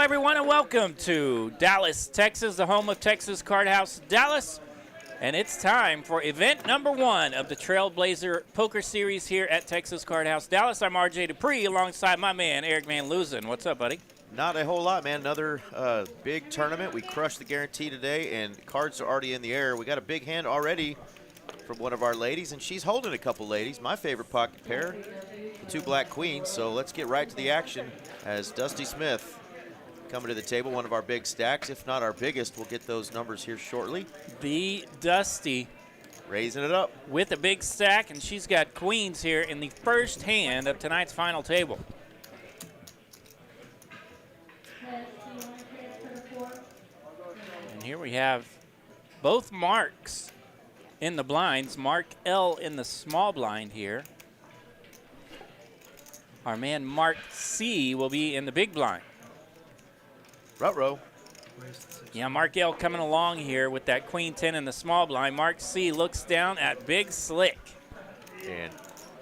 everyone, and welcome to Dallas, Texas, the home of Texas Card House Dallas. And it's time for event number 1 of the Trailblazer Poker Series here at Texas Card House Dallas. I'm RJ Dupree alongside my man, Eric Van Loosen. What's up, buddy? Not a whole lot, man. Another big tournament. We crushed the guarantee today, and cards are already in the air. We got a big hand already from one of our ladies, and she's holding a couple ladies. My favorite pocket pair, the 2 black queens. So let's get right to the action as Dusty Smith coming to the table, one of our big stacks. If not our biggest, we'll get those numbers here shortly. The Dusty raising it up with a big stack, and she's got queens here in the first hand of tonight's final table. And here we have both Marks in the blinds. Mark L in the small blind here. Our man Mark C will be in the big blind. Ruh-roh. Yeah, Mark L coming along here with that queen 10 in the small blind. Mark C looks down at Big Slick. And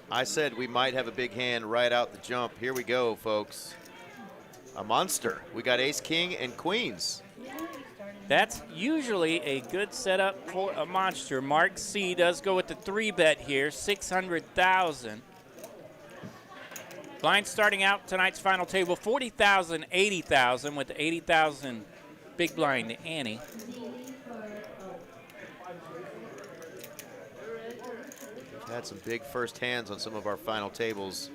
I said we might have a big hand right out the jump. Here we go, folks. A monster. We got ace, king, and queens. That's usually a good setup for a monster. Mark C does go with the 3-bet here, 600,000. Blind starting out tonight's final table, 40,000, 80,000 with the 80,000 big blind to Annie. We've had some big first hands on some of our final tables.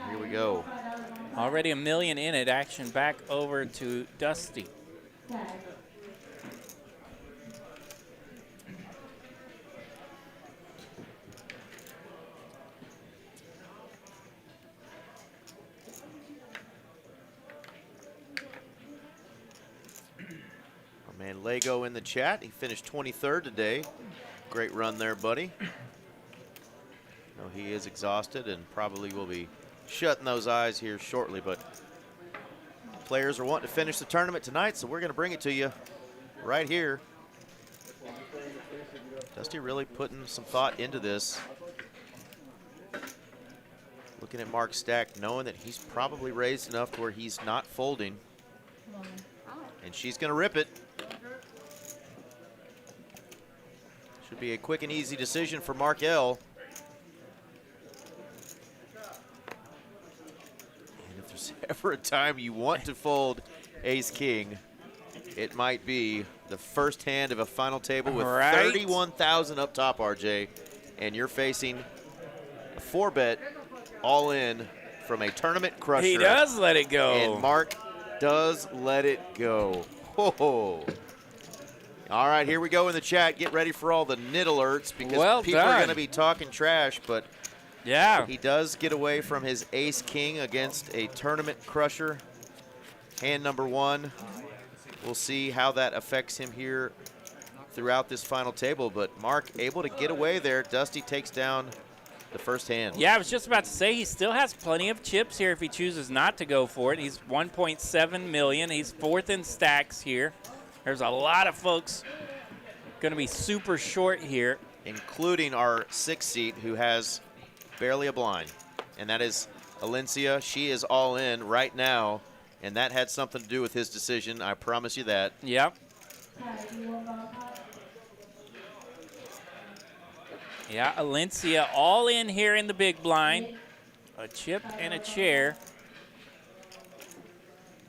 Here we go. Already $1 million in it. Action back over to Dusty. Man, Lego in the chat. He finished 23rd today. Great run there, buddy. No, he is exhausted and probably will be shutting those eyes here shortly, but players are wanting to finish the tournament tonight, so we're going to bring it to you right here. Dusty really putting some thought into this. Looking at Mark's stack, knowing that he's probably raised enough to where he's not folding. And she's going to rip it. Should be a quick and easy decision for Mark L. And if there's ever a time you want to fold ace-king, it might be the first hand of a final table with 31,000 up top, RJ. And you're facing a 4-bet all-in from a tournament crusher. He does let it go. And Mark does let it go. Ho-ho. All right, here we go in the chat. Get ready for all the nit alerts because people are going to be talking trash, but yeah, he does get away from his ace-king against a tournament crusher. Hand number 1. We'll see how that affects him here throughout this final table, but Mark able to get away there. Dusty takes down the first hand. Yeah, I was just about to say he still has plenty of chips here if he chooses not to go for it. He's 1.7 million. He's 4th in stacks here. There's a lot of folks going to be super short here, including our 6th seat who has barely a blind, and that is Alencia. She is all in right now, and that had something to do with his decision. I promise you that. Yep. Yeah, Alencia all in here in the big blind. A chip and a chair.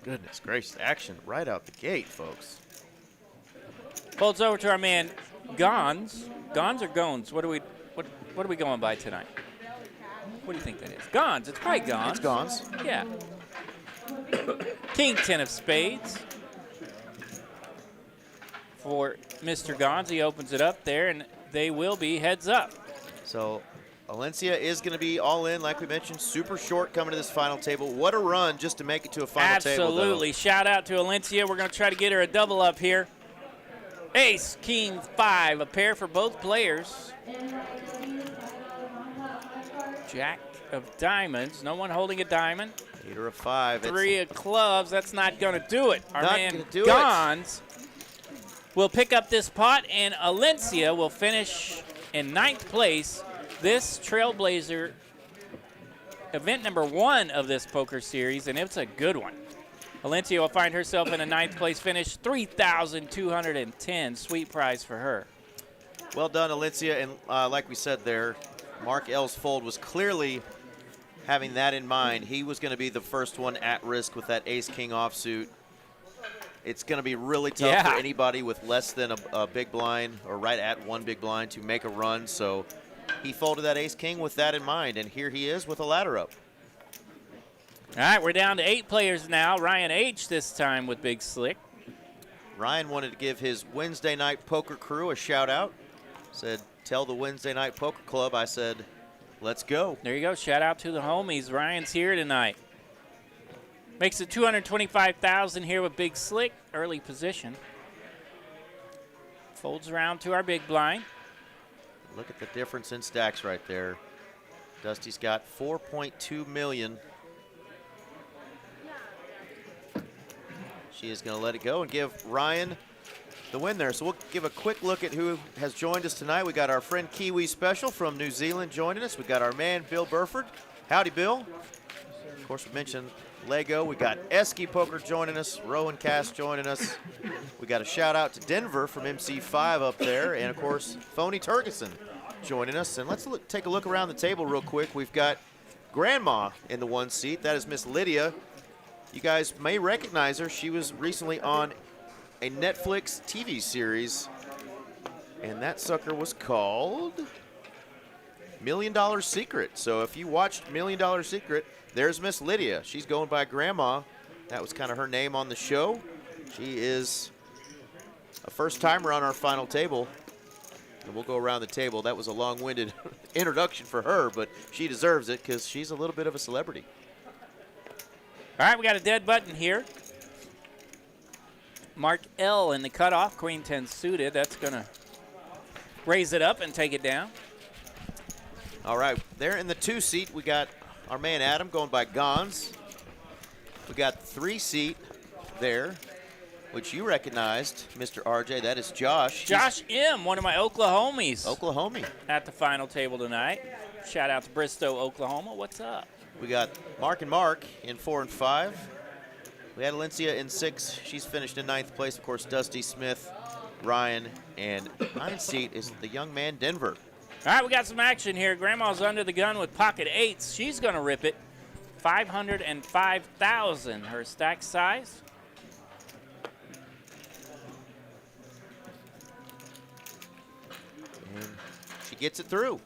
Goodness gracious, action right out the gate, folks. Folds over to our man Gans. Gans or Gones? What are we going by tonight? What do you think that is? Gans. It's probably Gans. It's Gans. Yeah. King 10 of spades for Mr. Gans. He opens it up there, and they will be heads up. So Alencia is going to be all in, like we mentioned. Super short coming to this final table. What a run just to make it to a final table. Absolutely. Shout out to Alencia. We're going to try to get her a double up here. Ace, king, 5, a pair for both players. Jack of diamonds. No one holding a diamond. 8 or a 5. 3 of clubs. That's not going to do it. Our man Gans will pick up this pot, and Alencia will finish in 9th place. This Trailblazer event number 1 of this poker series, and it's a good one. Valencia will find herself in a 9th place finish, $3,210. Sweet prize for her. Well done, Valencia. And like we said there, Mark L's fold was clearly having that in mind. He was going to be the first one at risk with that ace-king offsuit. It's going to be really tough for anybody with less than a big blind or right at 1 big blind to make a run. So he folded that ace-king with that in mind, and here he is with a ladder up. All right, we're down to 8 players now. Ryan H. this time with Big Slick. Ryan wanted to give his Wednesday night poker crew a shout out. Said, tell the Wednesday night poker club. I said, let's go. There you go. Shout out to the homies. Ryan's here tonight. Makes it $225,000 here with Big Slick. Early position. Folds around to our big blind. Look at the difference in stacks right there. Dusty's got 4.2 million. She is going to let it go and give Ryan the win there. So we'll give a quick look at who has joined us tonight. We got our friend Kiwi Special from New Zealand joining us. We got our man Bill Burford. Howdy, Bill. Of course, we mentioned Lego. We got Esky Poker joining us. Rowan Cass joining us. We got a shout out to Denver from MC5 up there, and of course Phony Turgeson joining us. And let's take a look around the table real quick. We've got Grandma in the 1 seat. That is Miss Lydia. You guys may recognize her. She was recently on a Netflix TV series, and that sucker was called $1 Million Secret. So if you watched $1 Million Secret, there's Miss Lydia. She's going by Grandma. That was kind of her name on the show. She is a first-timer on our final table, and we'll go around the table. That was a long-winded introduction for her, but she deserves it because she's a little bit of a celebrity. All right, we got a dead button here. Mark L in the cutoff, Queen 10 suited. That's going to raise it up and take it down. All right, there in the 2 seat, we got our man Adam going by Gans. We got 3 seat there, which you recognized, Mr. RJ. That is Josh. Josh M., one of my Oklahomies. Oklahoma. At the final table tonight. Shout out to Bristow, Oklahoma. What's up? We got Mark and Mark in 4 and 5. We had Valencia in 6. She's finished in 9th place. Of course, Dusty Smith, Ryan, and 9th seat is the young man Denver. All right, we got some action here. Grandma's under the gun with pocket 8s. She's going to rip it. 505,000 her stack size. And she gets it through.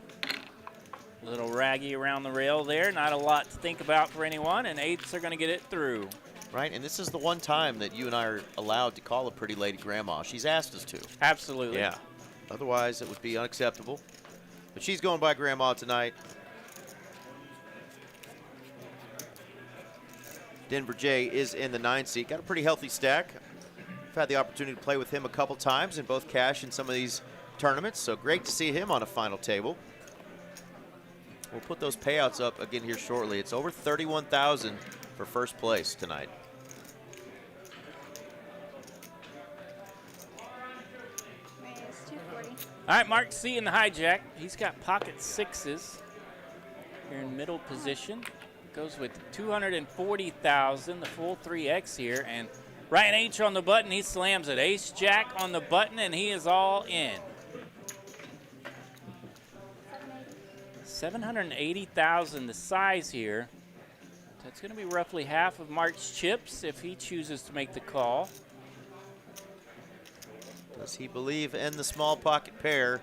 Little raggy around the rail there. Not a lot to think about for anyone, and 8s are going to get it through. Right, and this is the one time that you and I are allowed to call a pretty lady grandma. She's asked us to. Absolutely. Yeah. Otherwise, it would be unacceptable. But she's going by grandma tonight. Denver J is in the 9 seat. Got a pretty healthy stack. I've had the opportunity to play with him a couple times in both cash and some of these tournaments, so great to see him on a final table. We'll put those payouts up again here shortly. It's over $31,000 for first place tonight. All right, Mark C in the hijack. He's got pocket 6s here in middle position. Goes with 240,000, the full 3X here. And Ryan H on the button, he slams it. Ace Jack on the button, and he is all in. 780,000 the size here. That's going to be roughly half of Mark's chips if he chooses to make the call. Does he believe in the small pocket pair?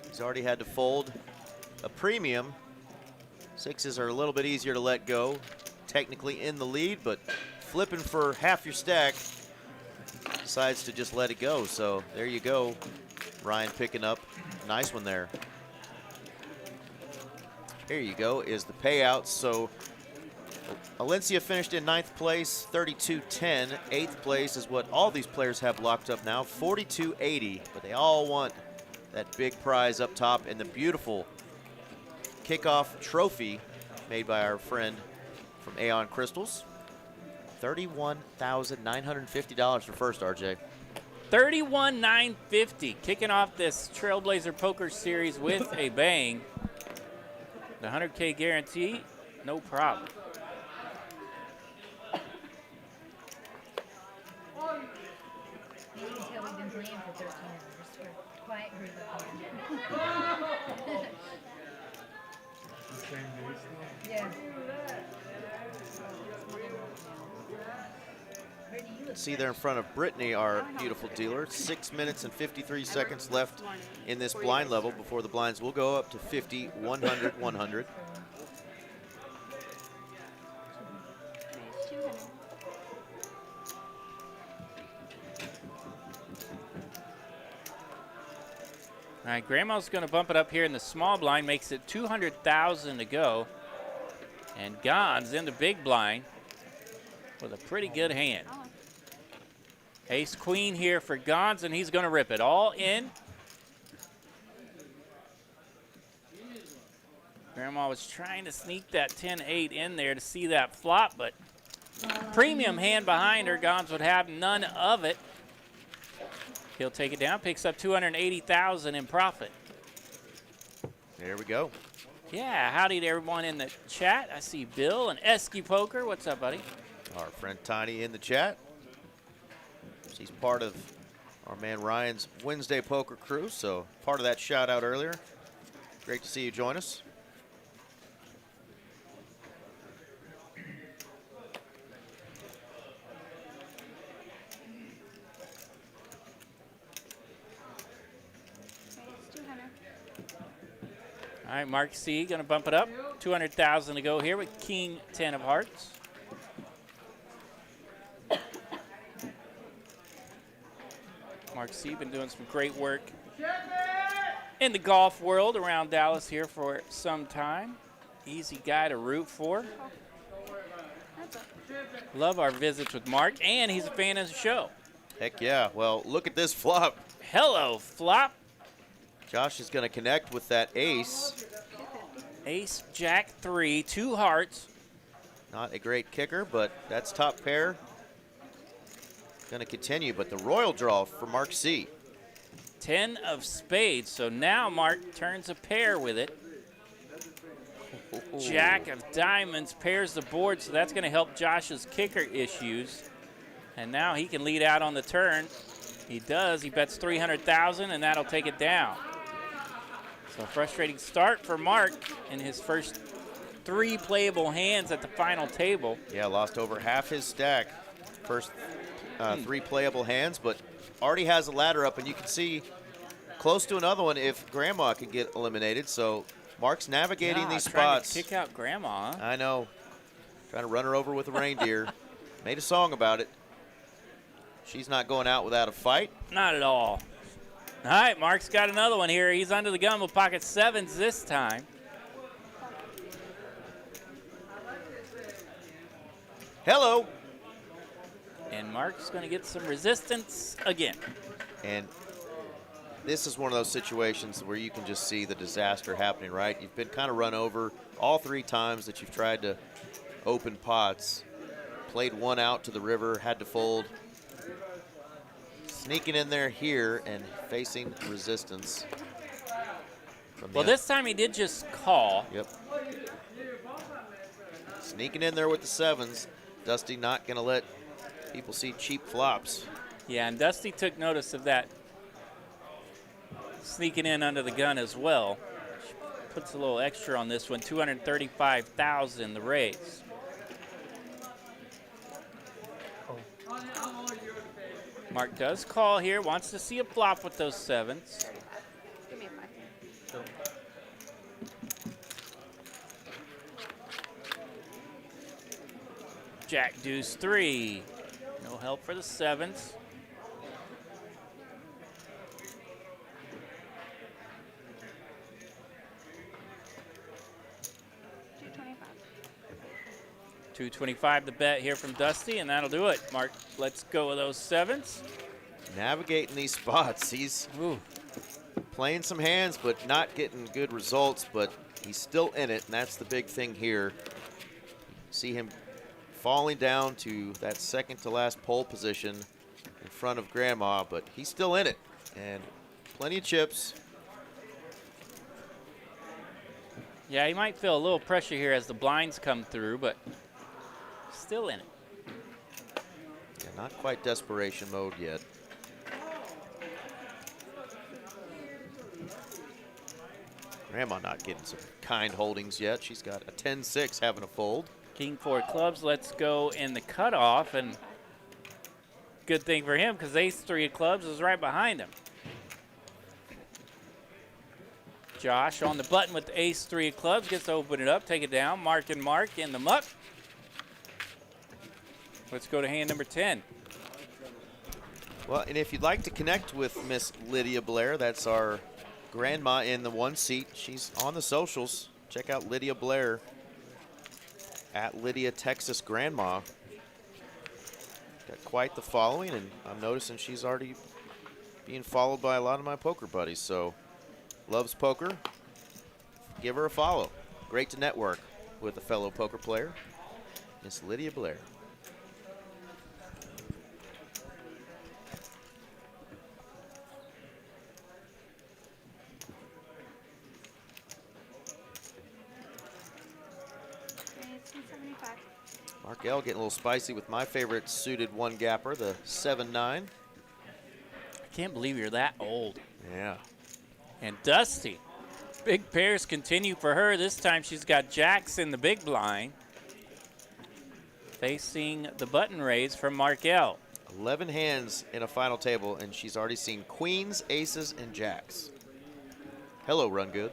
He's already had to fold a premium. 6s are a little bit easier to let go. Technically in the lead, but flipping for half your stack, decides to just let it go. So there you go. Ryan picking up a nice one there. Here you go is the payouts. So Valencia finished in 9th place, 32.10. 8th place is what all these players have locked up now, 42.80. But they all want that big prize up top and the beautiful Kickoff trophy made by our friend from Aeon Crystals. $31,950 for first, RJ. $31,950, kicking off this Trailblazer Poker Series with a bang. The 100K guarantee, no problem. aim for 13 hours for quiet group up here. Yeah. See there in front of Brittany, our beautiful dealer. 6 minutes and 53 seconds left in this blind level before the blinds will go up to 50, 100, 100. All right, Grandma's going to bump it up here in the small blind, makes it 200,000 to go. And Gans in the big blind with a pretty good hand. Ace queen here for Gans, and he's going to rip it all in. Grandma was trying to sneak that 10-8 in there to see that flop, but premium hand behind her. Gans would have none of it. He'll take it down, picks up 280,000 in profit. There we go. Yeah, howdy to everyone in the chat. I see Bill and Esky Poker. What's up, buddy? Our friend Tiny in the chat. She's part of our man Ryan's Wednesday poker crew, so part of that shout out earlier. Great to see you join us. All right, Mark C. going to bump it up. 200,000 to go here with King 10 of hearts. Mark C. been doing some great work in the golf world around Dallas here for some time. Easy guy to root for. Love our visits with Mark, and he's a fan of the show. Heck yeah. Well, look at this flop. Hello, flop. Josh is going to connect with that ace. Ace, Jack 3, 2 hearts. Not a great kicker, but that's top pair. Going to continue, but the royal draw for Mark C. 10 of spades, so now Mark turns a pair with it. Jack of diamonds pairs the board, so that's going to help Josh's kicker issues. And now he can lead out on the turn. He does. He bets 300,000, and that'll take it down. So a frustrating start for Mark in his first 3 playable hands at the final table. Yeah, lost over half his stack. First 3 playable hands, but already has a ladder up, and you can see close to another one if Grandma can get eliminated. So Mark's navigating these spots. Trying to kick out Grandma, huh? I know. Trying to run her over with a reindeer. Made a song about it. She's not going out without a fight. Not at all. All right, Mark's got another one here. He's under the gun with pocket 7s this time. Hello. And Mark's going to get some resistance again. And this is one of those situations where you can just see the disaster happening, right? You've been kind of run over all 3 times that you've tried to open pots. Played one out to the river, had to fold. Sneaking in there here and facing resistance. Well, this time he did just call. Yep. Sneaking in there with the 7s. Dusty not going to let people see cheap flops. Yeah, and Dusty took notice of that. Sneaking in under the gun as well. Puts a little extra on this one. 235,000 the raise. Mark does call here, wants to see a flop with those 7s. Give me a 5. Jack deuce 3. No help for the 7s. $225 the bet here from Dusty, and that'll do it. Mark, let's go with those 7s. Navigating these spots. He's playing some hands, but not getting good results, but he's still in it, and that's the big thing here. See him falling down to that second to last pole position in front of Grandma, but he's still in it, and plenty of chips. Yeah, he might feel a little pressure here as the blinds come through, but still in it. Yeah, not quite desperation mode yet. Grandma not getting some kind holdings yet. She's got a 10-6 having a fold. King 4 clubs, let's go in the cutoff, and good thing for him because ace 3 of clubs is right behind him. Josh on the button with the ace 3 of clubs, gets to open it up, take it down, mark and mark in the muck. Let's go to hand number 10. Well, and if you'd like to connect with Miss Lydia Blair, that's our grandma in the 1 seat. She's on the socials. Check out Lydia Blair at Lydia Texas Grandma. Got quite the following, and I'm noticing she's already being followed by a lot of my poker buddies. So, loves poker. Give her a follow. Great to network with a fellow poker player, Miss Lydia Blair. Markel getting a little spicy with my favorite suited one gapper, the 7-9. I can't believe you're that old. Yeah. And Dusty. Big pairs continue for her. This time she's got jacks in the big blind. Facing the button raise from Markel. 11 hands in a final table, and she's already seen queens, aces, and jacks. Hello, Run Good.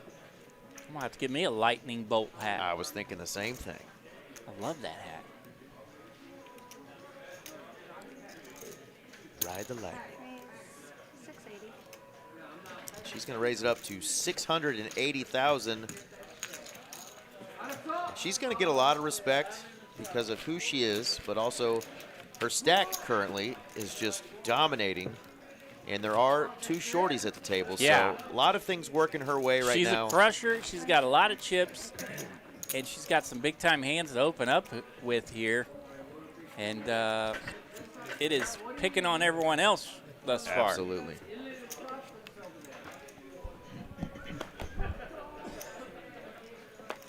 I'm gonna have to give me a lightning bolt hat. I was thinking the same thing. I love that hat. Ride the light. 680. She's going to raise it up to 680,000. She's going to get a lot of respect because of who she is, but also her stack currently is just dominating. And there are 2 shorties at the table, Yeah. so a lot of things working her way right now. She's a crusher. She's got a lot of chips, and she's got some big-time hands to open up with here. And it is picking on everyone else thus far. Absolutely.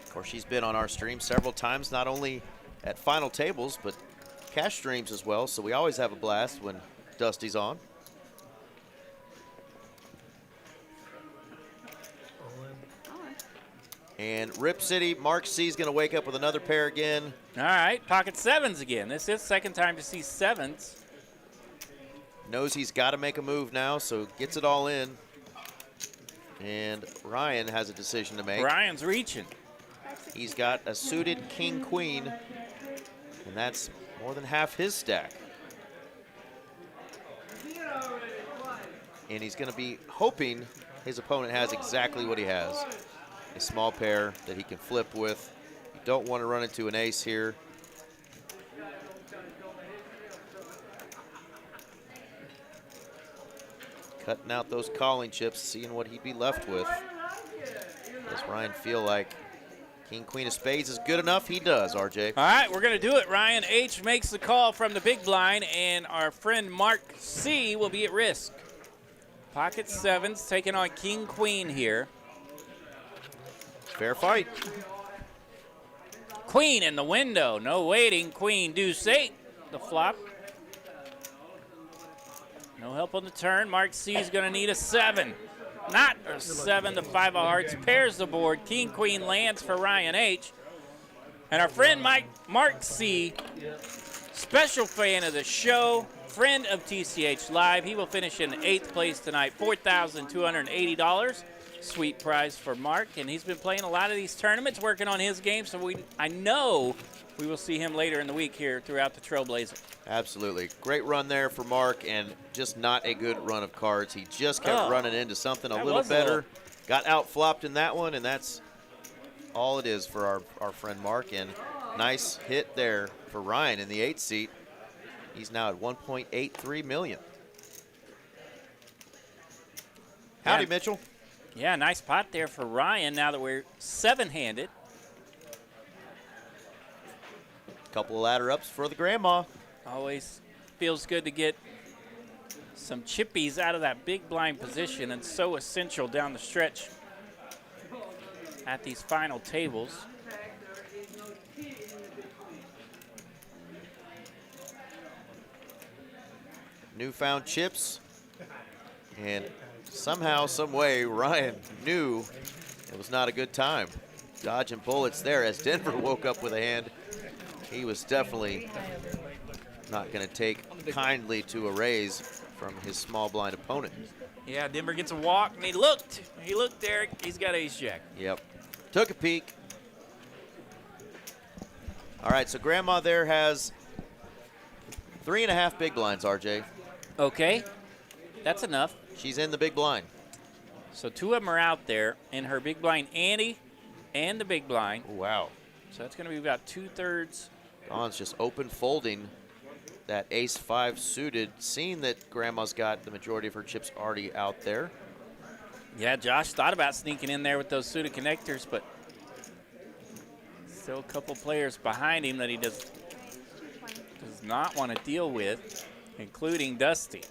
Of course, she's been on our stream several times, not only at final tables, but cash streams as well, so we always have a blast when Dusty's on. And Rip City, Mark C is going to wake up with another pair again. All right, pocket sevens again. This is second time to see sevens. Knows he's got to make a move now, so gets it all in. And Ryan has a decision to make. Ryan's reaching. He's got a suited king-queen, and that's more than half his stack. And he's going to be hoping his opponent has exactly what he has. A small pair that he can flip with. You don't want to run into an ace here. Cutting out those calling chips, seeing what he'd be left with. Does Ryan feel like king, queen of spades is good enough? He does, RJ. All right, we're going to do it. Ryan H makes the call from the big blind, and our friend Mark C will be at risk. Pocket sevens taking on king, queen here. Fair fight. Queen in the window. No waiting. Queen, deuce 8. The flop. No help on the turn. Mark C is going to need a 7. Not a 7. The 5 of hearts pairs the board. King, queen lands for Ryan H. And our friend Mark C, special fan of the show, friend of TCH Live. He will finish in 8th place tonight. $4,280. Sweet prize for Mark, and he's been playing a lot of these tournaments, working on his game, so I know we will see him later in the week here throughout the Trailblazer. Absolutely. Great run there for Mark, and just not a good run of cards. He just kept running into something a little better. Got out-flopped in that one, and that's all it is for our friend Mark. And nice hit there for Ryan in the 8th seat. He's now at $1.83 million. Howdy, Mitchell. Yeah, nice pot there for Ryan now that we're 7-handed. Couple of ladder ups for the grandma. Always feels good to get some chippies out of that big blind position, and so essential down the stretch at these final tables. Newfound chips, and somehow, some way, Ryan knew It was not a good time. Dodging bullets there as Denver woke up with a hand. He was definitely not going to take kindly to a raise from his small blind opponent. Yeah, Denver gets a walk, and he looked, Eric. He's got ace jack. Yep. Took a peek. All right, so Grandma there has 3.5 big blinds, RJ. Okay, that's enough. She's in the big blind. So 2 of them are out there in her big blind ante and the big blind. Oh, wow. So that's going to be about 2/3. Gans just open folding that ace-5 suited, seeing that Grandma's got the majority of her chips already out there. Yeah, Josh thought about sneaking in there with those suited connectors, but still a couple players behind him that he does not want to deal with, including Dusty.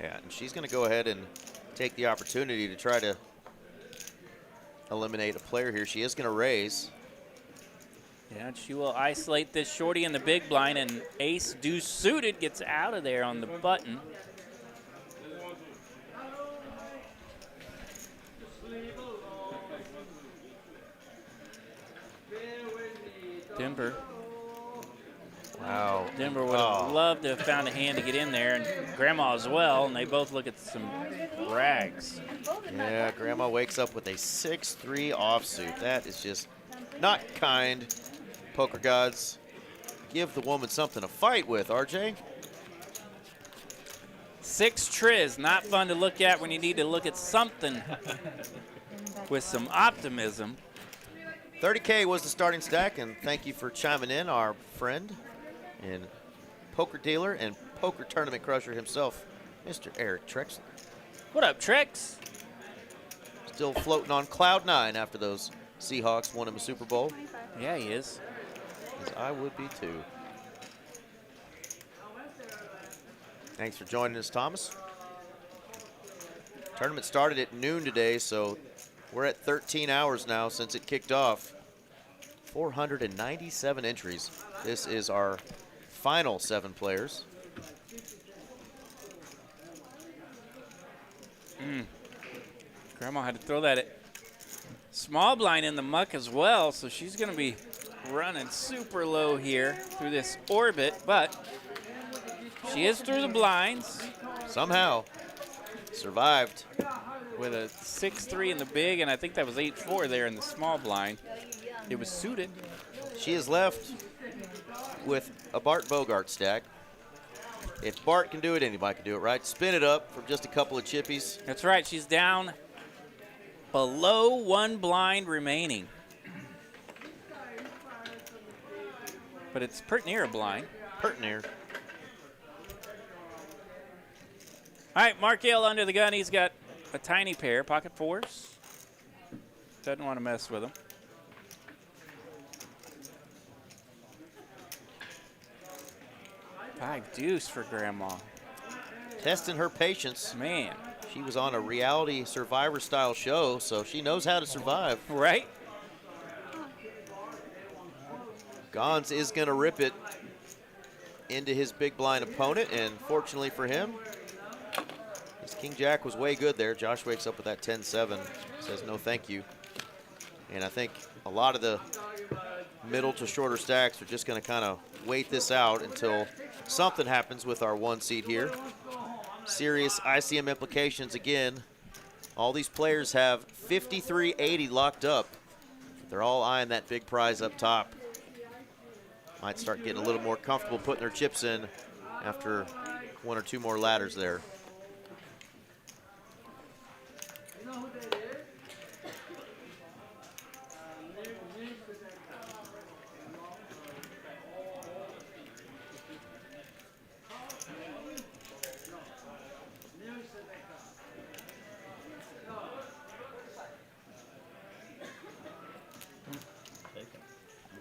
Yeah, and she's going to go ahead and take the opportunity to try to eliminate a player here. She is going to raise. Yeah, and she will isolate this shorty in the big blind, and ace deuce suited gets out of there on the button. Denver. Wow. Denver would have loved to have found a hand to get in there, and Grandma as well, and they both look at some rags. Yeah, Grandma wakes up with a 6-3 offsuit. That is just not kind. Poker gods, give the woman something to fight with, RJ. 6 triz, not fun to look at when you need to look at something with some optimism. 30K was the starting stack, and thank you for chiming in, our friend and poker dealer and poker tournament crusher himself, Mr. Eric Trexler. What up, Trex? Still floating on cloud 9 after those Seahawks won him a Super Bowl. Yeah, he is. As I would be too. Thanks for joining us, Thomas. Tournament started at noon today, so we're at 13 hours now since it kicked off. 497 entries. This is our final 7 players. Grandma had to throw that small blind in the muck as well, so she's going to be running super low here through this orbit, but she is through the blinds. Somehow survived. With a 6-3 in the big, and I think that was 8-4 there in the small blind. It was suited. She is left with a Bart Bogart stack. If Bart can do it, anybody can do it, right? Spin it up from just a couple of chippies. That's right. She's down below 1 blind remaining. But it's pretty near a blind. Pretty near. All right, Mark Yale under the gun. He's got a tiny pair, pocket 4s. Doesn't want to mess with them. Five deuce for Grandma. Testing her patience. Man. She was on a reality Survivor style show, so she knows how to survive. Right? Gans is going to rip it into his big blind opponent, and fortunately for him, his King Jack was way good there. Josh wakes up with that 10-7, says no thank you. And I think a lot of the middle to shorter stacks are just going to kind of wait this out until something happens with our 1 seed here. Serious ICM implications again. All these players have 53.80 locked up. They're all eyeing that big prize up top. Might start getting a little more comfortable putting their chips in after 1 or 2 more ladders there.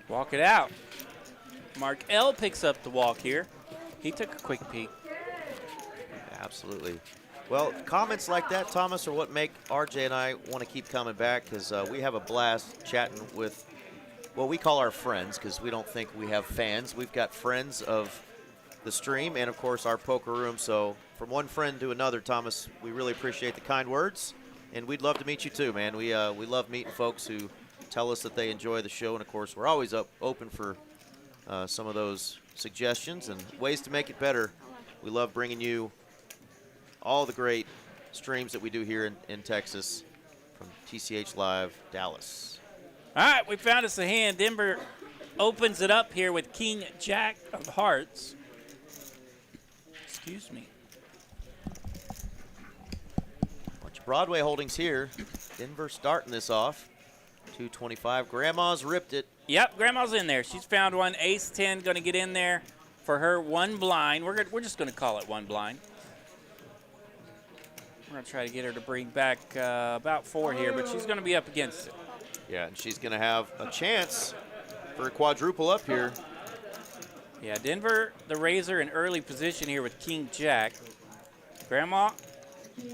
Walk it out. Mark L picks up the walk here. He took a quick peek. Absolutely. Well, comments like that, Thomas, are what make RJ and I want to keep coming back, because we have a blast chatting with what we call our friends, because we don't think we have fans. We've got friends of the stream and, of course, our poker room. So from one friend to another, Thomas, we really appreciate the kind words. And we'd love to meet you too, man. We love meeting folks who tell us that they enjoy the show, and of course, we're always open for some of those suggestions and ways to make it better. We love bringing you all the great streams that we do here in Texas from TCH Live Dallas. All right, we found us a hand. Denver opens it up here with King Jack of Hearts. Excuse me. Bunch of Broadway holdings here. Denver starting this off. 225. Grandma's ripped it. Yep, Grandma's in there. She's found one. Ace 10 going to get in there for her one blind. We're just going to call it one blind. We're going to try to get her to bring back about 4 here, but she's going to be up against it. Yeah, and she's going to have a chance for a quadruple up here. Yeah, Denver, the Razor, in early position here with King Jack. Grandma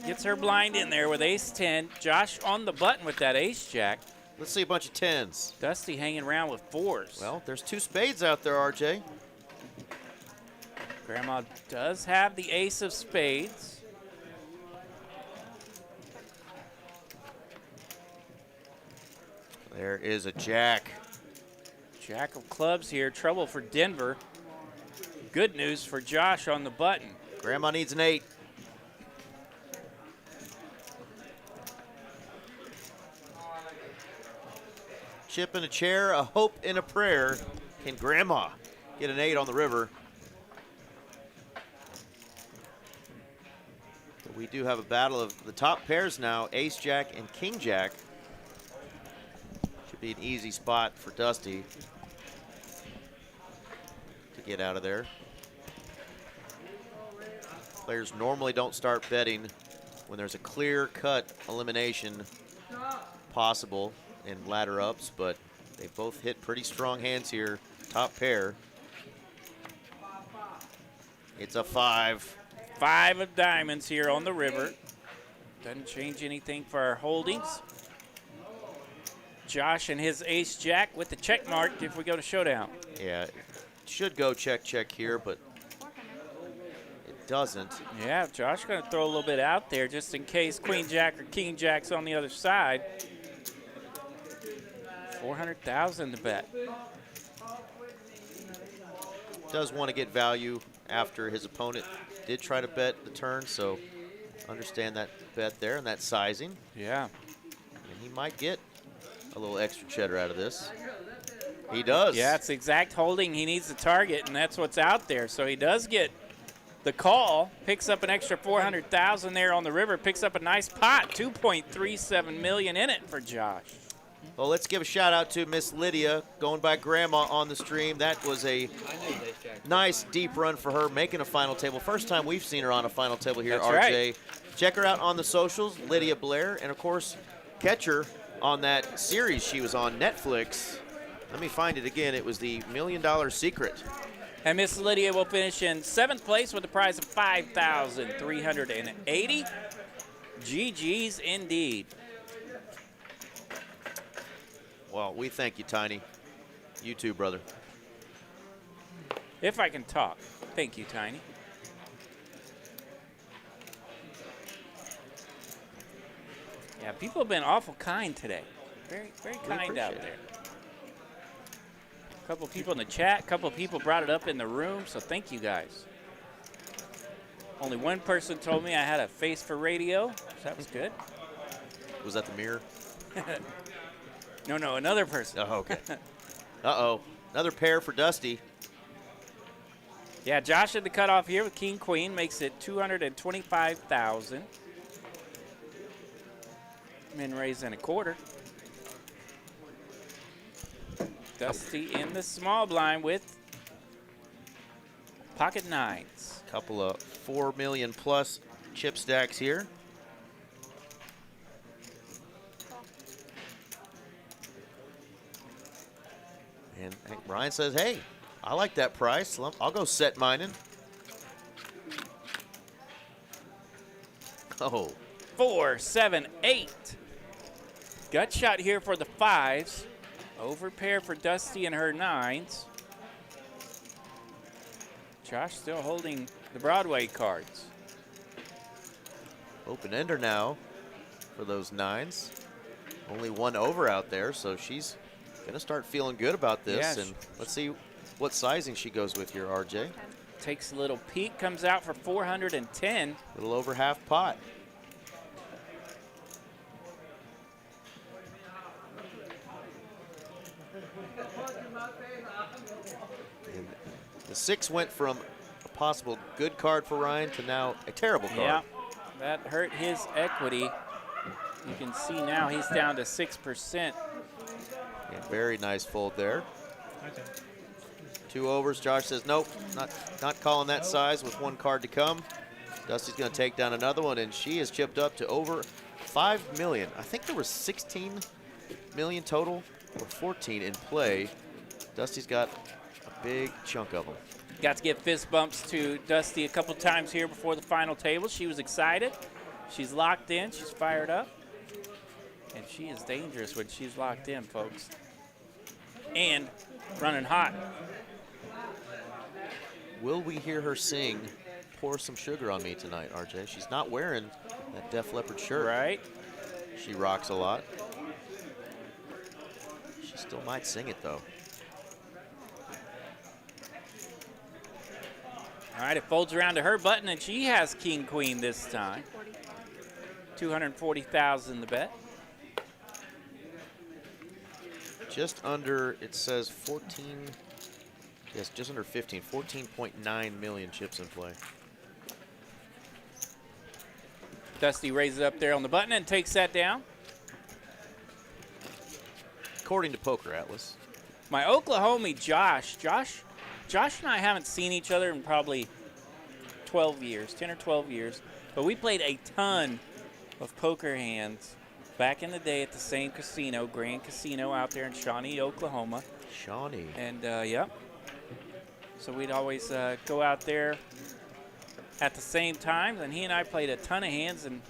gets her blind in there with Ace 10. Josh on the button with that Ace Jack. Let's see a bunch of 10s. Dusty hanging around with 4s. Well, there's 2 spades out there, RJ. Grandma does have the Ace of Spades. There is a Jack. Jack of Clubs here. Trouble for Denver. Good news for Josh on the button. Grandma needs an 8. Chip in a chair, a hope in a prayer. Can Grandma get an 8 on the river? But we do have a battle of the top pairs now, Ace Jack and King Jack. Should be an easy spot for Dusty to get out of there. Players normally don't start betting when there's a clear-cut elimination possible in ladder ups, but they both hit pretty strong hands here. Top pair. It's a 5. 5 of diamonds here on the river. Doesn't change anything for our holdings. Josh and his Ace Jack with the check mark if we go to showdown. Yeah, it should go check here, but it doesn't. Yeah, Josh going to throw a little bit out there just in case Queen Jack or King Jack's on the other side. 400,000 to bet. Does want to get value after his opponent did try to bet the turn, so understand that bet there and that sizing. Yeah. And he might get a little extra cheddar out of this. He does. Yeah, it's exact holding. He needs the target, and that's what's out there. So he does get the call, picks up an extra 400,000 there on the river, picks up a nice pot, 2.37 million in it for Josh. Well, let's give a shout out to Miss Lydia, going by Grandma on the stream. That was a nice deep run for her, making a final table. First time we've seen her on a final table here, That's RJ. right. Check her out on the socials, Lydia Blair, and of course, catch her on that series she was on Netflix. Let me find it again. It was the $1 Million Secret. And Miss Lydia will finish in 7th place with a prize of $5,380. GG's indeed. Well, we thank you, Tiny. You too, brother. If I can talk. Thank you, Tiny. Yeah, people have been awful kind today. Very, very kind out there. A couple people in the chat, a couple of people brought it up in the room, so thank you guys. Only one person told me I had a face for radio, so that was good. Was that the mirror? No, another person. Oh, okay. Uh-oh. Another pair for Dusty. Yeah, Josh at the cutoff here with King Queen makes it 225,000. Min raise and a quarter. Dusty in the small blind with pocket nines. Couple of 4 million plus chip stacks here. And Ryan says, hey, I like that price. I'll go set mining. Oh. 4, 7, 8. Gut shot here for the 5s. Over pair for Dusty and her 9s. Josh still holding the Broadway cards. Open ender now for those 9s. Only 1 over out there, so she's gonna start feeling good about this. Yeah, and let's see what sizing she goes with here, RJ. Takes a little peek, comes out for 410. A little over half pot. And the 6 went from a possible good card for Ryan to now a terrible card. Yeah, that hurt his equity. You can see now he's down to 6%. And very nice fold there. 2 overs. Josh says nope, not calling that size with 1 card to come. Dusty's going to take down another one, and she is chipped up to over 5 million. I think there was 16 million total or 14 in play. Dusty's got a big chunk of them. Got to give fist bumps to Dusty a couple times here before the final table. She was excited. She's locked in. She's fired up. And she is dangerous when she's locked in, folks. And running hot. Will we hear her sing Pour Some Sugar on Me tonight, RJ? She's not wearing that Def Leppard shirt. Right. She rocks a lot. She still might sing it, though. All right, it folds around to her button, and she has King Queen this time. 240,000 the bet. Just under, it says 14, yes, just under 15, 14.9 million chips in play. Dusty raises up there on the button and takes that down. According to Poker Atlas. My Oklahoma Josh and I haven't seen each other in probably 12 years, 10 or 12 years, but we played a ton of poker hands back in the day at the same casino, Grand Casino out there in Shawnee, Oklahoma. Shawnee. And, yeah. So we'd always go out there at the same time, and he and I played a ton of hands, and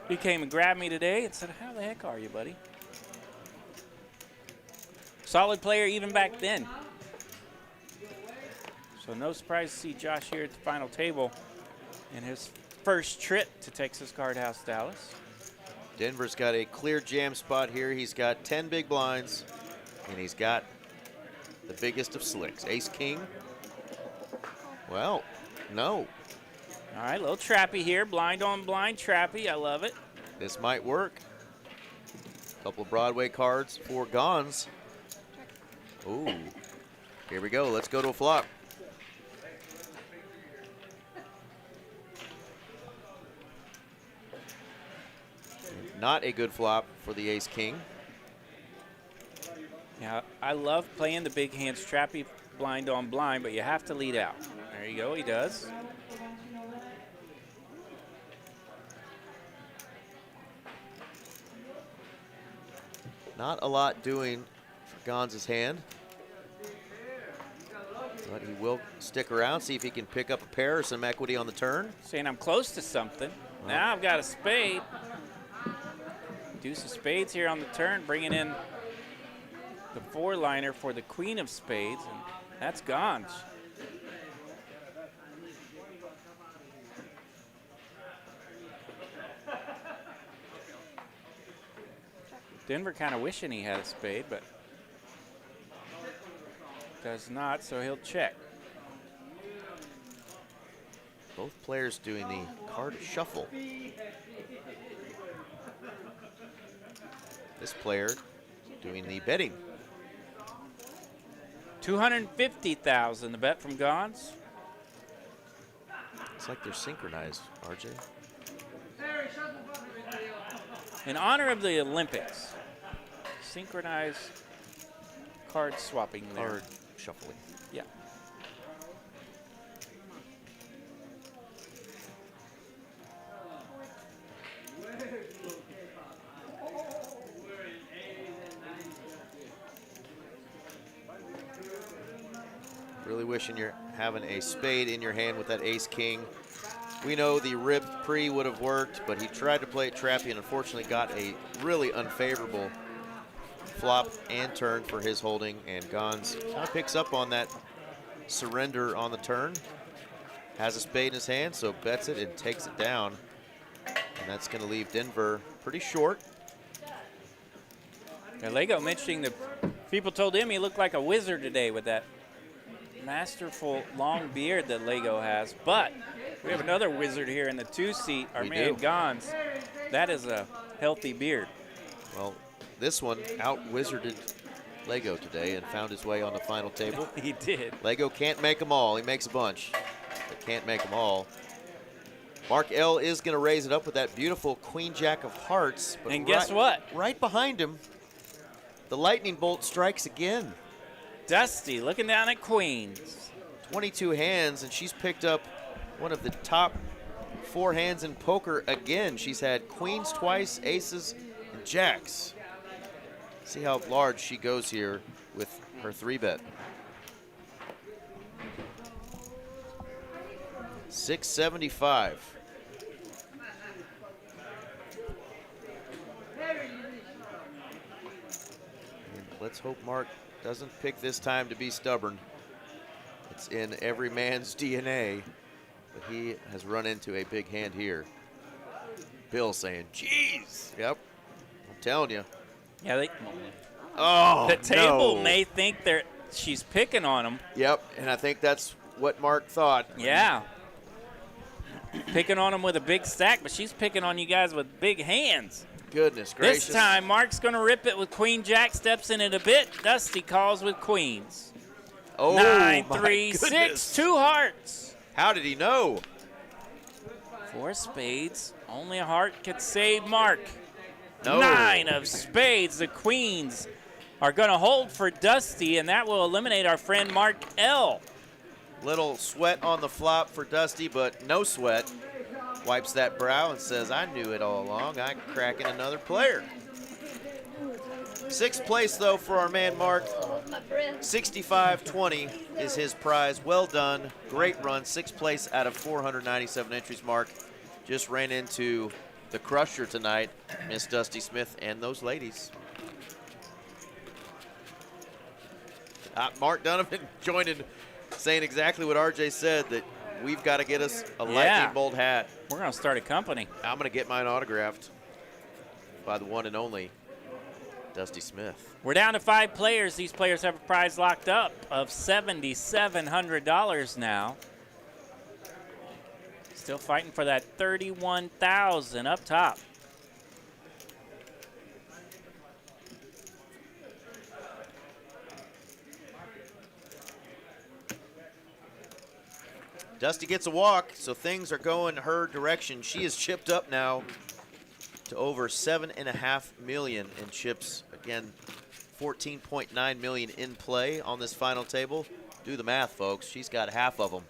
he came and grabbed me today and said, how the heck are you, buddy? Solid player even back then. So no surprise to see Josh here at the final table in his first trip to Texas Card House, Dallas. Denver's got a clear jam spot here. He's got 10 big blinds, and he's got the biggest of slicks. Ace King. Well, no. All right, little trappy here. Blind on blind trappy. I love it. This might work. Couple of Broadway cards for Gans. Ooh. Here we go. Let's go to a flop. Not a good flop for the Ace King. Yeah, I love playing the big hands trappy blind on blind, but you have to lead out. There you go, he does. Not a lot doing for Gans' hand. But he will stick around, see if he can pick up a pair or some equity on the turn. Saying I'm close to something. Now I've got a spade. Deuce of spades here on the turn, bringing in the 4-liner for the queen of spades, and that's Gans. Denver kind of wishing he had a spade, but does not, so he'll check. Both players doing the card shuffle. This player doing the betting. 250,000 the bet from Gans. It's like they're synchronized, RJ. In honor of the Olympics, synchronized card swapping there. Card shuffling. Yeah. Really wishing you're having a spade in your hand with that Ace King. We know the rib pre would have worked, but he tried to play it trappy and unfortunately got a really unfavorable flop and turn for his holding, and Gans kind of picks up on that surrender on the turn. Has a spade in his hand, so bets it and takes it down. And that's going to leave Denver pretty short. And Lego mentioning that people told him he looked like a wizard today with that masterful long beard that Lego has. But we have another wizard here in the 2-seat, our man Gans. That is a healthy beard. Well, this one out-wizarded Lego today and found his way on the final table. He did. Lego can't make them all. He makes a bunch, but can't make them all. Mark L is going to raise it up with that beautiful Queen Jack of Hearts. But and guess what? Right behind him, the lightning bolt strikes again. Dusty looking down at Queens. 22 hands, and she's picked up one of the top 4 hands in poker again. She's had queens twice, aces, and jacks. See how large she goes here with her 3-bet. 675. And let's hope Mark doesn't pick this time to be stubborn. It's in every man's DNA, but he has run into a big hand here. Bill saying, "Jeez." Yep, I'm telling you. Yeah, The table may think she's picking on him. Yep, and I think that's what Mark thought. Yeah. Picking on him with a big stack, but she's picking on you guys with big hands. Goodness gracious. This time, Mark's going to rip it with Queen Jack, steps in it a bit. Dusty calls with Queens. Oh, 9, my 3, goodness. 6, 2 hearts. How did he know? 4 spades. Only a heart could save Mark. No. 9 of spades. The Queens are going to hold for Dusty, and that will eliminate our friend Mark L. Little sweat on the flop for Dusty, but no sweat. Wipes that brow and says, "I knew it all along. I'm cracking another player." 6th place, though, for our man Mark. 65-20 is his prize. Well done. Great run. 6th place out of 497 entries, Mark. Just ran into the crusher tonight, Miss Dusty Smith and those ladies. Mark Donovan joined in saying exactly what RJ said, that we've got to get us a lightning bolt hat. We're going to start a company. I'm going to get mine autographed by the one and only Dusty Smith. We're down to 5 players. These players have a prize locked up of $7,700 now. Still fighting for that $31,000 up top. Dusty gets a walk, so things are going her direction. She is chipped up now to over $7.5 million in chips. Again, $14.9 million in play on this final table. Do the math, folks. She's got half of them.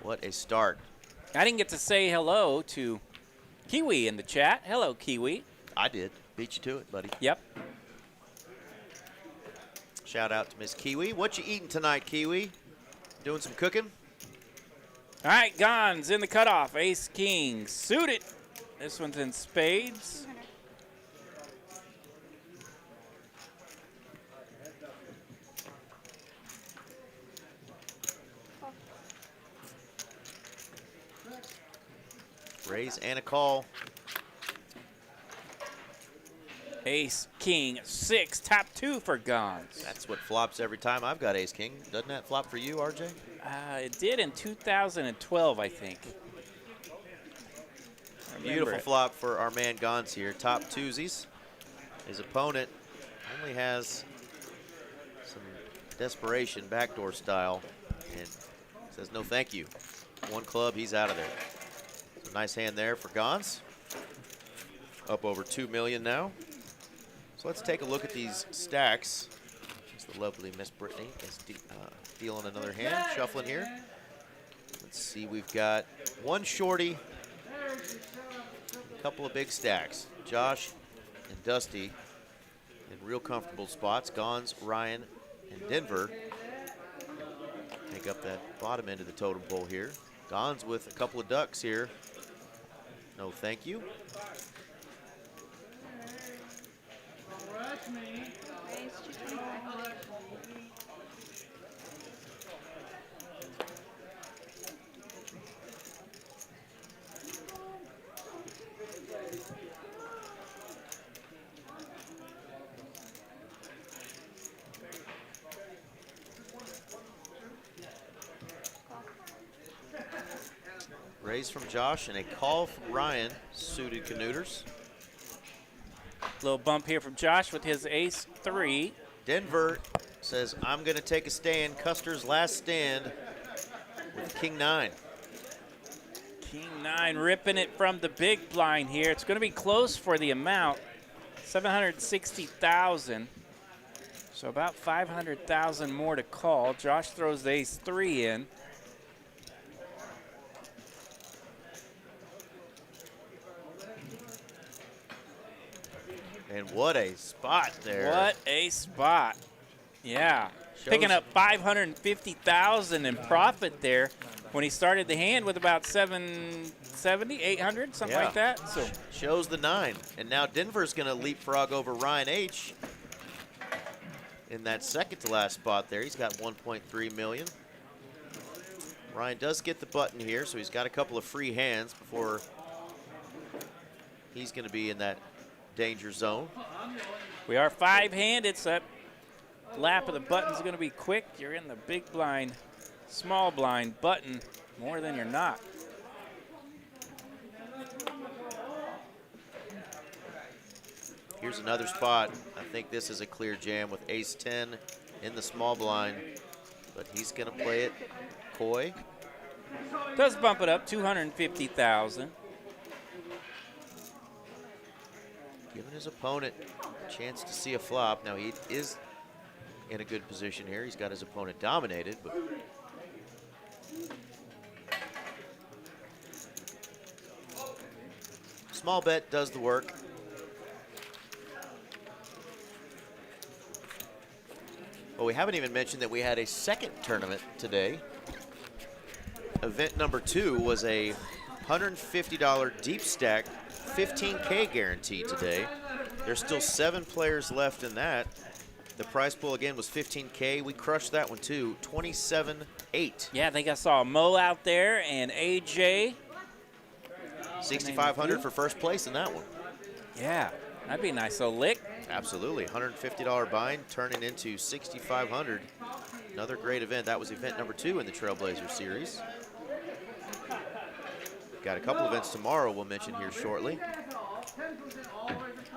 What a start. I didn't get to say hello to Kiwi in the chat. Hello, Kiwi. I did. Beat you to it, buddy. Yep. Shout out to Miss Kiwi. What you eating tonight, Kiwi? Doing some cooking? All right, Gans in the cutoff. Ace, king, suited. This one's in spades. Raise and a call. Ace, king, 6, top 2 for Gans. That's what flops every time I've got ace king. Doesn't that flop for you, RJ? It did in 2012, I think. Beautiful flop for our man Gans here. Top twosies. His opponent only has some desperation, backdoor style, and says no thank you. 1 club, he's out of there. So nice hand there for Gans. Up over $2 million now. So let's take a look at these stacks. It's the lovely Miss Brittany is dealing another hand, shuffling here. Let's see, we've got 1 shorty, a couple of big stacks. Josh and Dusty in real comfortable spots. Gans, Ryan, and Denver take up that bottom end of the totem pole here. Gans with a couple of ducks here. No thank you. Raise from Josh and a call from Ryan, suited Canuters. Little bump here from Josh with his ace 3. Denver says, I'm going to take a stand. Custer's last stand with King 9. King 9 ripping it from the big blind here. It's going to be close for the amount, 760,000. So about 500,000 more to call. Josh throws the ace 3 in. And what a spot there. What a spot. Yeah. Shows- Picking up 550,000 in profit there when he started the hand with about 770, 800, something Yeah. like that. So Shows the 9. And now Denver's going to leapfrog over Ryan H. in that second to last spot there. He's got 1.3 million. Ryan does get the button here, so he's got a couple of free hands before he's going to be in that danger zone. we are 5-handed, so that lap of the button's going to be quick. You're in the big blind, small blind button more than you're not. Here's another spot. I think this is a clear jam with ace 10 in the small blind, but he's going to play it coy. Does bump it up 250,000. Giving his opponent a chance to see a flop. Now he is in a good position here. He's got his opponent dominated, but small bet does the work. Well, we haven't even mentioned that we had a second tournament today. Event number 2 was a $150 deep stack 15K guarantee today. There's still 7 players left in that. The prize pool again was 15K. We crushed that one too, 27.8. Yeah, I think I saw Mo out there and AJ. 6,500 for first place in that one. Yeah, that'd be a nice little lick. Absolutely, $150 bind turning into 6,500. Another great event. That was event number 2 in the Trailblazer series. Got a couple events tomorrow we'll mention here shortly.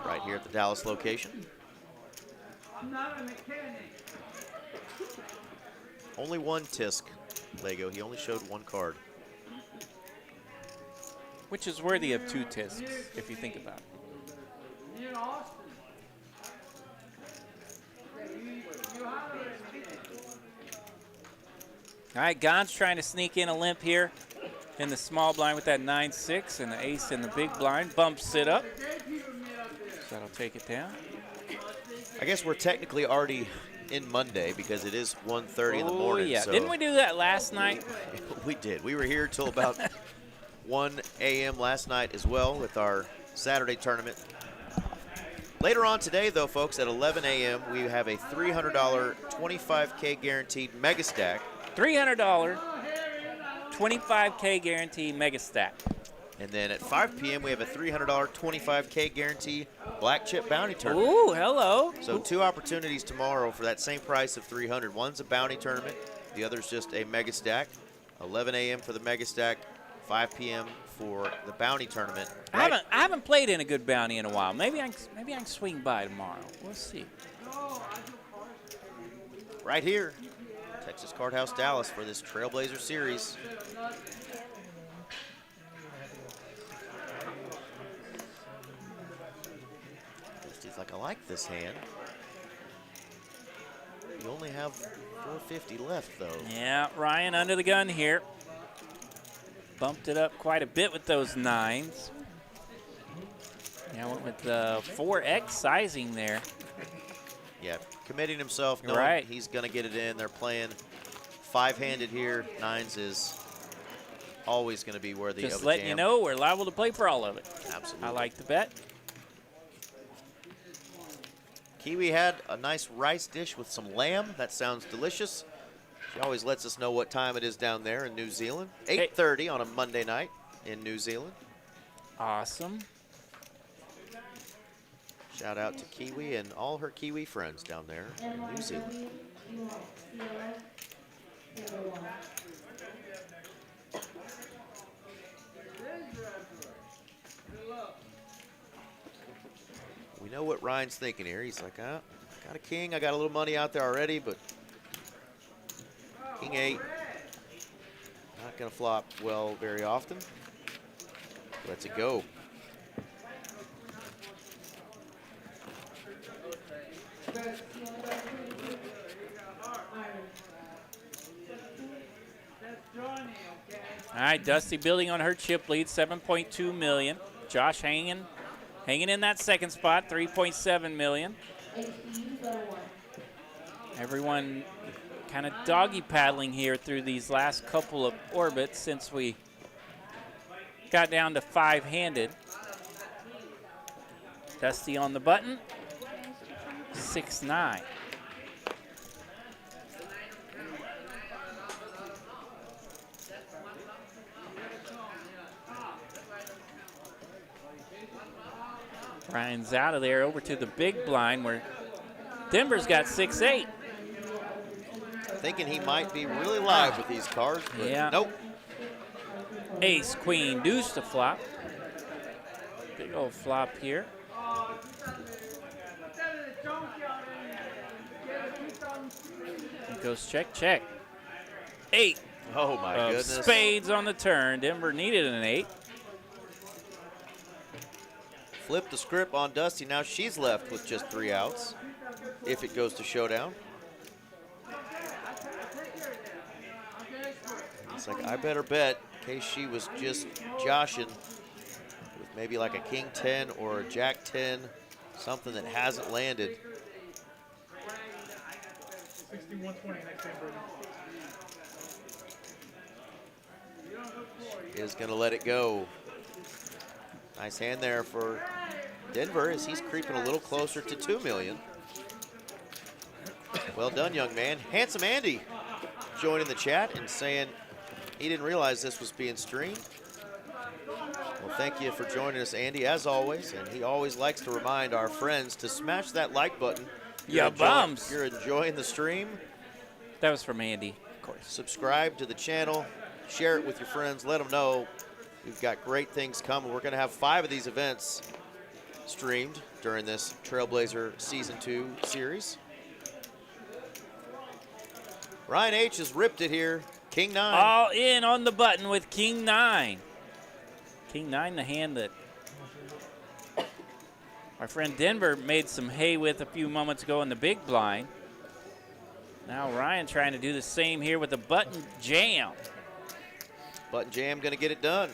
Right here at the Dallas location. Only one Tisk Lego. He only showed one card. Which is worthy of 2 tisks, if you think about it. All right, Gans trying to sneak in a limp here in the small blind with that 9-6 and the ace in the big blind. Bumps it up. So that'll take it down. I guess we're technically already in Monday because it is 1:30 in the morning. Yeah. So Didn't we do that last night? we did. We were here till about 1 a.m. last night as well with our Saturday tournament. Later on today, though, folks, at 11 a.m., we have a $300 25K guaranteed mega stack. $300, 25K guarantee mega stack. And then at 5 p.m., we have a $300 25K guarantee black chip bounty tournament. Ooh, hello. So 2 opportunities tomorrow for that same price of 300. One's a bounty tournament. The other's just a mega stack. 11 a.m. for the mega stack, 5 p.m. for the bounty tournament. I haven't played in a good bounty in a while. Maybe I can swing by tomorrow. We'll see. Right here, Texas Card House Dallas for this Trailblazer series. Dusty's like, I like this hand. You only have 450 left, though. Yeah, Ryan under the gun here. Bumped it up quite a bit with those 9s. Yeah, went with the 4X sizing there. Yeah, committing himself, knowing Right. he's going to get it in. They're playing 5-handed here. 9s is always going to be worthy of a Just jam. letting you know we're liable to play for all of it. Absolutely. I like the bet. Kiwi had a nice rice dish with some lamb. That sounds delicious. She always lets us know what time it is down there in New Zealand. 8:30 on a Monday night in New Zealand. Awesome. Shout out to Kiwi and all her Kiwi friends down there in New Zealand. know what Ryan's thinking here. He's like, got a king. I got a little money out there already, but king 8. Not going to flop well very often. Lets it go. All right, Dusty building on her chip lead, 7.2 million. Josh hanging in that second spot, 3.7 million. Everyone kind of doggy paddling here through these last couple of orbits since we got down to 5-handed. Dusty on the button, 6-9. Ryan's out of there over to the big blind where Denver's got 6-8. Thinking he might be really live with these cards, but yeah. Nope. Ace, queen, deuce to flop. Big old flop here. It goes check, check. 8. Oh, my goodness. Spades on the turn. Denver needed an 8. Flip the script on Dusty. Now she's left with just 3 outs if it goes to showdown. It's like, I better bet in case she was just joshing with maybe like a king 10 or a jack 10, something that hasn't landed. 61-20 next time, She is going to let it go. Nice hand there for Denver as he's creeping a little closer to 2 million. Well done, young man. Handsome Andy joining the chat and saying he didn't realize this was being streamed. Well, thank you for joining us, Andy, as always. And he always likes to remind our friends to smash that like button. Yeah, bums. If you're enjoying the stream. That was from Andy, of course. Subscribe to the channel. Share it with your friends. Let them know we've got great things coming. We're going to have 5 of these events streamed during this Trailblazer Season 2 series. Ryan H. has ripped it here. King 9. All in on the button with King 9. King 9, the hand that our friend Denver made some hay with a few moments ago in the big blind. Now Ryan trying to do the same here with the button jam. Button jam going to get it done.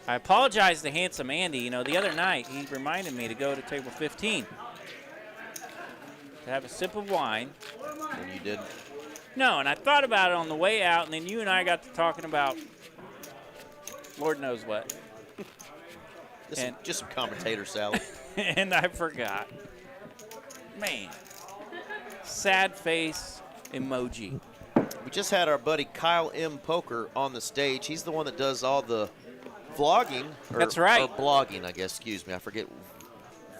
I apologize to Handsome Andy. You know, the other night he reminded me to go to table 15 to have a sip of wine. And you did. No, and I thought about it on the way out, and then you and I got to talking about Lord knows what. Just some commentator salad. And I forgot. Man. Sad face emoji. We just had our buddy Kyle M. Poker on the stage. He's the one that does all the vlogging. That's right. Or blogging, I guess. Excuse me. I forget.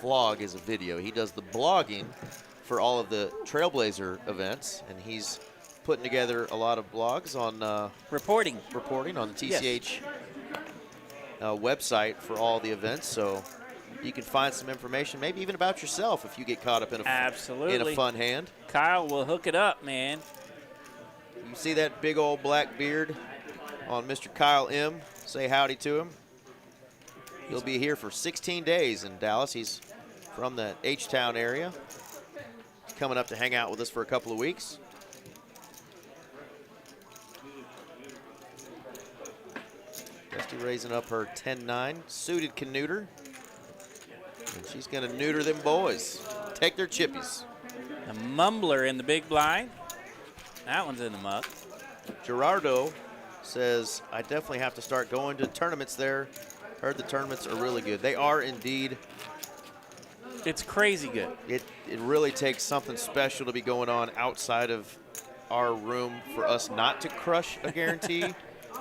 Vlog is a video. He does the blogging for all of the Trailblazer events, and he's putting together a lot of blogs on reporting on the TCH website for all the events. So you can find some information, maybe even about yourself if you get caught up in a fun hand. Kyle will hook it up, man. You see that big old black beard on Mr. Kyle M. Say howdy to him. He'll be here for 16 days in Dallas. He's from the H-Town area. He's coming up to hang out with us for a couple of weeks. Dusty raising up her 10-9. Suited can neuter. And she's going to neuter them boys. Take their chippies. A mumbler in the big blind. That one's in the muck. Gerardo says, I definitely have to start going to tournaments there. Heard the tournaments are really good. They are indeed. It's crazy good. It really takes something special to be going on outside of our room for us not to crush a guarantee.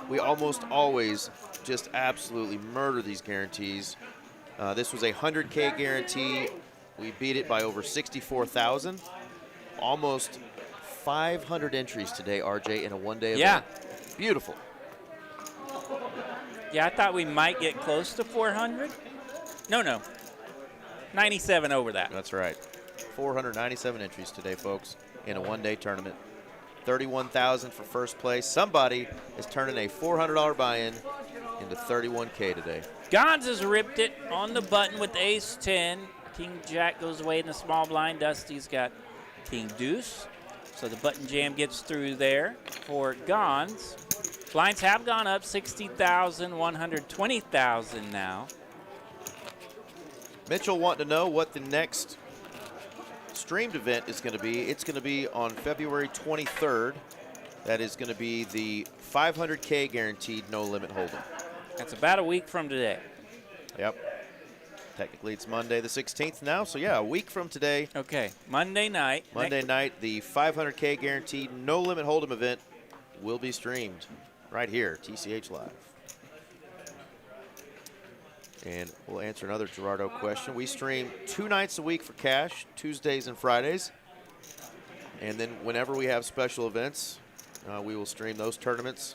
We almost always just absolutely murder these guarantees. This was a 100K guarantee. We beat it by over 64,000. Almost 500 entries today, RJ, in a one-day event. Yeah. Beautiful. Yeah, I thought we might get close to 400. No. 97 over that. That's right. 497 entries today, folks, in a one-day tournament. 31,000 for first place. Somebody is turning a $400 buy-in into 31K today. Gans has ripped it on the button with ace 10. King Jack goes away in the small blind. Dusty's got King Deuce. So the button jam gets through there for Gans. Blinds have gone up 60,000, 120,000 now. Mitchell wanting to know what the next streamed event is going to be. It's going to be on February 23rd. That is going to be the 500K guaranteed no limit hold'em. That's about a week from today. Yep. Technically, it's Monday the 16th now. So, yeah, a week from today. Okay, Monday night. Monday night, the 500K guaranteed no limit hold'em event will be streamed right here, TCH Live. And we'll answer another Gerardo question. We stream 2 nights a week for cash, Tuesdays and Fridays. And then whenever we have special events, we will stream those tournaments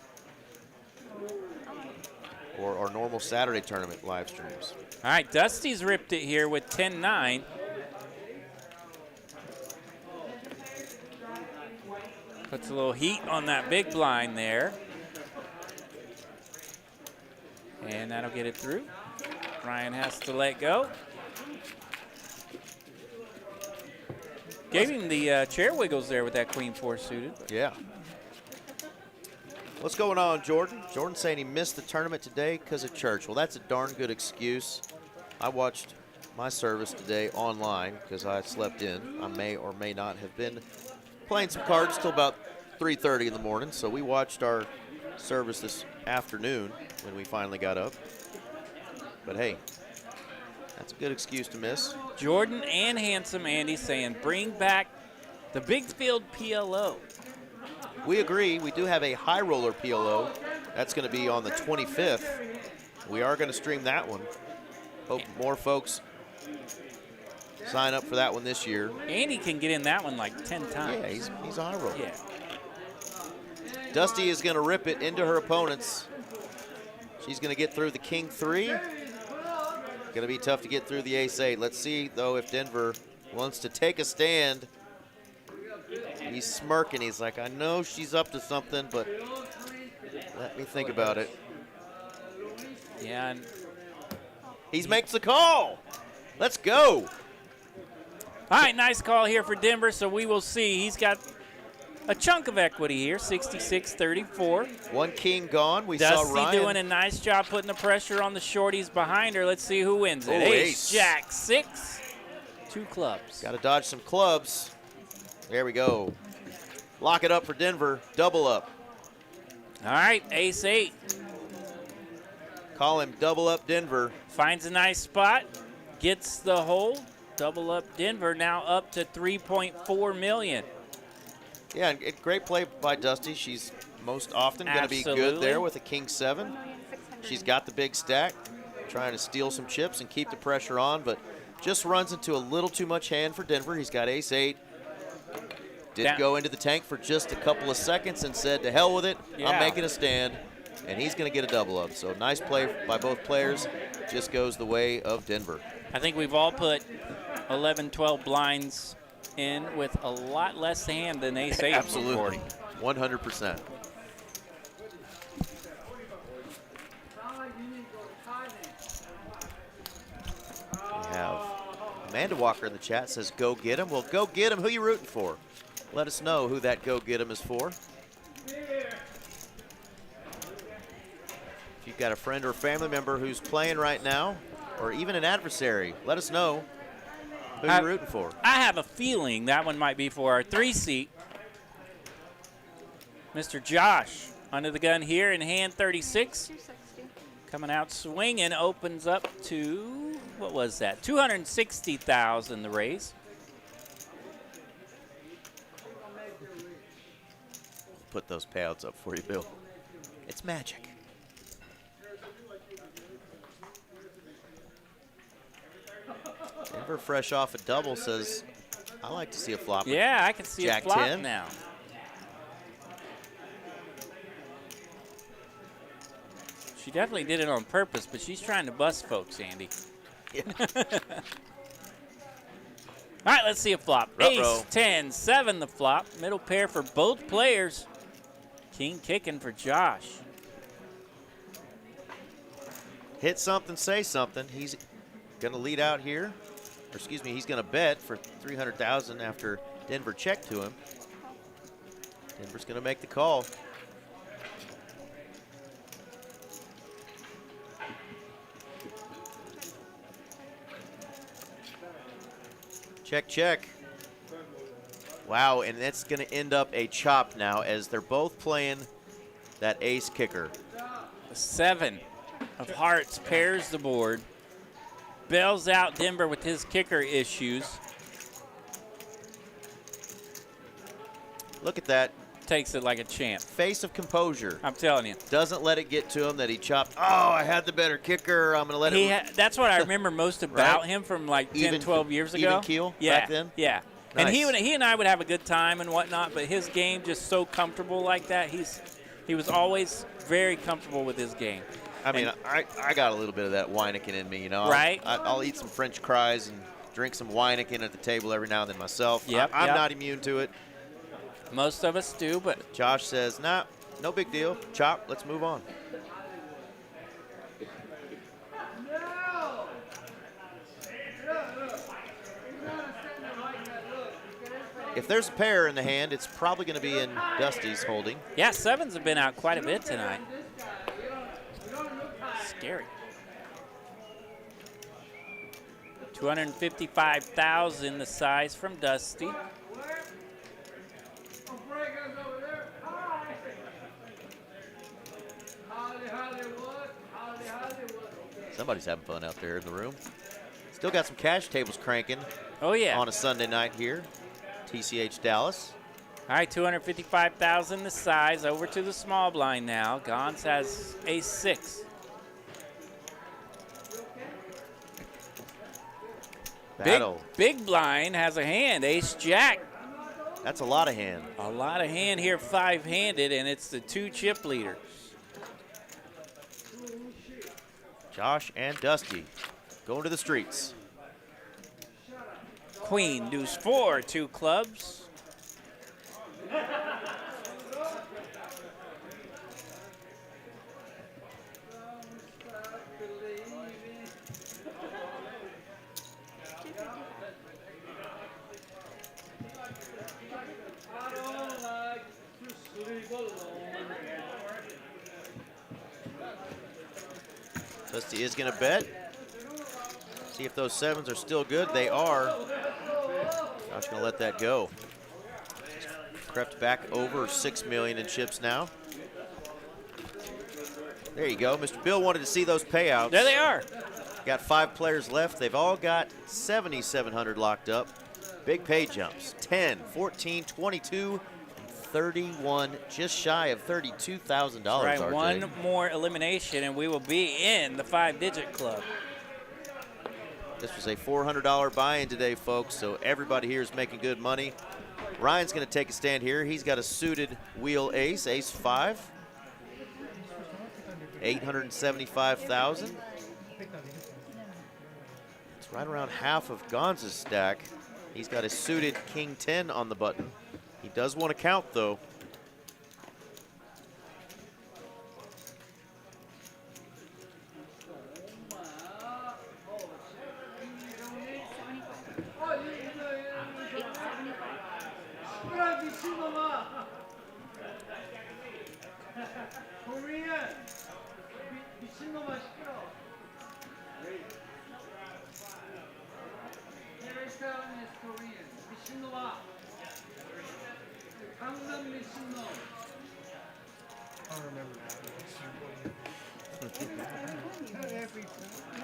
or our normal Saturday tournament live streams. All right, Dusty's ripped it here with 10-9. Puts a little heat on that big blind there. And that'll get it through. Ryan has to let go. Gave him the chair wiggles there with that queen 4 suited. Yeah. What's going on, Jordan? Jordan saying he missed the tournament today because of church. Well, that's a darn good excuse. I watched my service today online because I slept in. I may or may not have been playing some cards till about 3:30 in the morning. So we watched our service this afternoon when we finally got up. But hey, that's a good excuse to miss. Jordan and Handsome Andy saying bring back the big field PLO. We agree. We do have a high roller PLO. That's going to be on the 25th. We are going to stream that one. Hope more folks sign up for that one this year. Andy can get in that one like 10 times. Yeah, he's a high roller. Yeah. Dusty is going to rip it into her opponents. She's going to get through the king 3. Going to be tough to get through the ace 8. Let's see, though, if Denver wants to take a stand. He's smirking. He's like, I know she's up to something, but let me think about it. Yeah. And he makes the call. Let's go. all right, nice call here for Denver, so we will see. He's got a chunk of equity here, 66-34. One king gone. We Dusty saw Ryan doing a nice job putting the pressure on the shorties behind her. Let's see who wins it. Oh, ace. Jack 6, 2 clubs. Got to dodge some clubs. There we go. Lock it up for Denver. Double up. All right, ace 8. Call him double up Denver. Finds a nice spot, gets the hole. Double up Denver, now up to 3.4 million. Yeah, and great play by Dusty. She's most often going to be good Absolutely. there with a king 7. She's got the big stack, trying to steal some chips and keep the pressure on, but just runs into a little too much hand for Denver. He's got ace 8. Did go into the tank for just a couple of seconds and said, to hell with it, Yeah. I'm making a stand, and he's going to get a double up. So nice play by both players. Just goes the way of Denver. I think we've all put 11, 12 blinds in with a lot less hand than ace 8. Absolutely, 100%. We have Amanda Walker in the chat says, go get him. Well, go get him. Who you rooting for? Let us know who that go get him is for. If you've got a friend or family member who's playing right now, or even an adversary, let us know who you're rooting for. I have a feeling that one might be for our 3-seat. Mr. Josh under the gun here in hand 36. 260. Coming out swinging, opens up to, what was that? 260,000 the raise. Put those payouts up for you, Bill. It's magic. Denver fresh off a double says, I like to see a flop. Yeah, I can see Jack a flop 10. now. She definitely did it on purpose, but she's trying to bust folks, Andy. Yeah. All right, let's see a flop. Ruh-roh. Ace, 10, 7 the flop. Middle pair for both players. King kicking for Josh. Hit something, say something. He's going to lead out here. Or excuse me, he's going to bet for $300,000 after Denver checked to him. Denver's going to make the call. Check, check. Wow, and that's going to end up a chop now as they're both playing that ace kicker. The 7 of hearts pairs the board. Bails out Denver with his kicker issues. Look at that. Takes it like a champ. Face of composure. I'm telling you. Doesn't let it get to him that he chopped. Oh, I had the better kicker. I'm going to let it. That's what I remember most about Right? him from like 10, Even- 12 years ago. even keel yeah, back then? Yeah. And he Nice. and I would have a good time and whatnot, but his game just so comfortable like that. He was always very comfortable with his game. I mean, I got a little bit of that Weineken in me, you know. Right. I'll eat some French fries and drink some Weineken at the table every now and then myself. Yep, I'm yep. not immune to it. Most of us do, but Josh says, nah, no big deal. Chop, let's move on. If there's a pair in the hand, it's probably going to be in Dusty's holding. yeah, 7s have been out quite a bit tonight. Scary. 255,000 the size from Dusty. Somebody's having fun out there in the room. Still got some cash tables cranking Oh yeah. on a Sunday night here. TCH Dallas. All right, 255,000 the size. Over to the small blind now. Gans has ace 6. Battle. Big blind has a hand, ace jack. That's a lot of hand. A lot of hand here, 5-handed, and it's the 2 chip leaders. Josh and Dusty going to the streets. Queen, deuce 4, 2 clubs. Dusty is going to bet. See if those 7s are still good. They are. Josh going to let that go. Crept back over 6 million in chips now. There you go. Mr. Bill wanted to see those payouts. There they are. Got 5 players left. They've all got 7,700 locked up. Big pay jumps. 10, 14, 22, and 31. Just shy of $32,000. Right, RJ. one more elimination, and we will be in the 5-digit club. This was a $400 buy-in today, folks, so everybody here is making good money. Ryan's going to take a stand here. He's got a suited wheel ace, ace 5. 875,000. It's right around half of Gans' stack. He's got a suited king 10 on the button. He does want to count, though.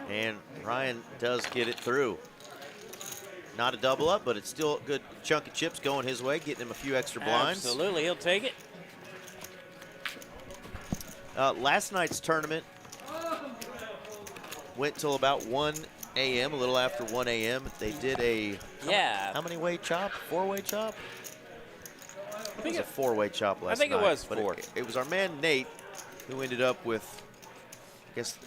And Ryan does get it through. Not a double up, but it's still a good chunk of chips going his way, getting him a few extra blinds. Absolutely, he'll take it. Last night's tournament went till about 1 a.m., a little after 1 a.m. They did a, how many way chop? 4-way chop? I think it was a 4-way chop last night. I think it was but 4. It was our man Nate who ended up with, I guess,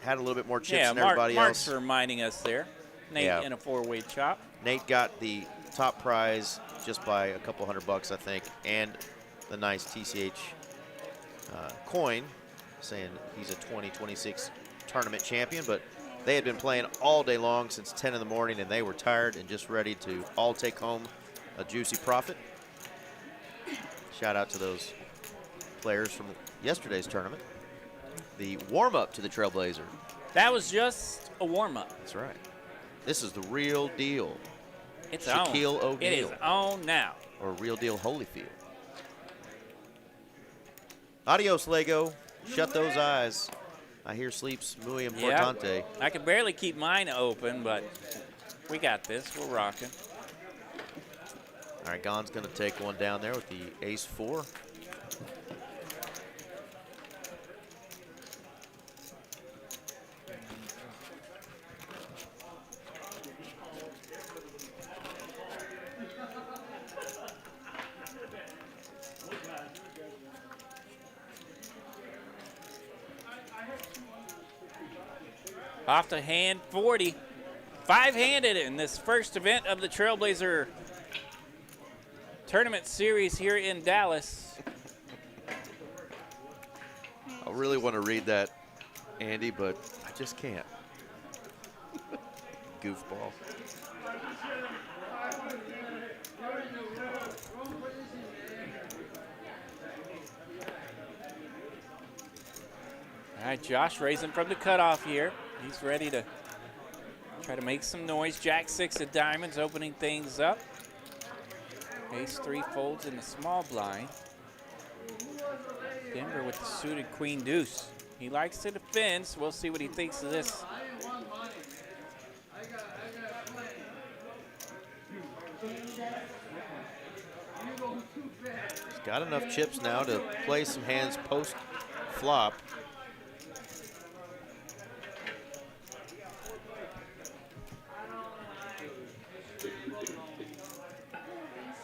had a little bit more chips than everybody Mark's else. reminding us there. Nate Yeah. in a 4-way chop. Nate got the top prize just by a couple $100, I think, and the nice TCH coin, saying he's a 2026 tournament champion. But they had been playing all day long since 10 in the morning, and they were tired and just ready to all take home a juicy profit. Shout out to those players from yesterday's tournament. The warm-up to the Trailblazer. That was just a warm-up. That's right. This is the real deal. It's Shaquille on. It is O'Neal. on now. Or real deal Holyfield. Adios, Lego. Shut those eyes. I hear sleeps muy importante. I can barely keep mine open, but we got this. We're rocking. All right, Gans going to take one down there with the ace-4. Off to hand 40. Five-handed in this first event of the Trailblazer Tournament Series here in Dallas. I really want to read that, Andy, but I just can't. Goofball. All right, Josh raising from the cutoff here. He's ready to try to make some noise. Jack-6 of diamonds opening things up. Ace-3 folds in the small blind. Denver with the suited queen-deuce. He likes to defend, so we'll see what he thinks of this. He's got enough chips now to play some hands post-flop.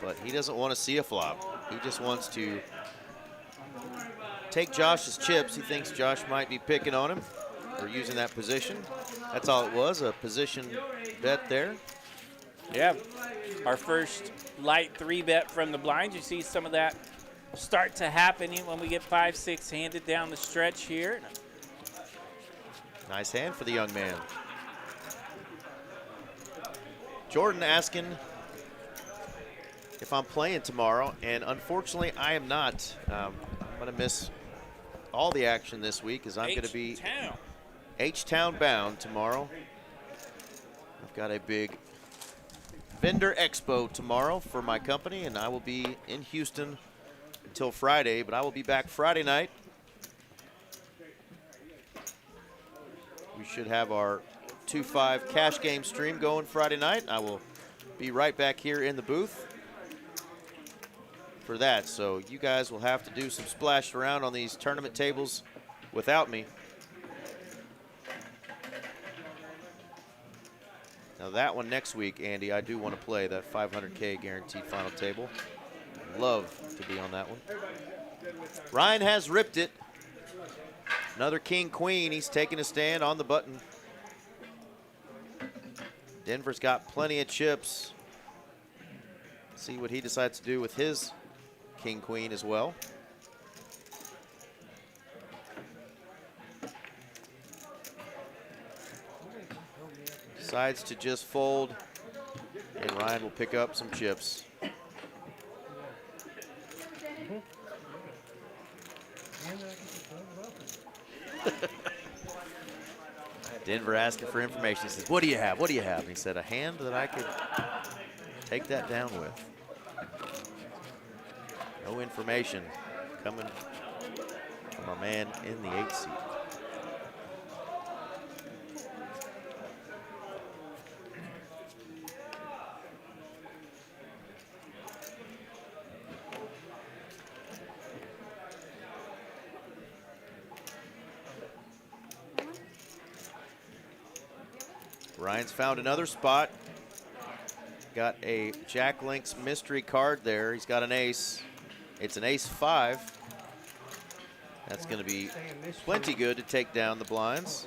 But he doesn't want to see a flop. He just wants to take Josh's chips. He thinks Josh might be picking on him or using that position. That's all it was, a position bet there. Yeah, our first light 3-bet from the blinds. You see some of that start to happen when we get 5-6 handed down the stretch here. Nice hand for the young man. Jordan asking if I'm playing tomorrow, and unfortunately I am not. I'm going to miss all the action this week as I'm going to be H-Town bound tomorrow. I've got a big vendor expo tomorrow for my company, and I will be in Houston until Friday, but I will be back Friday night. We should have our 2-5 cash game stream going Friday night. I will be right back here in the booth for that. So you guys will have to do some splash around on these tournament tables without me. Now that one next week, Andy, I do want to play that 500K guaranteed final table. Love to be on that one. Ryan has ripped it. Another king-queen. He's taking a stand on the button. Denver's got plenty of chips. See what he decides to do with his king-queen as well. Decides to just fold, and Ryan will pick up some chips. Denver asking for information. He says, "What do you have? What do you have?" And he said, "A hand that I could take that down with." No information coming from our man in the 8th seat. Ryan's found another spot. Got a Jack Link's mystery card there. He's got an ace. It's an ace-5. That's going to be plenty good to take down the blinds,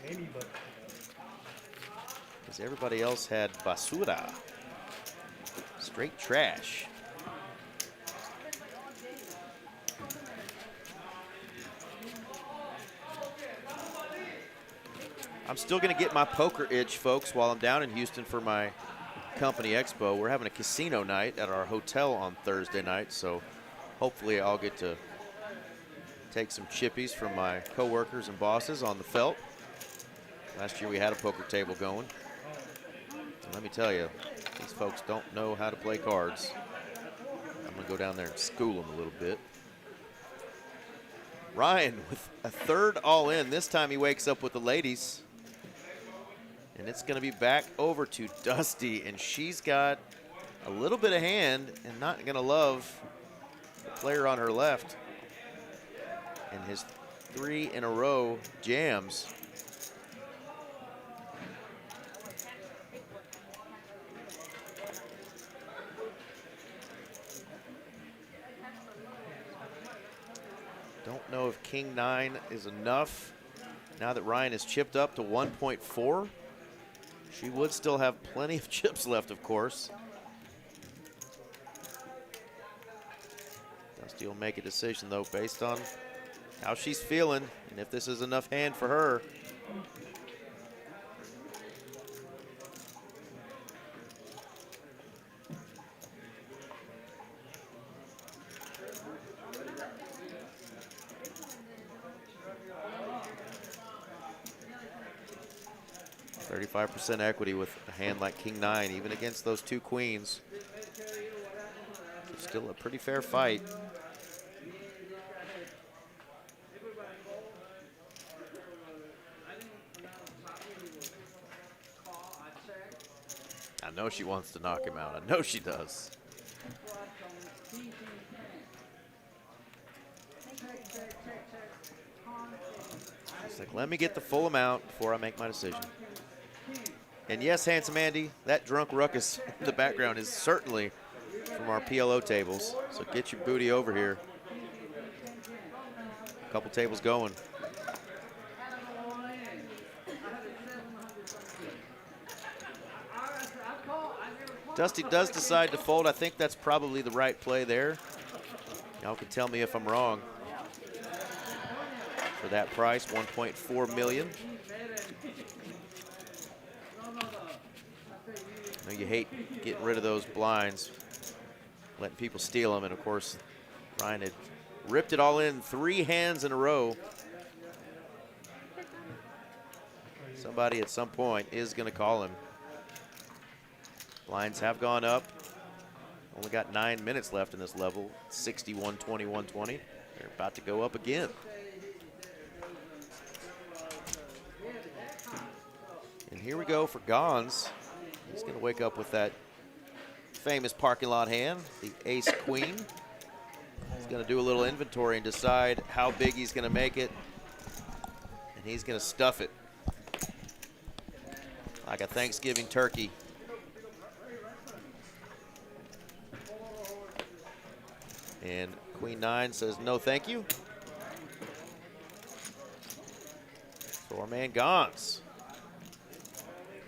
because everybody else had basura. Straight trash. I'm still going to get my poker itch, folks, while I'm down in Houston for my company expo. We're having a casino night at our hotel on Thursday night, so hopefully I'll get to take some chippies from my coworkers and bosses on the felt. Last year we had a poker table going. And let me tell you, these folks don't know how to play cards. I'm going to go down there and school them a little bit. Ryan with a third all in. This time he wakes up with the ladies. And it's going to be back over to Dusty, and she's got a little bit of hand and not going to love the player on her left. And his 3 in a row jams. Don't know if King 9 is enough. Now that Ryan is chipped up to 1.4. She would still have plenty of chips left, of course. Dusty will make a decision, though, based on how she's feeling and if this is enough hand for her. %, equity with a hand like King 9, even against those 2 queens. It's still a pretty fair fight. I know she wants to knock him out. I know she does. She's like, let me get the full amount before I make my decision. And yes, Handsome Andy, that drunk ruckus in the background is certainly from our PLO tables. So get your booty over here. A couple tables going. Dusty does decide to fold. I think that's probably the right play there. Y'all can tell me if I'm wrong. For that price, $1.4 million. I know you hate getting rid of those blinds, letting people steal them, and of course, Ryan had ripped it all in 3 hands in a row. Somebody at some point is going to call him. Blinds have gone up. Only got 9 minutes left in this level. 61-20, 120. They're about to go up again. And here we go for Gans. He's going to wake up with that famous parking lot hand, the ace queen. He's going to do a little inventory and decide how big he's going to make it. And he's going to stuff it like a Thanksgiving turkey. And Queen 9 says no thank you. So our man Gans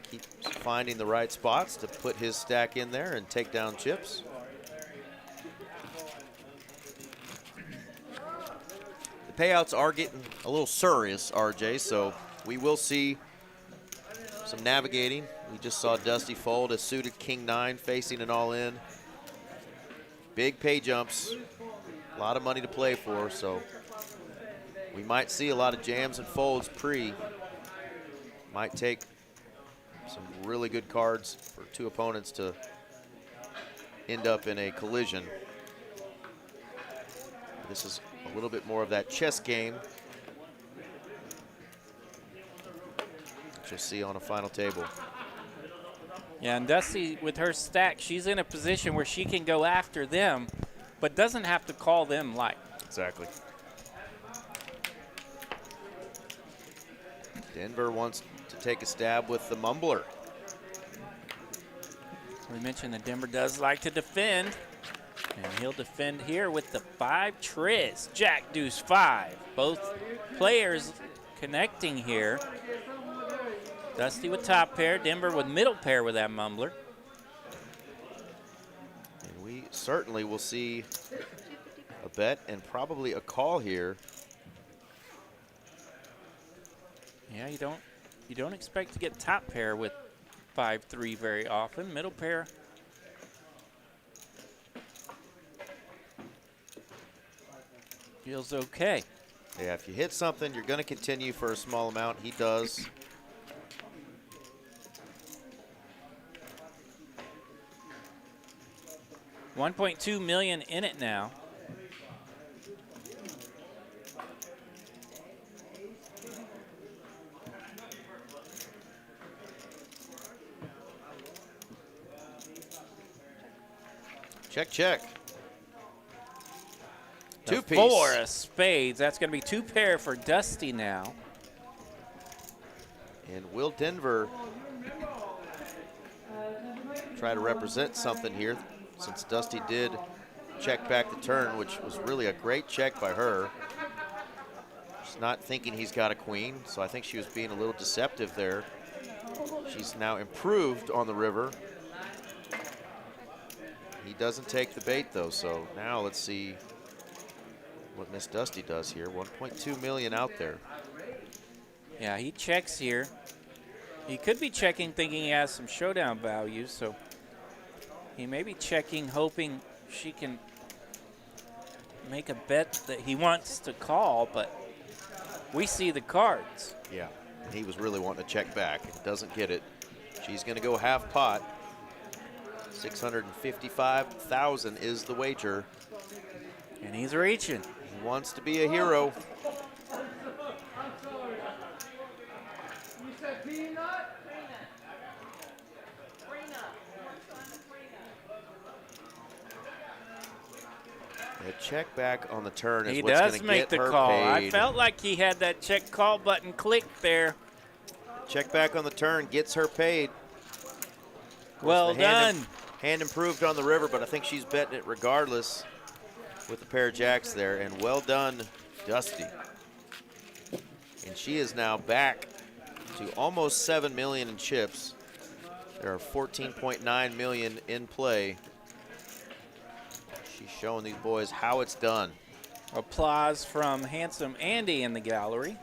keeps finding the right spots to put his stack in there and take down chips. The payouts are getting a little serious, RJ, so we will see some navigating. We just saw Dusty fold a suited King 9 facing an all-in. Big pay jumps, a lot of money to play for, so we might see a lot of jams and folds pre. Might take some really good cards for 2 opponents to end up in a collision. This is a little bit more of that chess game that you'll see on a final table. Yeah, and Dusty, with her stack, she's in a position where she can go after them, but doesn't have to call them light. Exactly. Denver wants to take a stab with the mumbler. We mentioned that Denver does like to defend, and he'll defend here with the 5 triz. Jack, deuce, 5. Both players connecting here. Dusty with top pair, Denver with middle pair with that mumbler. We certainly will see a bet and probably a call here. Yeah, you don't expect to get top pair with 5-3 very often. Middle pair. Feels okay. Yeah, if you hit something, you're going to continue for a small amount. He does. $1.2 million in it now. Check, check. The Two-piece. 4 of spades. That's going to be 2 pair for Dusty now. And will Denver try to represent something here, since Dusty did check back the turn, which was really a great check by her. She's not thinking he's got a queen, so I think she was being a little deceptive there. She's now improved on the river. He doesn't take the bait, though, so now let's see what Miss Dusty does here. 1.2 million out there. Yeah, he checks here. He could be checking thinking he has some showdown value, so he may be checking hoping she can make a bet that he wants to call, but we see the cards. Yeah, and he was really wanting to check back. He doesn't get it. She's going to go half pot. 655,000 is the wager. And he's reaching. He wants to be a hero. The check back on the turn is He what's going does to make get the her call. paid. I felt like he had that check call button clicked there. Check back on the turn gets her paid. Well done. Hand improved on the river, but I think she's betting it regardless with the pair of jacks there. And well done, Dusty. And she is now back to almost 7 million in chips. There are 14.9 million in play. She's showing these boys how it's done. Applause from handsome Andy in the gallery.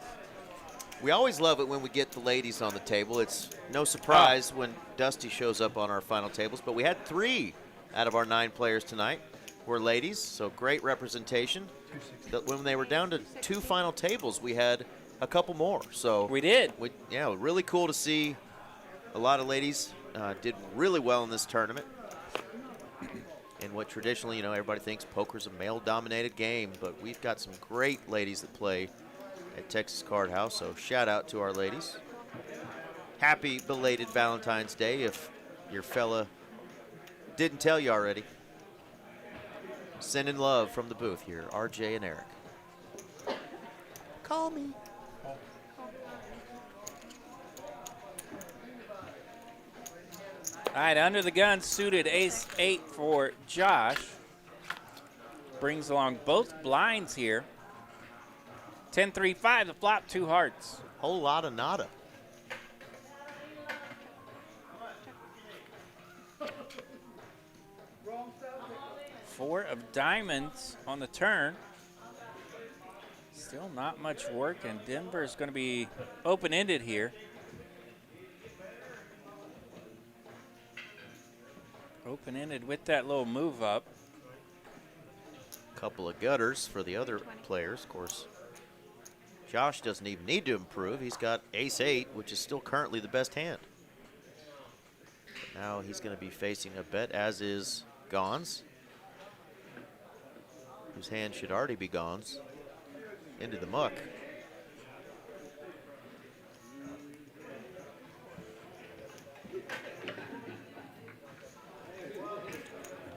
We always love it when we get the ladies on the table. It's no surprise when Dusty shows up on our final tables, but we had 3 out of our 9 players tonight were ladies, so great representation. When they were down to 2 final tables, we had a couple more. So We did. Yeah, really cool to see a lot of ladies did really well in this tournament. And what traditionally, everybody thinks poker's a male-dominated game, but we've got some great ladies that play at Texas Card House, so shout out to our ladies. Happy belated Valentine's Day if your fella didn't tell you already. Sending love from the booth here, RJ and Eric. Call me. All right, under the gun, suited ace-8 for Josh. Brings along both blinds here. 10-3-5, the flop, 2 hearts. Whole lot of nada. Four of diamonds on the turn. Still not much work, and Denver is going to be open-ended here. Open-ended with that little move up. Couple of gutters for the other players, of course. Josh doesn't even need to improve. He's got ace-8, which is still currently the best hand. But now he's going to be facing a bet, as is Gans, whose hand should already be Gans. Into the muck.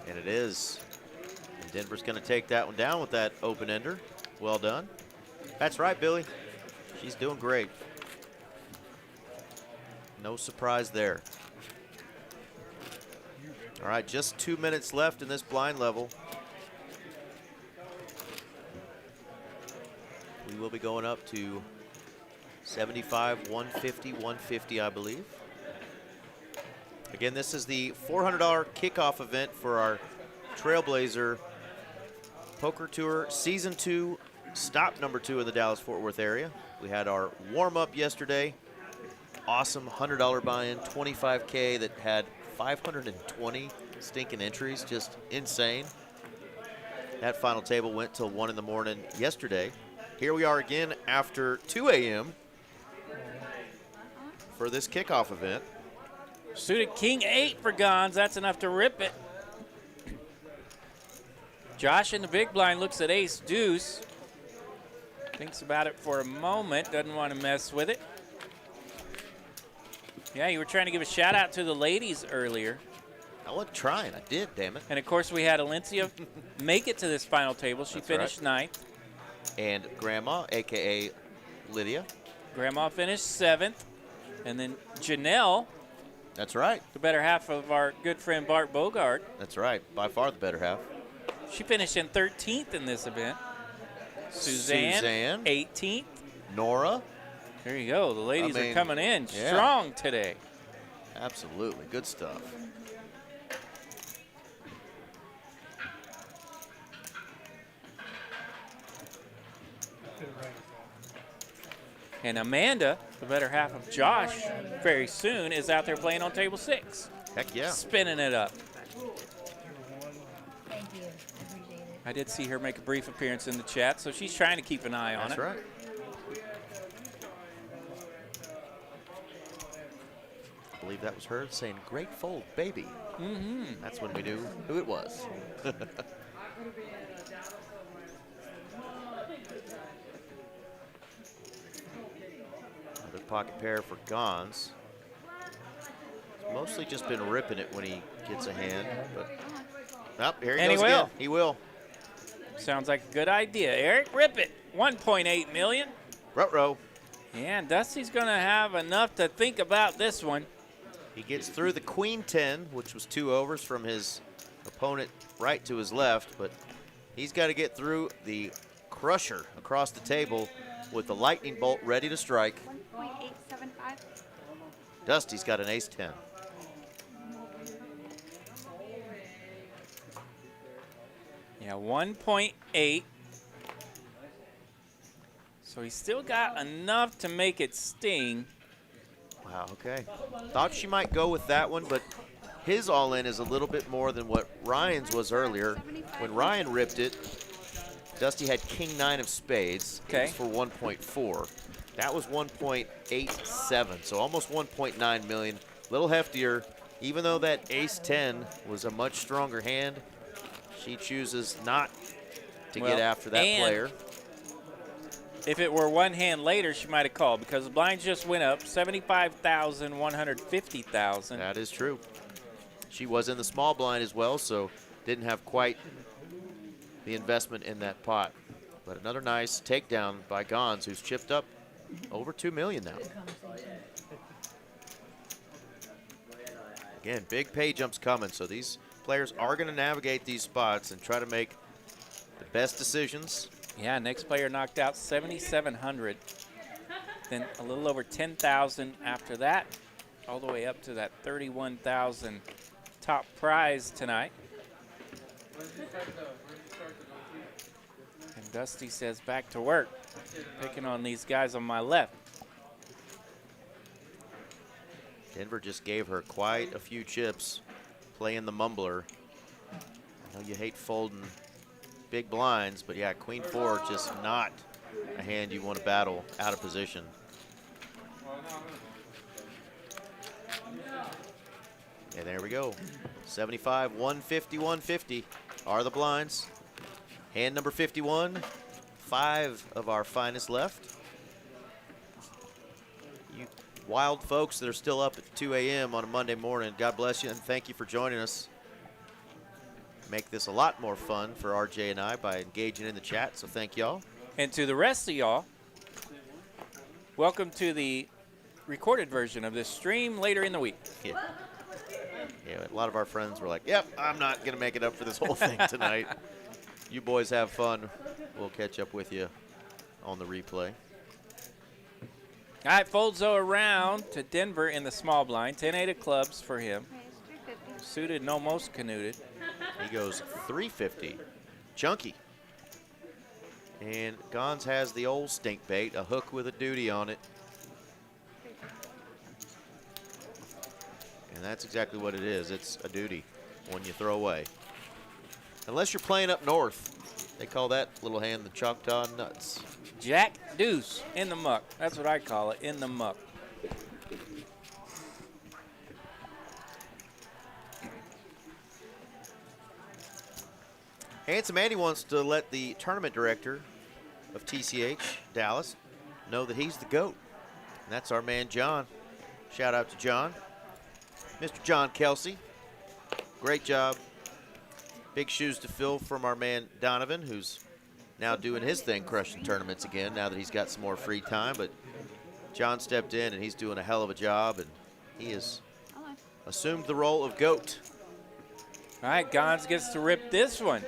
And it is. And Denver's going to take that one down with that open-ender. Well done. That's right, Billy. She's doing great. No surprise there. All right, just 2 minutes left in this blind level. We will be going up to 75, 150, 150, I believe. Again, this is the $400 kickoff event for our Trailblazer Poker Tour Season 2, stop number 2 in the Dallas-Fort Worth area. We had our warm-up yesterday. Awesome $100 buy-in, 25K that had 520 stinking entries, just insane. That final table went till 1 in the morning yesterday. Here we are again after 2 a.m. for this kickoff event. Suited King 8 for Gans. That's enough to rip it. Josh in the big blind looks at ace deuce. Thinks about it for a moment. Doesn't want to mess with it. Yeah, you were trying to give a shout out to the ladies earlier. I wasn't trying. I did, damn it. And of course, we had Alencia make it to this final table. She That's finished right. 9th. And Grandma, a.k.a. Lydia. Grandma finished 7th. And then Janelle, That's right. the better half of our good friend Bart Bogart, That's right. By far the better half. she finished in 13th in this event. Suzanne. 18th. Nora. There you go. The ladies are coming in strong today. Absolutely. Good stuff. And Amanda, the better half of Josh, very soon is out there playing on table 6. Heck yeah. Spinning it up. Thank you. Appreciate it. I did see her make a brief appearance in the chat, so she's trying to keep an eye on That's it. right. I believe that was her saying, "Great fold, baby." Mm-hmm. That's when we knew who it was. Another pocket pair for Gans. He's mostly just been ripping it when he gets a hand, but here he And he goes will. again. He will. Sounds like a good idea. Eric, rip it. 1.8 million. Ruh-roh. And Dusty's going to have enough to think about this one. He gets through the queen 10, which was 2 overs from his opponent right to his left, but he's got to get through the crusher across the table with the lightning bolt ready to strike. 1.875. Dusty's got an ace 10. Yeah, 1.8. So he's still got enough to make it sting. Wow, okay. Thought she might go with that one, but his all-in is a little bit more than what Ryan's was earlier. When Ryan ripped it, Dusty had king 9 of spades. Okay. It was for 1.4. That was 1.87, so almost 1.9 million. A little heftier. Even though that ace 10 was a much stronger hand, she chooses not to get after that player. If it were one hand later, she might have called because the blinds just went up 75,000, 150,000. That is true. She was in the small blind as well, so didn't have quite the investment in that pot. But another nice takedown by Gans, who's chipped up over 2 million now. Again, big pay jumps coming, so these players are going to navigate these spots and try to make the best decisions. Yeah, next player knocked out 7,700. Then a little over 10,000 after that, all the way up to that 31,000 top prize tonight. And Dusty says back to work, picking on these guys on my left. Denver just gave her quite a few chips playing the mumbler. I know you hate folding big blinds, but yeah, queen 4 just not a hand you want to battle out of position. And there we go. 75, 150, 150 are the blinds. Hand number 51, 5 of our finest left. You wild folks that are still up at 2 a.m. on a Monday morning, God bless you and thank you for joining us. Make this a lot more fun for RJ and I by engaging in the chat, so thank y'all. And to the rest of y'all, welcome to the recorded version of this stream later in the week. Yeah, a lot of our friends were like, yep, I'm not going to make it up for this whole thing tonight. You boys have fun. We'll catch up with you on the replay. All right, Foldzo around to Denver in the small blind. 10-8 of clubs for him. Okay, it's 350. Suited and almost canooted. He goes 350. Chunky. And Gans has the old stink bait, a hook with a duty on it. And that's exactly what it is. It's a duty, one you throw away. Unless you're playing up north. They call that little hand the Choctaw Nuts. Jack Deuce in the muck. That's what I call it, in the muck. Handsome Andy wants to let the tournament director of TCH, Dallas, know that he's the GOAT. And that's our man, John. Shout out to John. Mr. John Kelsey, great job. Big shoes to fill from our man, Donovan, who's now doing his thing, crushing tournaments again, now that he's got some more free time. But John stepped in, and he's doing a hell of a job, and he has assumed the role of GOAT. All right, Gans gets to rip this one.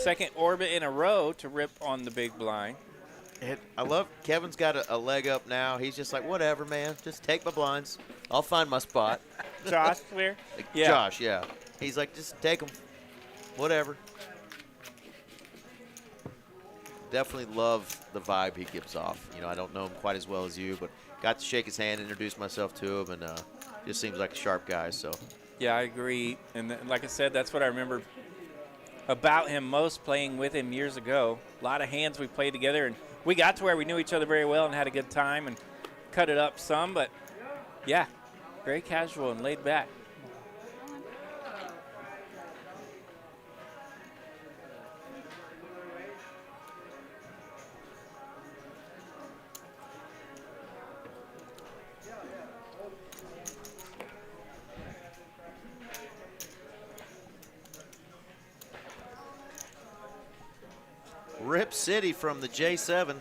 Second orbit in a row to rip on the big blind. And I love Kevin's got a leg up now. He's just like, whatever, man. Just take my blinds. I'll find my spot. Josh, clear? Yeah. Josh, yeah. He's like, just take them. Whatever. Definitely love the vibe he gives off. You know, I don't know him quite as well as you, but got to shake his hand, introduce myself to him, and just seems like a sharp guy. So. Yeah, I agree. And like I said, that's what I remember about him most, playing with him years ago. A lot of hands we played together, and we got to where we knew each other very well and had a good time and cut it up some. But, yeah, very casual and laid back. Rip City from the J7.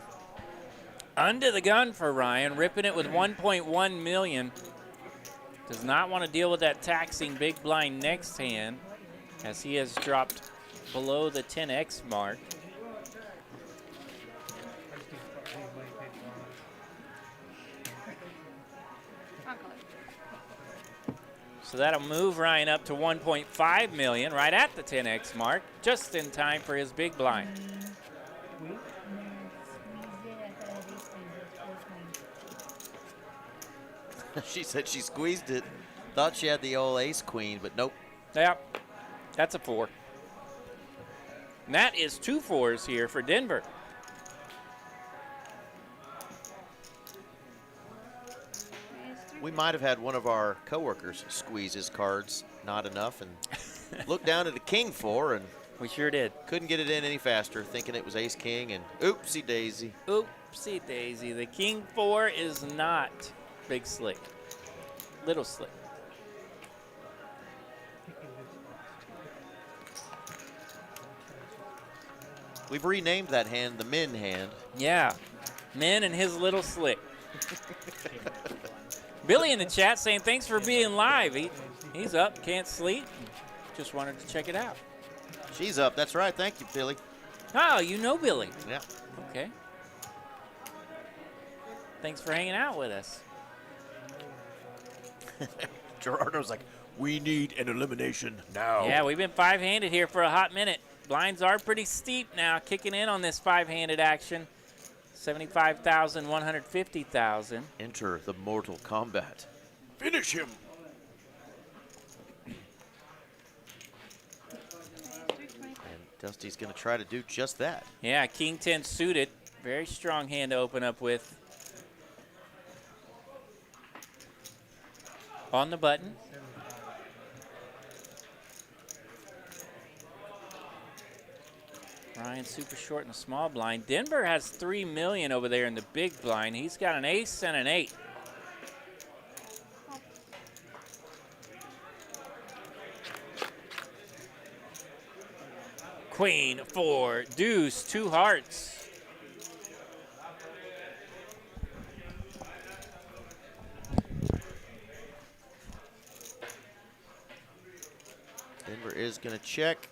Under the gun for Ryan, ripping it with 1.1 million. Does not want to deal with that taxing big blind next hand, as he has dropped below the 10x mark. So that'll move Ryan up to 1.5 million, right at the 10x mark, just in time for his big blind. She said she squeezed it. Thought she had the old ace queen, but nope. Yep, that's a 4. And that is 2 4s here for Denver. We might have had one of our coworkers squeeze his cards not enough and look down at a king 4 and We sure did. couldn't get it in any faster, thinking it was ace king, and oopsie daisy. Oopsie daisy. The king 4 is not big slick. Little slick. We've renamed that hand the Min hand. Yeah. Min and his little slick. Billy in the chat saying thanks for being live. He's up, can't sleep. Just wanted to check it out. She's up. That's right. Thank you, Billy. Oh, you know Billy. Yeah. Okay. Thanks for hanging out with us. Gerardo's like, we need an elimination now. Yeah, we've been 5-handed here for a hot minute. Blinds are pretty steep now, kicking in on this 5-handed action. 75,000, 150,000. Enter the Mortal Kombat. Finish him. And Dusty's going to try to do just that. Yeah, King 10 suited. Very strong hand to open up with. On the button. Ryan super short in the small blind. Denver has 3 million over there in the big blind. He's got an ace and an 8. Queen, 4, deuce, 2 hearts. Denver is going to check.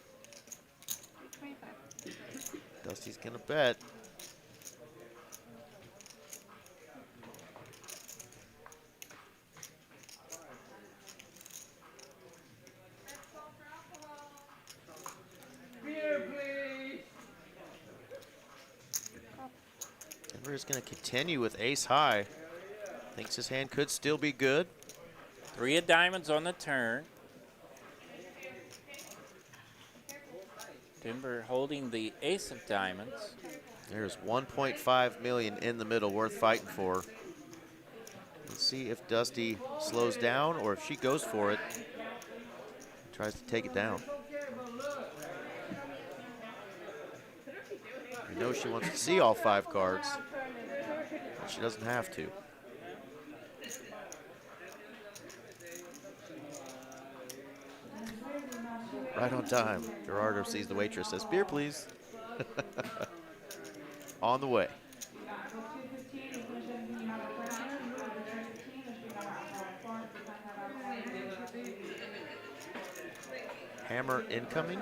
Dusty's going to bet. Denver is going to continue with ace high. Thinks his hand could still be good. 3 of diamonds on the turn. Denver holding the ace of diamonds. There's 1.5 million in the middle worth fighting for. Let's see if Dusty slows down or if she goes for it. Tries to take it down. I know she wants to see all 5 cards, but she doesn't have to. Right on time. Gerardo sees the waitress, says, "Beer, please." On the way. Hammer incoming.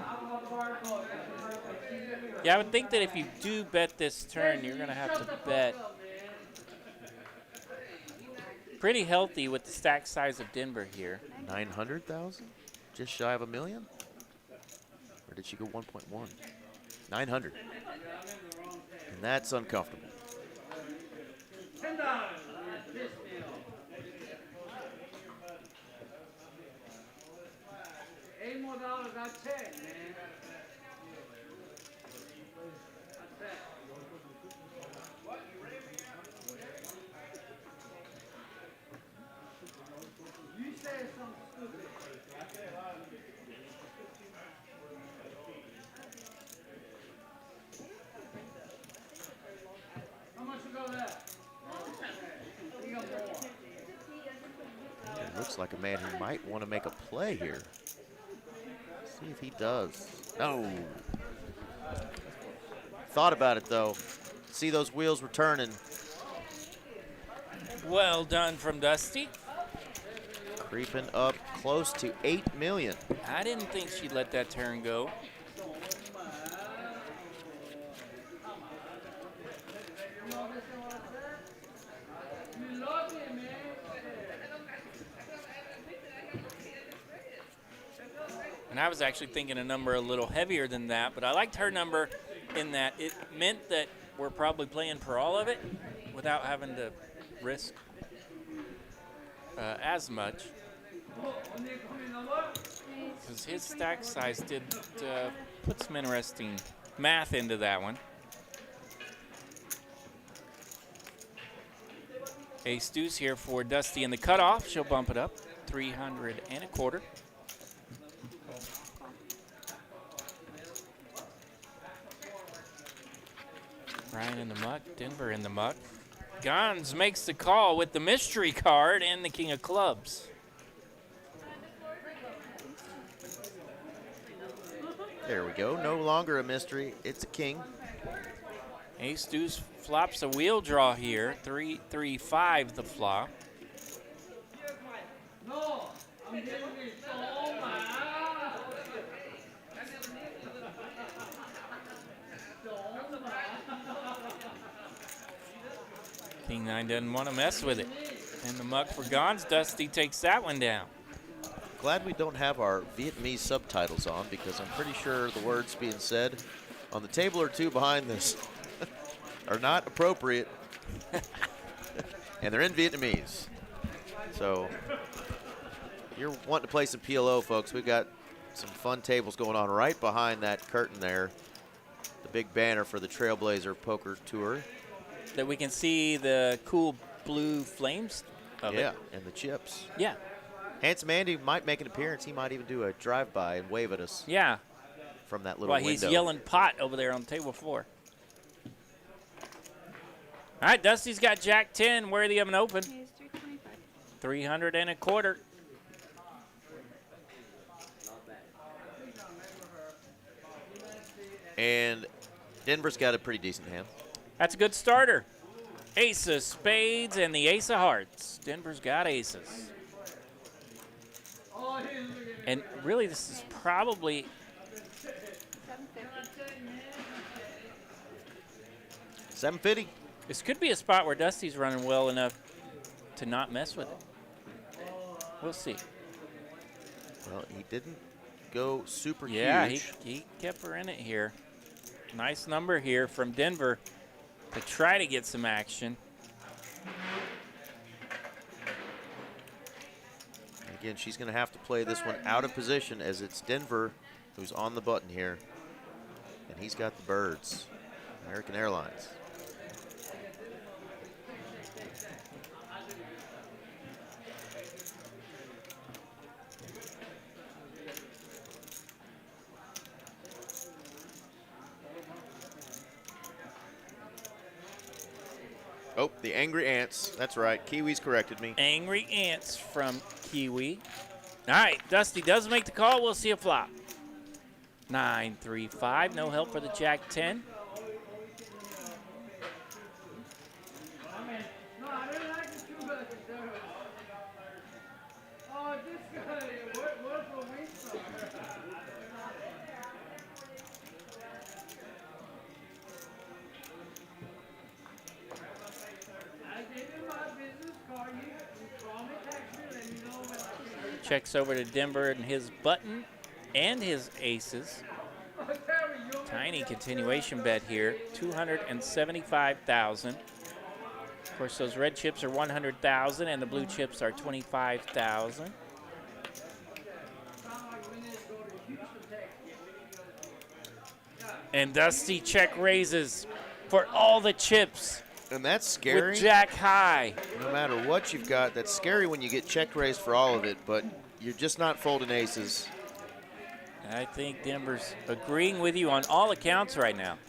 Yeah, I would think that if you do bet this turn, you're going to have to bet pretty healthy with the stack size of Denver here. 900,000? Just shy of $1 million? Or did she go 1.1? 900. And that's uncomfortable. $8 more, I check, man. You said something stupid. How much you got left? You got more. It looks like a man who might want to make a play here. See if he does. No. Thought about it, though. See those wheels were turning. Well done from Dusty. Creeping up close to 8 million. I didn't think she'd let that turn go. And I was actually thinking a number a little heavier than that, but I liked her number in that it meant that we're probably playing for all of it without having to risk as much. Because his stack size did put some interesting math into that one. Ace deuce here for Dusty in the cutoff. She'll bump it up 300 and a quarter. Ryan in the muck, Denver in the muck. Gans makes the call with the mystery card and the king of clubs. There we go. No longer a mystery. It's a king. Ace deuce flops a wheel draw here. 3-3-5 the flop. No, I'm getting this. Oh, my. King 9 doesn't want to mess with it. In the muck for Gans, Dusty takes that one down. Glad we don't have our Vietnamese subtitles on because I'm pretty sure the words being said on the table or two behind this are not appropriate. And they're in Vietnamese. So if you're wanting to play some PLO, folks, we've got some fun tables going on right behind that curtain there. The big banner for the Trailblazer Poker Tour. That we can see the cool blue flames of it. Yeah, and the chips. Yeah. Handsome Andy might make an appearance. He might even do a drive-by and wave at us Yeah. from that little While he's window. yelling pot over there on table 4. All right, Dusty's got Jack 10 worthy of an open. He's 325. 300 and a quarter. And Denver's got a pretty decent hand. That's a good starter. Ace of spades and the ace of hearts. Denver's got aces. And really, this is probably 750. this could be a spot where Dusty's running well enough to not mess with it. We'll see. Well, he didn't go super Yeah, huge. he kept her in it here. Nice number here from Denver. to try to get some action. Again, she's going to have to play this one out of position as it's Denver who's on the button here. And he's got the birds. American Airlines. Oh, the Angry Ants. That's right. Kiwi's corrected me. Angry Ants from Kiwi. All right, Dusty does make the call. We'll see a flop. 9-3-5. No help for the Jack-10. Checks over to Denver and his button and his aces. Tiny continuation bet here, 275,000. Of course, those red chips are 100,000 and the blue chips are 25,000. And Dusty check raises for all the chips. And that's scary. With Jack high. No matter what you've got, that's scary when you get check raised for all of it, but you're just not folding aces. I think Denver's agreeing with you on all accounts right now.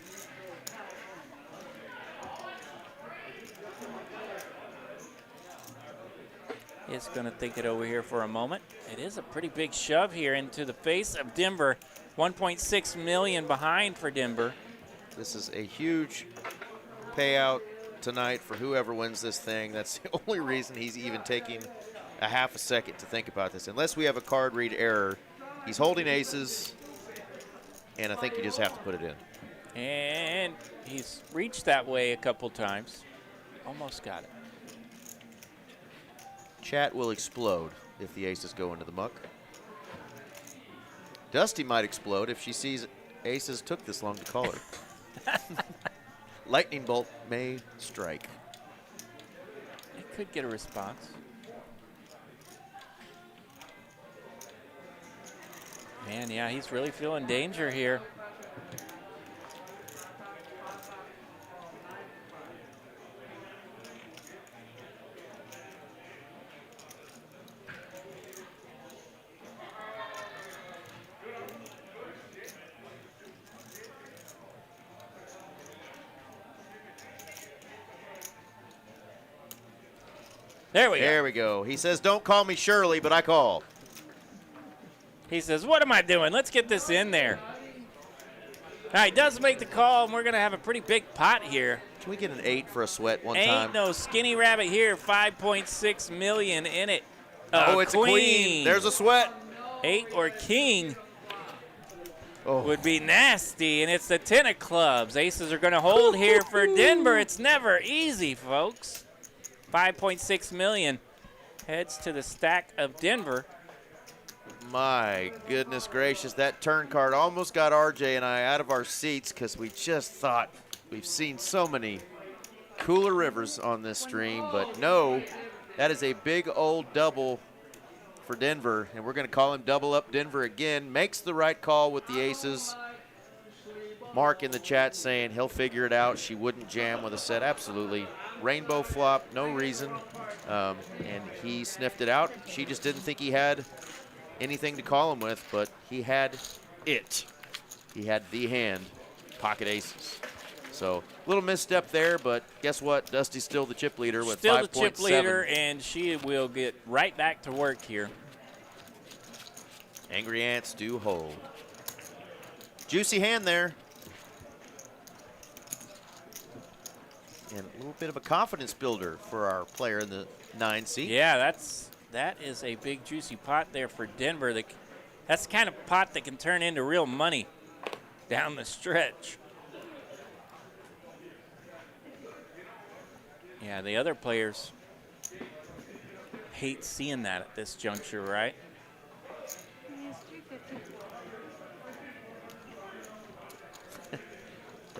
He's going to think it over here for a moment. It is a pretty big shove here into the face of Denver. 1.6 million behind for Denver. This is a huge payout tonight for whoever wins this thing. That's the only reason he's even taking a half a second to think about this. Unless we have a card read error, he's holding aces, and I think you just have to put it in. And he's reached that way a couple times. Almost got it. Chat will explode if the aces go into the muck. Dusty might explode if she sees aces took this long to call her. Lightning bolt may strike. It could get a response. Man, yeah, he's really feeling danger here. There we go. There we go. He says, don't call me Shirley, but I call. He says, what am I doing? Let's get this in there. Now, he does make the call, and we're going to have a pretty big pot here. Can we get an 8 for a sweat one time? Ain't no skinny rabbit here. 5.6 million in it. Oh, it's a queen. There's a sweat. 8 or king would be nasty, and it's the 10 of clubs. Aces are going to hold here for Denver. It's never easy, folks. 5.6 million heads to the stack of Denver. My goodness gracious, that turn card almost got RJ and I out of our seats because we just thought we've seen so many cooler rivers on this stream, but no, that is a big old double for Denver, and we're going to call him Double Up Denver again. Makes the right call with the aces. Mark in the chat saying he'll figure it out. She wouldn't jam with a set. Absolutely. Rainbow flop, no reason. And he sniffed it out. She just didn't think he had anything to call him with, but he had it. He had the hand, pocket aces. So a little misstep there, but guess what? Dusty's still the chip leader with 5.7. Still the chip leader, and she will get right back to work here. Angry Ants do hold. Juicy hand there. And a little bit of a confidence builder for our player in the 9 seat. Yeah, that is a big juicy pot there for Denver. That's the kind of pot that can turn into real money down the stretch. Yeah, the other players hate seeing that at this juncture, right?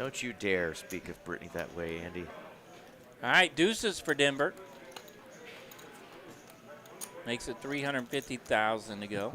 Don't you dare speak of Brittany that way, Andy. All right, deuces for Denver. Makes it 350,000 to go.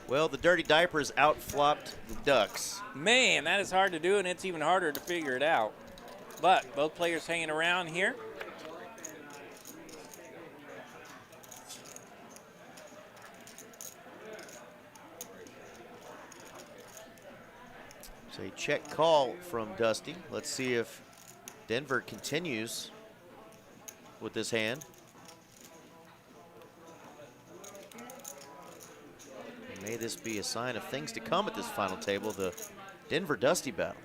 Well, the Dirty Diapers outflopped the Ducks. Man, that is hard to do, and it's even harder to figure it out. But both players hanging around here. So a check call from Dusty. Let's see if Denver continues with this hand. May this be a sign of things to come at this final table, the Denver Dusty battle.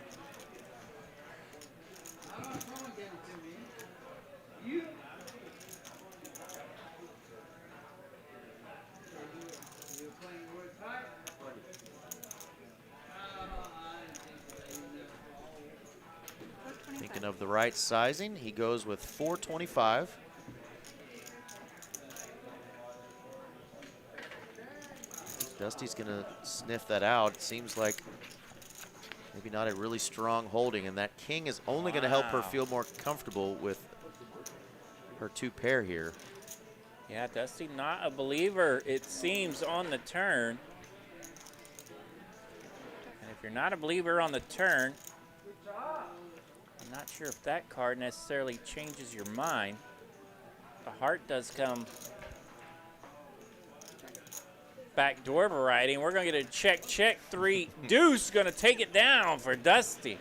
Thinking of the right sizing, he goes with 425. Dusty's gonna sniff that out. It seems like maybe not a really strong holding, and that king is only gonna help her feel more comfortable with her two pair here. Yeah, Dusty not a believer, it seems, on the turn. And if you're not a believer on the turn, I'm not sure if that card necessarily changes your mind. The heart does come backdoor variety, and we're going to get a check, 3 deuce, going to take it down for Dusty.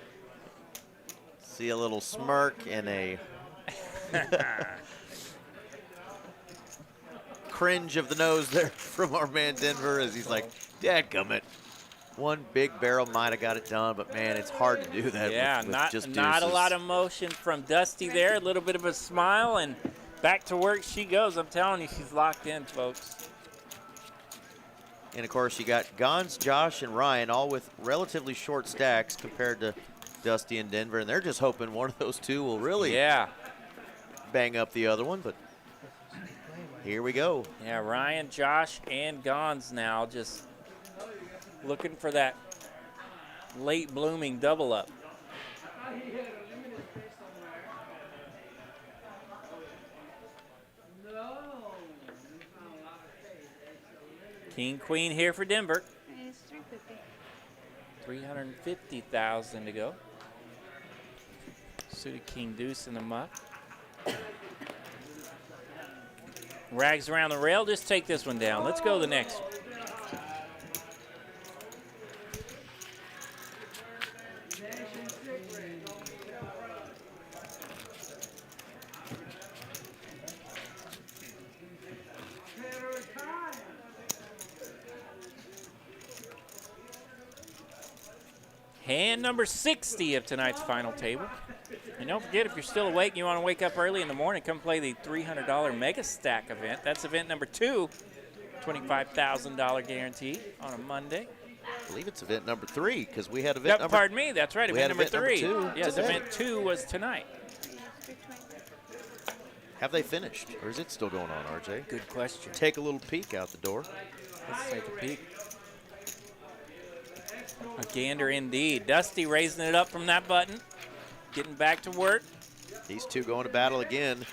See a little smirk and a cringe of the nose there from our man Denver as he's like, dadgummit. One big barrel might have got it done, but man, it's hard to do that with just deuces. Not a lot of motion from Dusty there. A little bit of a smile, and back to work she goes. I'm telling you, she's locked in, folks. And of course, you got Gans, Josh, and Ryan all with relatively short stacks compared to Dusty and Denver, and they're just hoping one of those two will really bang up the other one, but here we go. Yeah, Ryan, Josh, and Gans now just looking for that late blooming double up. King, queen here for Denver. It's 350. 350,000 to go. Suited king deuce in the muck. Rags around the rail. Just take this one down. Let's go to the next one. Hand number 60 of tonight's final table. And don't forget, if you're still awake and you want to wake up early in the morning, come play the $300 Mega Stack event. That's event number 2, $25,000 guarantee on a Monday. I believe it's event number 3 because we had event number. Pardon me, that's right, event number 3. Yes, today. event 2 was tonight. Have they finished, or is it still going on, RJ? Good question. Take a little peek out the door. Let's take a peek. A gander indeed. Dusty raising it up from that button, getting back to work. These two going to battle again.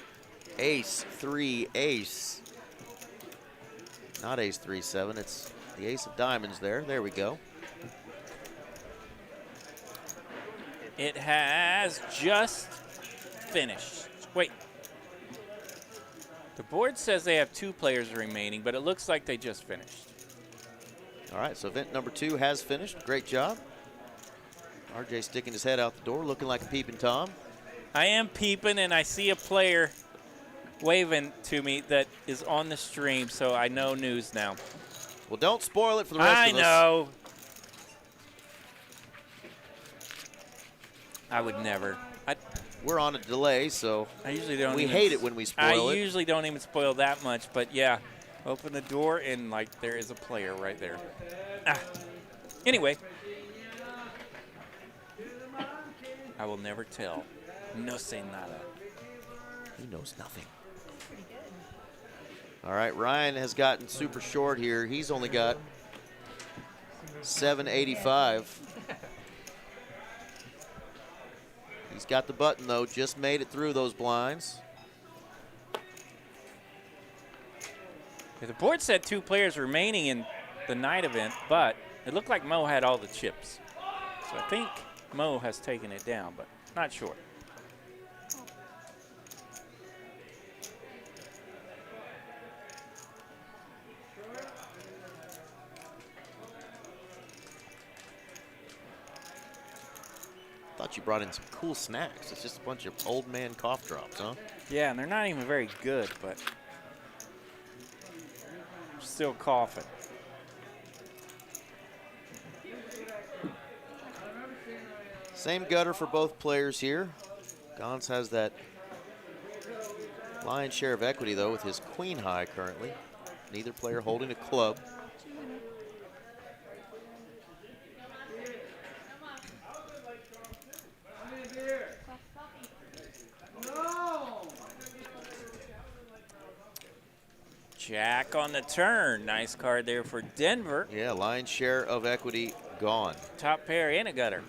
Ace, 3, ace. Not ace, 3, 7. It's the ace of diamonds there. There we go. It has just finished. Wait. The board says they have 2 players remaining, but it looks like they just finished. All right, so event number 2 has finished. Great job. RJ sticking his head out the door, looking like a peeping Tom. I am peeping, and I see a player waving to me that is on the stream, so I know news now. Well, don't spoil it for the rest of us. I know. I would never. we're on a delay, so I usually don't. we even hate it when we spoil I it. usually don't even spoil that much, but yeah, open the door and like there is a player right there. Anyway, I will never tell. No say nada. He knows nothing. All right, Ryan has gotten super short here. He's only got 785. He's got the button, though. Just made it through those blinds. The board said 2 players remaining in the night event, but it looked like Mo had all the chips. So I think Mo has taken it down, but not sure. Thought you brought in some cool snacks. It's just a bunch of old man cough drops, huh? Yeah, and they're not even very good, but I'm still coughing. Same gutter for both players here. Gans has that lion's share of equity, though, with his queen high currently. Neither player holding a club. Jack on the turn. Nice card there for Denver. Yeah, lion's share of equity gone. Top pair and a gutter.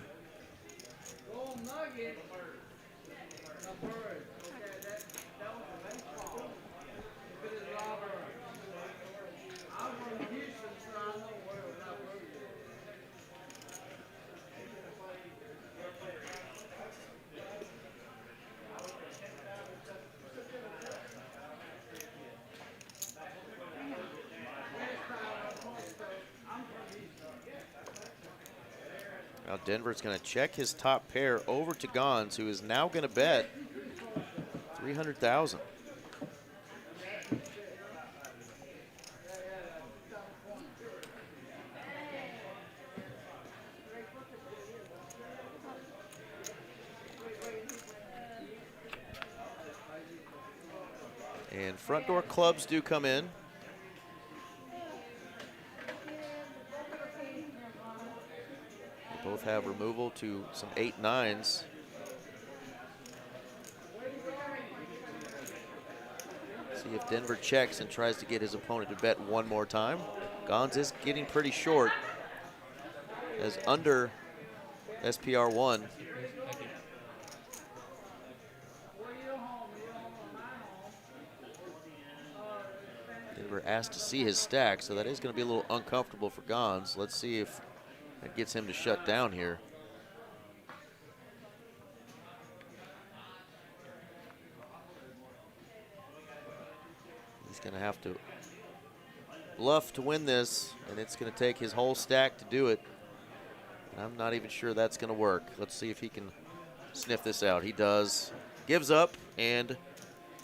Now Denver's going to check his top pair over to Gans, who is now going to bet 300,000. And front door clubs do come in. Both have removal to some 8-9s. See if Denver checks and tries to get his opponent to bet one more time. Gans is getting pretty short as under SPR 1. Denver asked to see his stack, so that is going to be a little uncomfortable for Gans. Let's see if that gets him to shut down here. He's going to have to bluff to win this, and it's going to take his whole stack to do it. And I'm not even sure that's going to work. Let's see if he can sniff this out. He does. Gives up and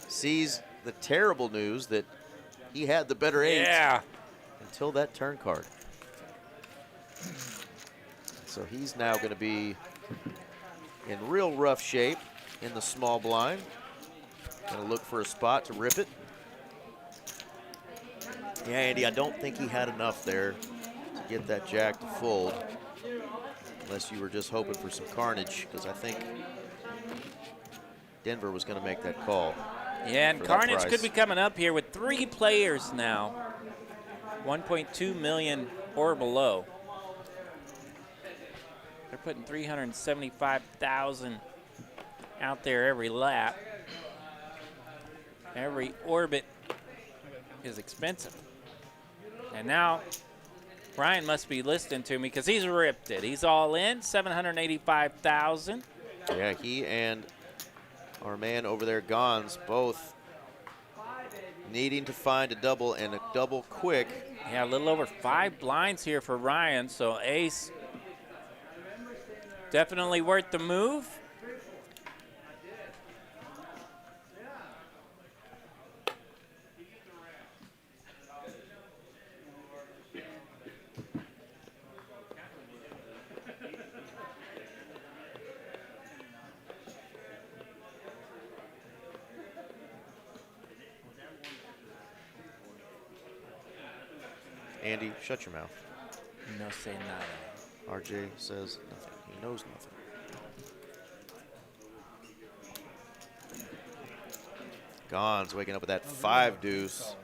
sees the terrible news that he had the better 8 until that turn card. So he's now going to be in real rough shape in the small blind. Going to look for a spot to rip it. Yeah, Andy, I don't think he had enough there to get that jack to fold. Unless you were just hoping for some carnage, because I think Denver was going to make that call. Yeah, and carnage could be coming up here with 3 players now. 1.2 million or below. They're putting 375,000 out there every lap. Every orbit is expensive. And now Ryan must be listening to me because he's ripped it. He's all in, 785,000. Yeah, he and our man over there, Gans, both needing to find a double and a double quick. Yeah, a little over 5 blinds here for Ryan, so ace definitely worth the move. Andy, shut your mouth. No say nada. RJ says nothing. He knows nothing. Gans waking up with that 5 deuce.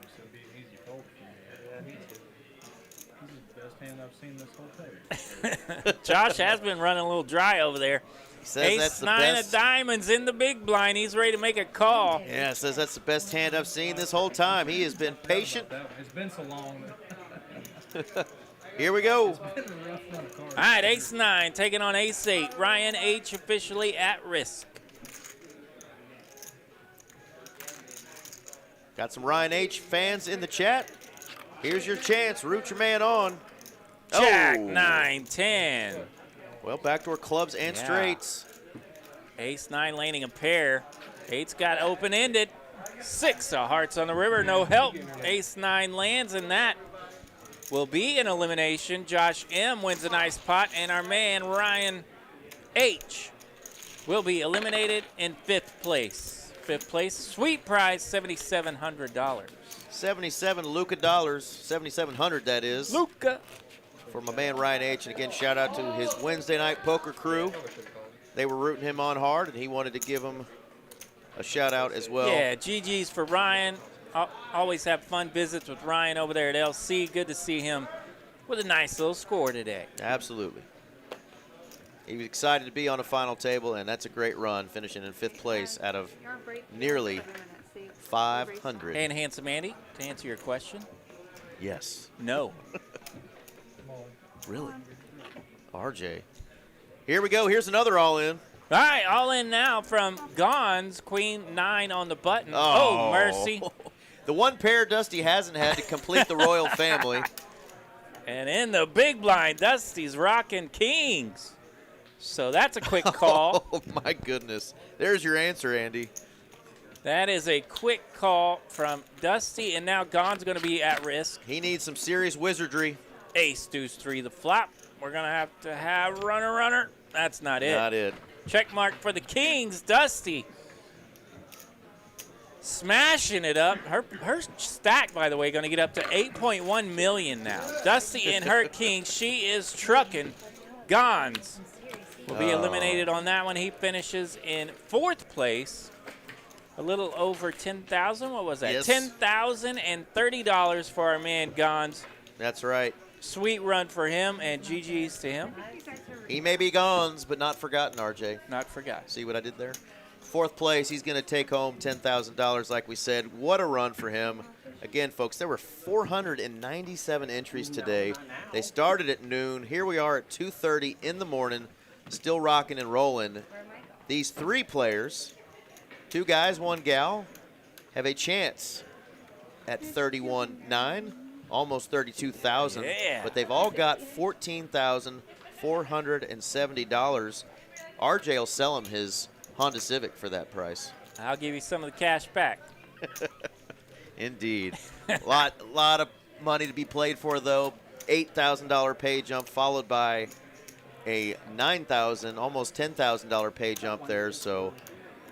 Best hand I've seen this whole time. Josh has been running a little dry over there. He says that's Ace the 9 best. of diamonds in the big blind. He's ready to make a call. Yeah, says that's the best hand I've seen this whole time. He has been patient. It's been so long. Here we go. It's been a rough run of cards. All right, Ace 9 taking on Ace 8. Ryan H officially at risk. Got some Ryan H fans in the chat. Here's your chance. Root your man on. Jack Oh. 9, 10. Well, backdoor clubs and Yeah. straights. Ace 9 laning a pair. 8's got open-ended. 6 of hearts on the river, no help. Ace 9 lands, and that will be an elimination. Josh M wins a nice pot, and our man Ryan H will be eliminated in 5th place. 5th place, sweet prize, $7,700. 77 Luca dollars, 7,700 that is, Luca. for my man Ryan H. And again, shout out to his Wednesday night poker crew. They were rooting him on hard, and he wanted to give him a shout out as well. Yeah, GG's for Ryan. Always have fun visits with Ryan over there at LC. Good to see him with a nice little score today. Absolutely. He was excited to be on the final table, and that's a great run, finishing in 5th place out of nearly 500. And Handsome Andy, to answer your question, Yes. no. Really? RJ. Here we go. Here's another all-in. All right, all in now from Gans, Queen 9 on the button. Oh, mercy. The one pair Dusty hasn't had to complete the royal family. And in the big blind, Dusty's rocking kings. So that's a quick call. Oh, my goodness. There's your answer, Andy. That is a quick call from Dusty, and now Gans going to be at risk. He needs some serious wizardry. Ace, deuce, 3, the flop. We're going to have runner. That's not it. Not it. Check mark for the Kings, Dusty. Smashing it up. Her stack, by the way, going to get up to 8.1 million now. Dusty and her King, she is trucking. Gans will be eliminated on that one. He finishes in 4th place. A little over 10,000. What was that? Yes. $10,030 for our man Gans. That's right. Sweet run for him, and GG's to him. He may be gone, but not forgotten, RJ. Not forgot. See what I did there? 4th place, he's going to take home $10,000 like we said. What a run for him. Again, folks, there were 497 entries today. They started at noon. Here we are at 2:30 in the morning, still rocking and rolling. These 3 players, 2 guys, 1 gal, have a chance at 31.9, almost 32,000. Yeah. But they've all got $14,470. RJ will sell him his Honda Civic for that price. I'll give you some of the cash back. Indeed. lot of money to be played for, though. $8,000 pay jump followed by a $9,000, almost $10,000 pay jump there. So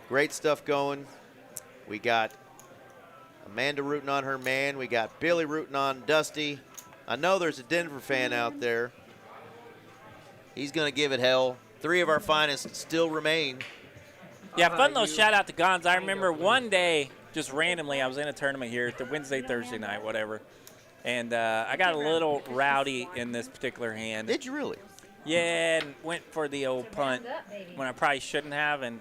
great stuff going. We got Amanda rooting on her man. We got Billy rooting on Dusty. I know there's a Denver fan out there. He's going to give it hell. 3 of our finest still remain. Yeah, fun little shout out to Gans. I remember one day, just randomly, I was in a tournament here, the Wednesday, Thursday night, whatever. And I got a little rowdy in this particular hand. Did you really? Yeah, and went for the old punt when I probably shouldn't have, and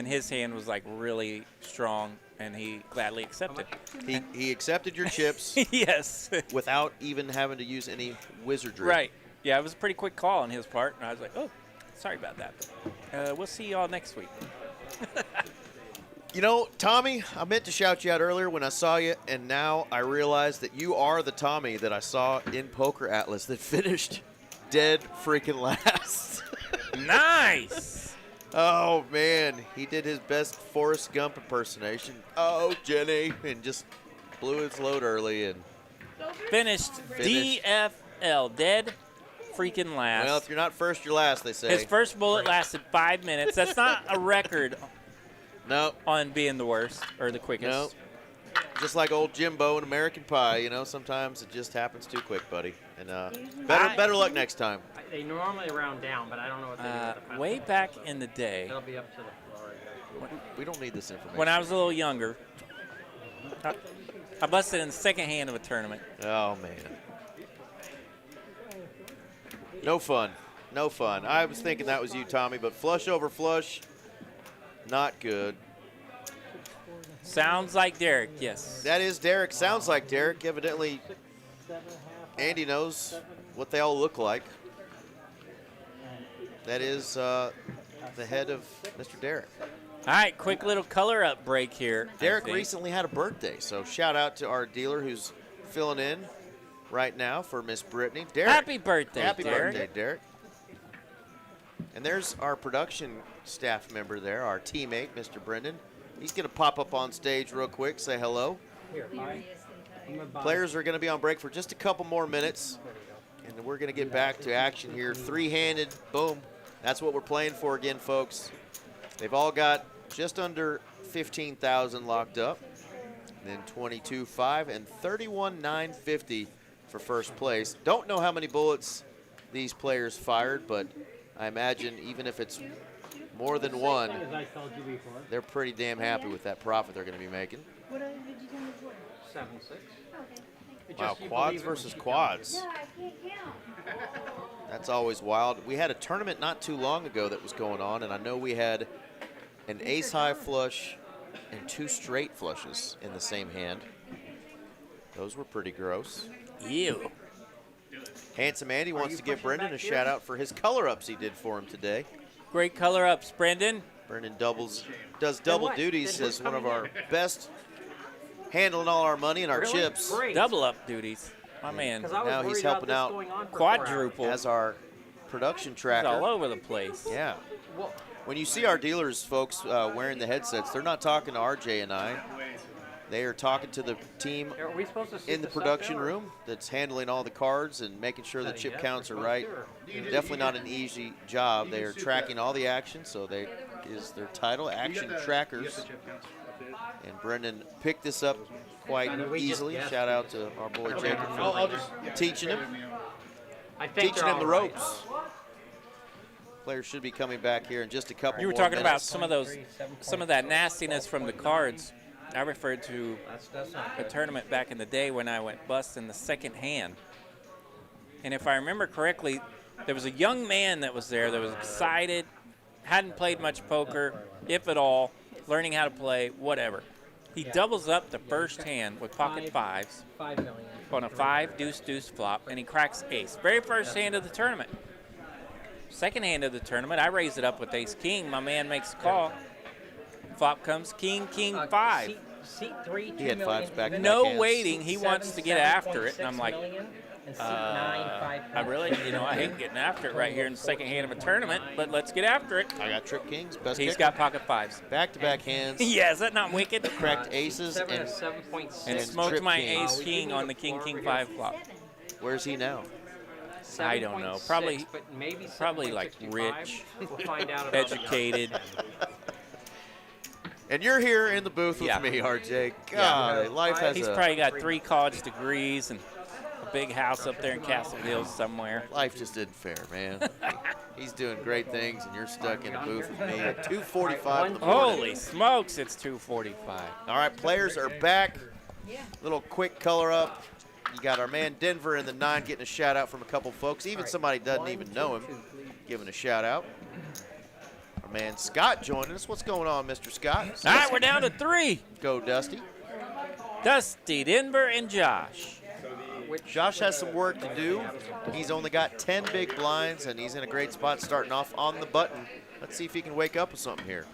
his hand was like really strong, and he gladly accepted. He accepted your chips Yes. without even having to use any wizardry. Right. Yeah, it was a pretty quick call on his part, and I was like, oh, sorry about that. We'll see y'all next week. You know, Tommy, I meant to shout you out earlier when I saw you, and now I realize that you are the Tommy that I saw in Poker Atlas that finished dead freaking last. Nice. Oh, man. He did his best Forrest Gump impersonation. Oh, Jenny. And just blew his load early. And Finished DFL, dead freaking last. well, if you're not first, you're last, they say. His first bullet lasted 5 minutes. That's not a record No. on being the worst or the quickest. No. Just like old Jimbo in American Pie, you know, sometimes it just happens too quick, buddy. And better luck next time. They normally round down, but I don't know what they do with the Way back in the day, It'll be up to the floor, I guess. We don't need this information. when I was a little younger, I busted in the second hand of a tournament. Oh, man. No fun. No fun. I was thinking that was you, Tommy, but flush over flush, not good. Sounds like Derek, yes. That is Derek. Sounds like Derek. Evidently, Andy knows what they all look like. That is the head of Mr. Derek. All right, quick little color up break here. Derek recently had a birthday, so shout out to our dealer who's filling in right now for Miss Brittany. Derek, Happy birthday, happy Derek. birthday, Derek. And there's our production staff member there, our teammate, Mr. Brendan. He's going to pop up on stage real quick, say hello. Here, bye. Players are going to be on break for just a couple more minutes, and we're going to get back to action here. Three-handed, boom. That's what we're playing for again, folks. They've all got just under 15,000 locked up, and then 22.5 and 31,950 for first place. Don't know how many bullets these players fired, but I imagine even if it's more than one, As I told you before, they're pretty damn happy with that profit they're going to be making. What did you tell me for? 7-6. Okay, thank you. Wow, quads versus quads. Yeah, I can't count. That's always wild. We had a tournament not too long ago that was going on, and I know we had an ace-high flush and two straight flushes in the same hand. Those were pretty gross. Ew. Handsome Andy wants to give Brendan a shout-out for his color-ups he did for him today. Great color ups, Brendan. Brendan does double what? duties Then as who's one of coming our best, handling all our money and our Really? chips. Great. Double up duties. My man. 'Cause I was Now he's worried helping about out this going on for 4 hours. Quadruple. As our production He's tracker. all over the place. Yeah. Well, When you see our dealers, folks, wearing the headsets, they're not talking to RJ and I. They are talking to the team are we supposed to see in the production room that's handling all the cards and making sure the chip counts are right. Definitely not an easy job. They are tracking all the action, so they is their title, Action Trackers. And Brendan picked this up quite easily. Shout out to our boy Jacob for teaching him. I think Teaching they're him the all right. ropes. Players should be coming back here in just a couple You were more talking about minutes. some of that nastiness from the cards. I referred to That's not a good. tournament back in the day when I went bust in the second hand. And if I remember correctly, there was a young man that was there that was excited, hadn't played much poker, if at all, learning how to play, whatever. He doubles up the first hand with pocket fives 5 million. on a 5 deuce deuce flop, and he cracks ace. Very first hand of the tournament. Second hand of the tournament, I raise it up with ace king. My man makes a call. Flop comes king, king, 5. Seat 3, 2 He had million, fives back even in No hands. waiting. He wants to get after it, and I'm like, 7.6 million, and seat 9, 5 I really, I hate getting after it right here in the second hand of a tournament, but let's get after it. I got trip kings, best He's kicker. got pocket fives. Back-to-back hands, Yeah, is that not wicked? cracked aces, 7 and or 7.6. And And smoked trip my king. ace king on the king, king, 5 flop. where's he now? I don't know. 7.6, Probably- but maybe probably, like, 7.65. rich, We'll find out about Educated. And you're here in the booth with Yeah. me, RJ. God, life has He's a probably got 3 college degrees and a big house up there in Castle Hills somewhere. life just isn't fair, man. He's doing great things, and you're stuck in a booth with me at 2:45 in the morning. Holy smokes, it's 245. All right, players are back. Little quick color up. You got our man Denver in the 9 getting a shout out from a couple folks. Even somebody doesn't even know him giving a shout out. Our man Scott joining us. What's going on, Mr. Scott? All right, we're down to 3. Go, Dusty. Dusty, Denver, and Josh. Josh has some work to do. He's only got 10 big blinds, and he's in a great spot starting off on the button. Let's see if he can wake up with something here.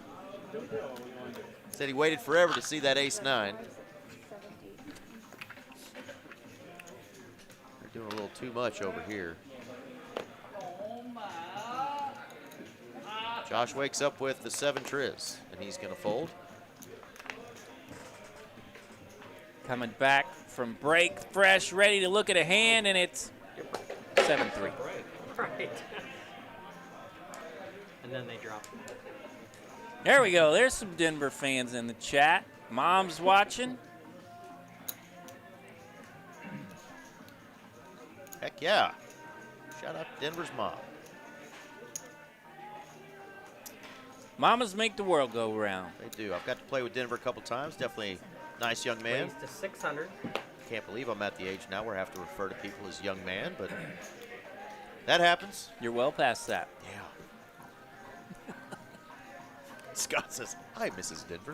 Said he waited forever to see that ace-9. They're doing a little too much over here. Josh wakes up with the 7 triz, and he's going to fold. Coming back from break, fresh, ready to look at a hand, and it's 7-3. Right. And then they drop. There we go. There's some Denver fans in the chat. Mom's watching. Heck yeah. Shout out to Denver's mom. Mamas make the world go round. They do. I've got to play with Denver a couple times. Definitely a nice young man. Raised to 600. Can't believe I'm at the age now where I have to refer to people as young man, but that happens. You're well past that. Yeah. Scott says, hi, Mrs. Denver.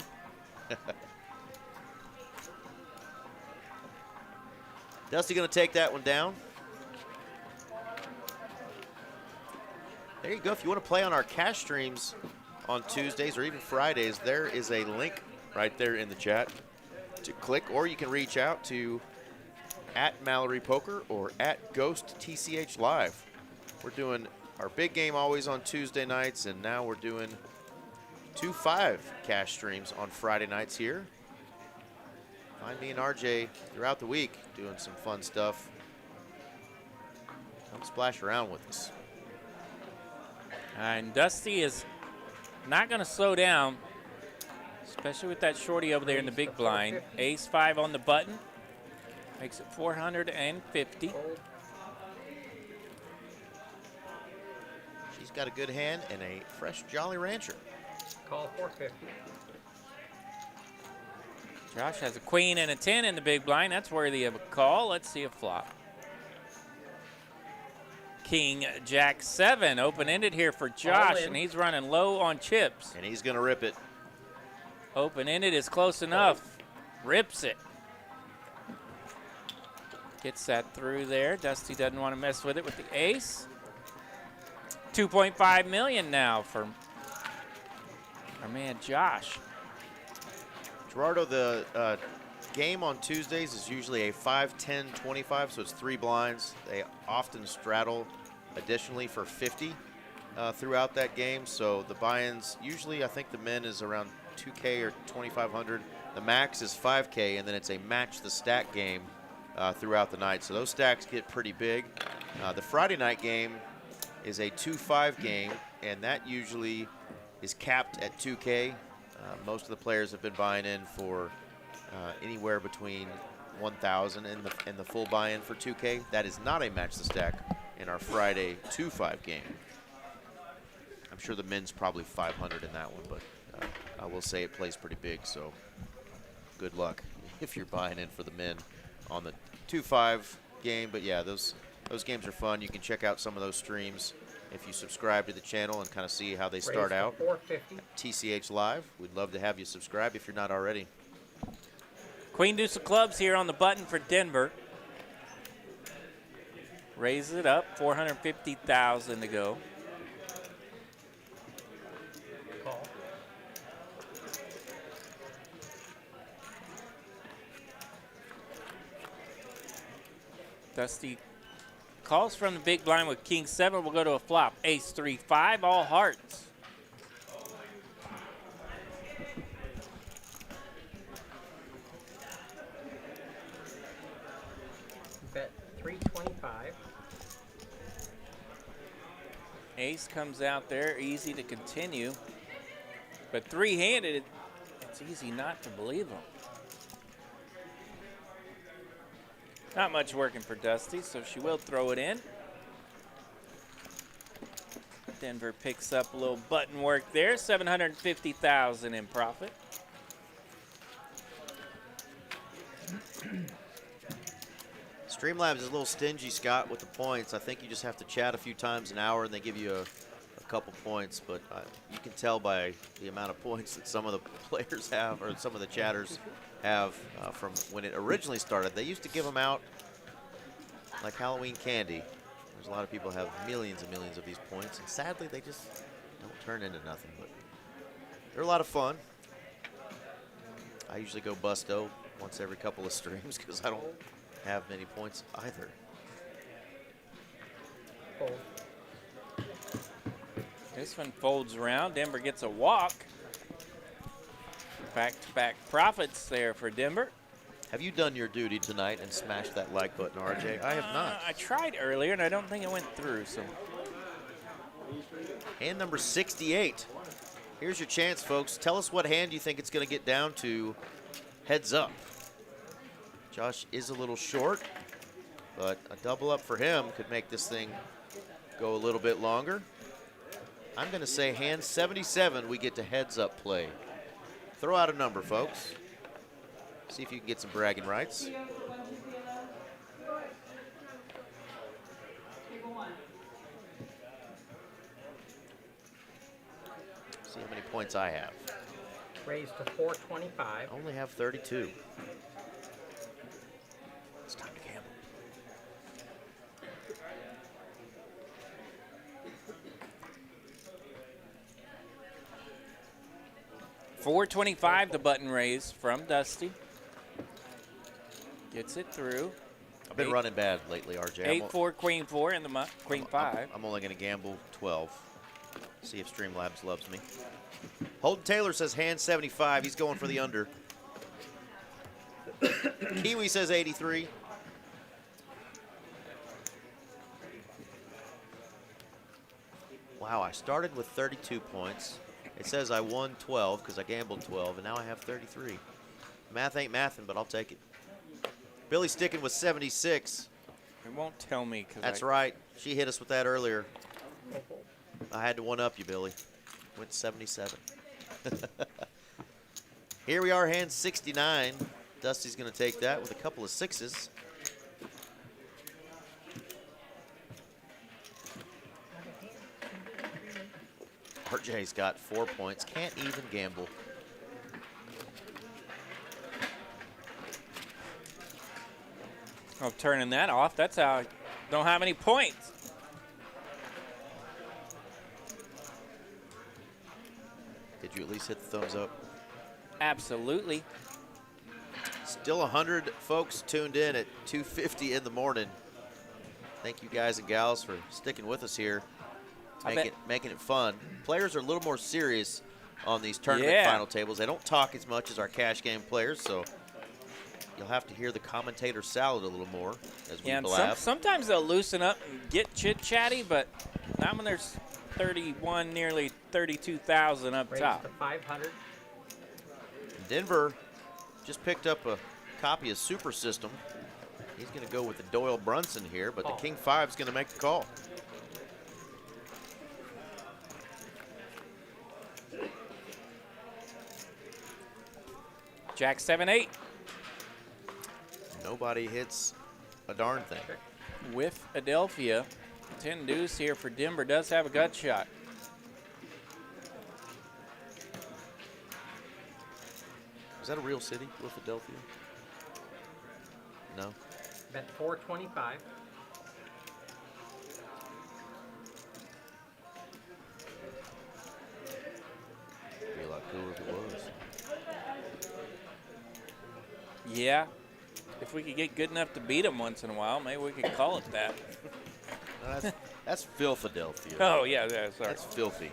Dusty going to take that one down. There you go. If you want to play on our cash streams on Tuesdays or even Fridays, there is a link right there in the chat to click, or you can reach out to @MalloryPoker or @GhostTCH Live. We're doing our big game always on Tuesday nights, and now we're doing 2-5 cash streams on Friday nights here. Find me and RJ throughout the week doing some fun stuff. Come splash around with us. And Dusty is not going to slow down, especially with that shorty over there in the big blind. Ace 5 on the button. Makes it 450. She's got a good hand and a fresh Jolly Rancher. Call 450. Josh has a queen and a 10 in the big blind. That's worthy of a call. Let's see a flop. King Jack 7 open-ended here for Josh, and he's running low on chips. And he's going to rip it. Open-ended is close enough. Rips it. Gets that through there. Dusty doesn't want to mess with it with the ace. 2.5 million now for our man Josh. Gerardo, the game on Tuesdays is usually a 5, 10, 25, so it's 3 blinds. They often straddle additionally for 50 throughout that game. So the buy-ins, usually I think the min is around 2K or 2,500. The max is 5K, and then it's a match the stack game throughout the night. So those stacks get pretty big. The Friday night game is a 2-5 game, and that usually is capped at 2K. Most of the players have been buying in for anywhere between 1,000 and the full buy-in for 2K. That is not a match the stack in our Friday 2-5 game. I'm sure the men's probably 500 in that one, but I will say it plays pretty big, so good luck if you're buying in for the men on the 2-5 game. But yeah, those games are fun. You can check out some of those streams if you subscribe to the channel and kind of see how they start out. 450. TCH Live. We'd love to have you subscribe if you're not already. Queen deuce of clubs here on the button for Denver. Raise it up, 450,000 to go. Call. Dusty calls from the big blind with king 7. We'll go to a flop. Ace 3, 5, all hearts. Bet 325. Ace comes out there, easy to continue. But three-handed, it's easy not to believe him. Not much working for Dusty, so she will throw it in. Denver picks up a little button work there, 750,000 in profit. Streamlabs is a little stingy, Scott, with the points. I think you just have to chat a few times an hour and they give you a couple points, but you can tell by the amount of points that some of the players have, or some of the chatters have from when it originally started. They used to give them out like Halloween candy. There's a lot of people who have millions and millions of these points, and sadly they just don't turn into nothing, but they're a lot of fun. I usually go busto once every couple of streams because I don't have many points either. Fold. This one folds around. Denver gets a walk. Back-to-back profits there for Denver. Have you done your duty tonight and smashed that like button, RJ? I have not. I tried earlier, and I don't think it went through. So Hand number 68. Here's your chance, folks. Tell us what hand you think it's going to get down to. Heads up. Josh is a little short, But a double up for him could make this thing go a little bit longer. I'm going to say hand 77, we get to heads up play. Throw out a number, folks. See if you can get some bragging rights. See how many points I have. Raised to 425. I only have 32. It's time to gamble. $425, the button raise from Dusty. Gets it through. I've been running bad lately, RJ. 8-4, Queen 4 in the Queen 5. I'm only going to gamble 12. See if Streamlabs loves me. Holden Taylor says hand 75. He's going for the under. Kiwi says 83. Wow, I started with 32 points. It says I won 12 because I gambled 12, and now I have 33. Math ain't mathin', but I'll take it. Billy sticking with 76. It won't tell me because That's right. She hit us with that earlier. I had to one-up you, Billy. Went 77. Here we are, hand 69. Dusty's going to take that with a couple of sixes. RJ's got 4 points. Can't even gamble. I'm turning that off. That's how I don't have any points. Did you at least hit the thumbs up? Absolutely. Still 100 folks tuned in at 2:50 in the morning. Thank you guys and gals for sticking with us here. Making it fun. Players are a little more serious on these tournament final tables. They don't talk as much as our cash game players, so you'll have to hear the commentator salad a little more as we blab. Sometimes they'll loosen up and get chit-chatty, but not when there's 31, nearly 32,000 up Raised top. to 500. Denver just picked up a copy of Super System. He's going to go with the Doyle Brunson here, but the King 5 is going to make the call. Jack 7-8. Nobody hits a darn thing. With Adelphia. 10 deuce here for Denver. Does have a gut shot. Is that a real city, Philadelphia? No. Bet 425. Be a lot cooler if it was. Yeah. If we could get good enough to beat them once in a while, maybe we could call it that. No, that's Philadelphia. Oh, yeah, sorry. That's filthy.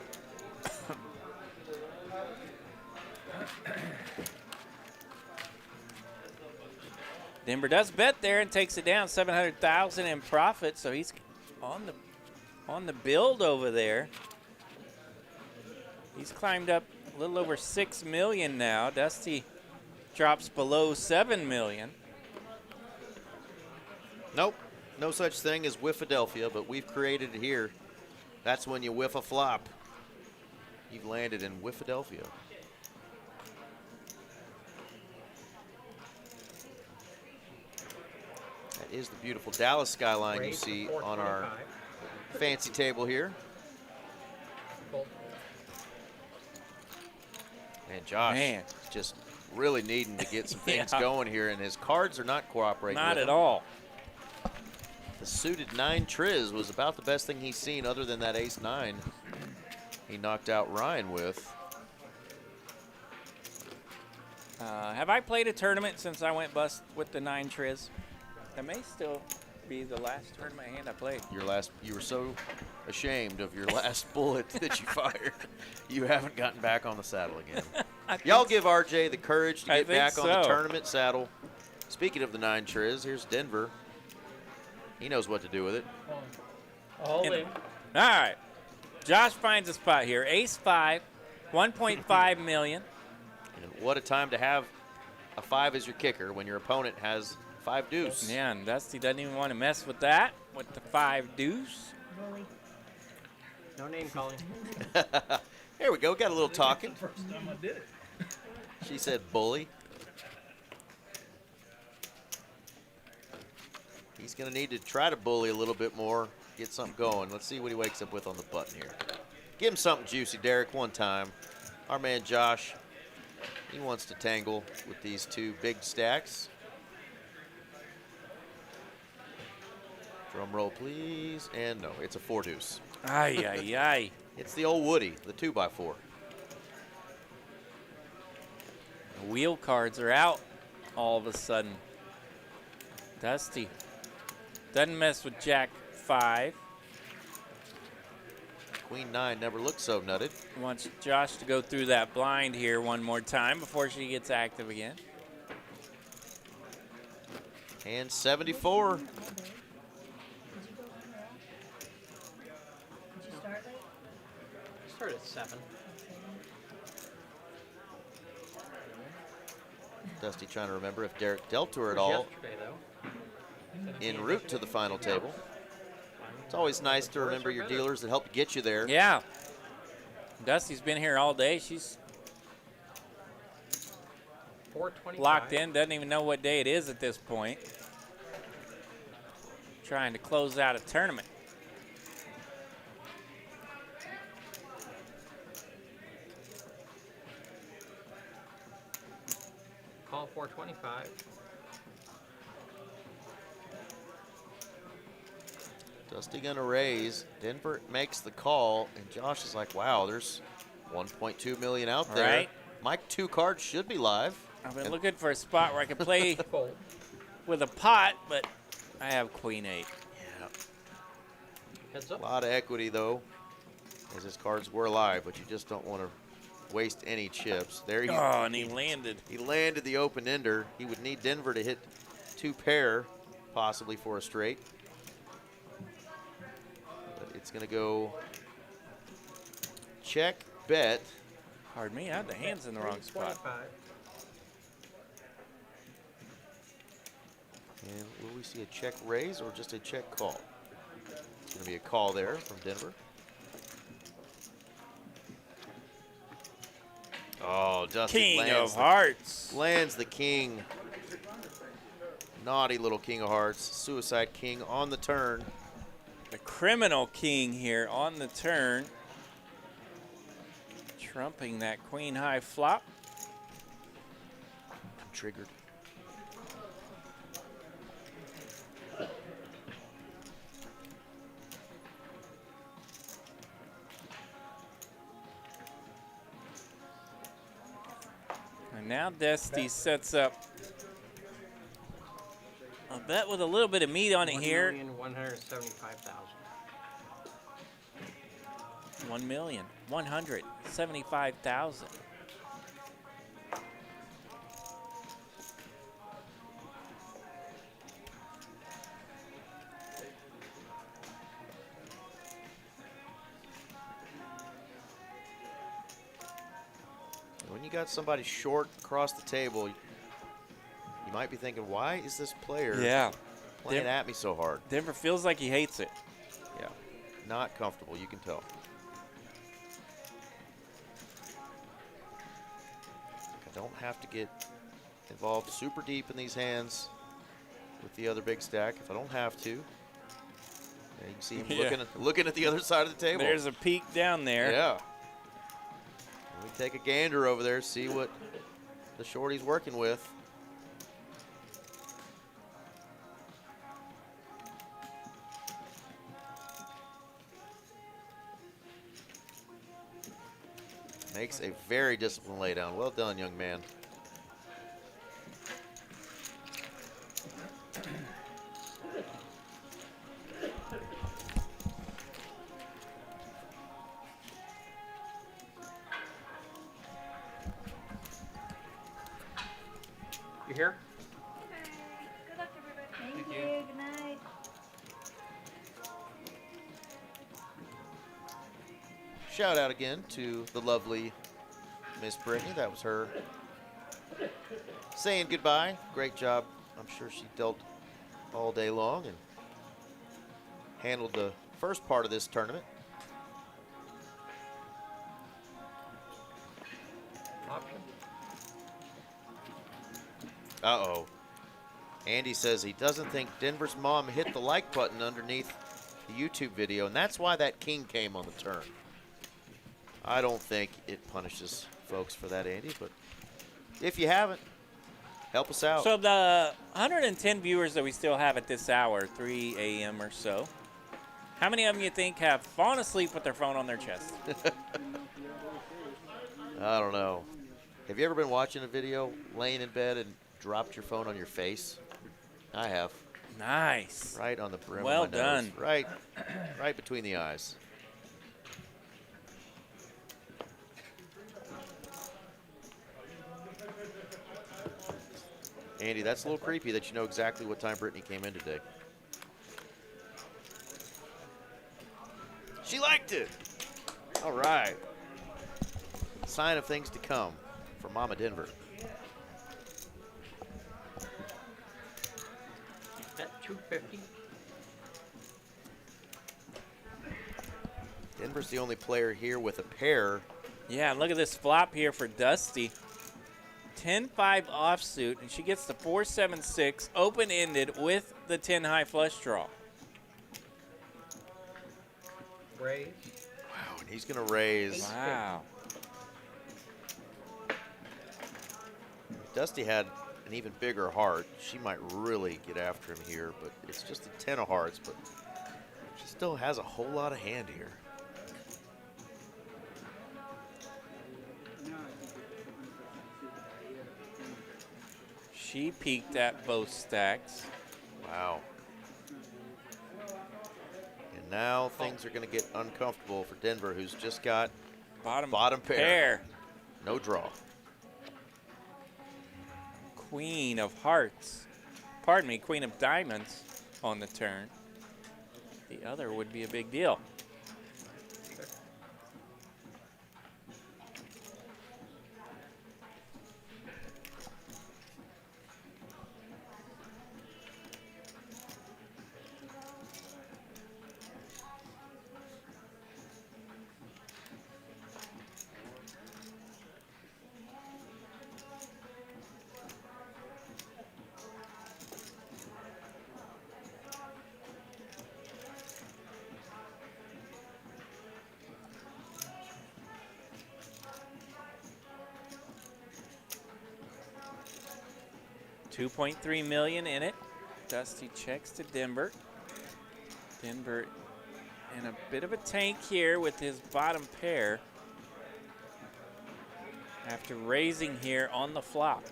Denver does bet there and takes it down 700,000 in profit, so he's on the build over there. He's climbed up a little over 6 million now. Dusty drops below 7 million. Nope, no such thing as Whiffadelphia, but we've created it here. That's when you whiff a flop. You've landed in Whiffadelphia. That is the beautiful Dallas skyline you Raised to see on our 425. fancy table here. Fold. And Josh just really needing to get some things going here, and his cards are not cooperating Not with at him. all. The suited 9 Triz was about the best thing he's seen other than that ace-9 he knocked out Ryan with. Have I played a tournament since I went bust with the 9 Triz? That may still be the last tournament hand I played. You were so ashamed of your last bullet that you fired. You haven't gotten back on the saddle again. Y'all give RJ the courage to get back on the tournament saddle. Speaking of the 9 Triz, here's Denver. He knows what to do with it. All in. All right. Josh finds a spot here. Ace 5, 1.5 million. And what a time to have a 5 as your kicker when your opponent has 5 deuce. Yeah, and Dusty doesn't even want to mess with that, with the 5 deuce. Bully. No name calling. There we go. Got a little talking. First time I did it. She said bully. He's going to need to try to bully a little bit more, get something going. Let's see what he wakes up with on the button here. Give him something juicy, Derek, one time. Our man Josh, he wants to tangle with these 2 big stacks. Drum roll, please. And no, it's a 4 deuce. Ay, ay, ay. It's the old Woody, the 2x4. The wheel cards are out all of a sudden. Dusty doesn't mess with Jack 5. Queen 9 never looked so nutted. Wants Josh to go through that blind here one more time before she gets active again. And 74. Did you go somewhere else? Did you start late? Start at 7. Dusty trying to remember if Derek dealt to her at Where's all yesterday, though? en route to the final table. It's always nice to remember your dealers that help get you there. Yeah. Dusty's been here all day. She's 425. locked in, doesn't even know what day it is at this point. Trying to close out a tournament. Call 425. Dusty gonna raise. Denver makes the call, and Josh is like, wow, there's 1.2 million out there. Right. My 2 cards should be live. I've been looking for a spot where I could play Fold. with a pot, but I have Queen 8. Yeah. Heads A up. lot of equity, though, as his cards were live, but you just don't want to waste any chips. There he Oh, and he landed. He landed the open ender. He would need Denver to hit 2 pair, possibly for a straight. But it's going to go check, bet. Pardon me, I had the hands in the wrong spot. 25. And will we see a check raise or just a check call? It's going to be a call there from Denver. Oh, Dusty King lands of Hearts. lands the king. Naughty little king of hearts. Suicide king on the turn. The criminal king here on the turn. Trumping that queen high flop. I'm triggered. And now Dusty sets up a bet with a little bit of meat on it here. 1,175,000. 1,175,000. When you got somebody short across the table, you might be thinking, why is this player Yeah. playing at me so hard? Denver feels like he hates it. Yeah, not comfortable, you can tell. I don't have to get involved super deep in these hands with the other big stack if I don't have to. Yeah, you can see him Yeah. looking at the other side of the table. There's a peak down there. Yeah. Let me take a gander over there, see what the shorty's working with. Makes a very disciplined laydown. Well done, young man. You here? Good luck, everybody. Thank you. Good night. Shout out again to the lovely Miss Brittany. That was her saying goodbye. Great job I'm sure she dealt all day long and handled the first part of this tournament. Option. Uh-oh. Andy says he doesn't think Denver's mom hit the like button underneath the YouTube video, and that's why that king came on the turn. I don't think it punishes folks for that, Andy, but if you haven't, help us out. So the 110 viewers that we still have at this hour, 3 a.m. or so, how many of them you think have fallen asleep with their phone on their chest? I don't know. Have you ever been watching a video, laying in bed, and dropped your phone on your face? I have. Nice. Right on the brim Well of my done. nose. Right between the eyes. Andy, that's a little creepy that you know exactly what time Brittany came in today. She liked it. All right. Sign of things to come for Mama Denver. At 250. Denver's the only player here with a pair. Yeah, look at this flop here for Dusty. 10-5 offsuit, and she gets the 4-7-6 open-ended with the 10-high flush draw. Raise. Wow, and he's going to raise. Wow. Dusty had an even bigger heart. She might really get after him here, but it's just a 10 of hearts, but she still has a whole lot of hand here. She peaked at both stacks. Wow. And now things are going to get uncomfortable for Denver, who's just got Bottom pair. No draw. Queen of hearts. Pardon me, queen of diamonds on the turn. The other would be a big deal. $2.3 million in it. Dusty checks to Denver. Denver in a bit of a tank here with his bottom pair after raising here on the flop.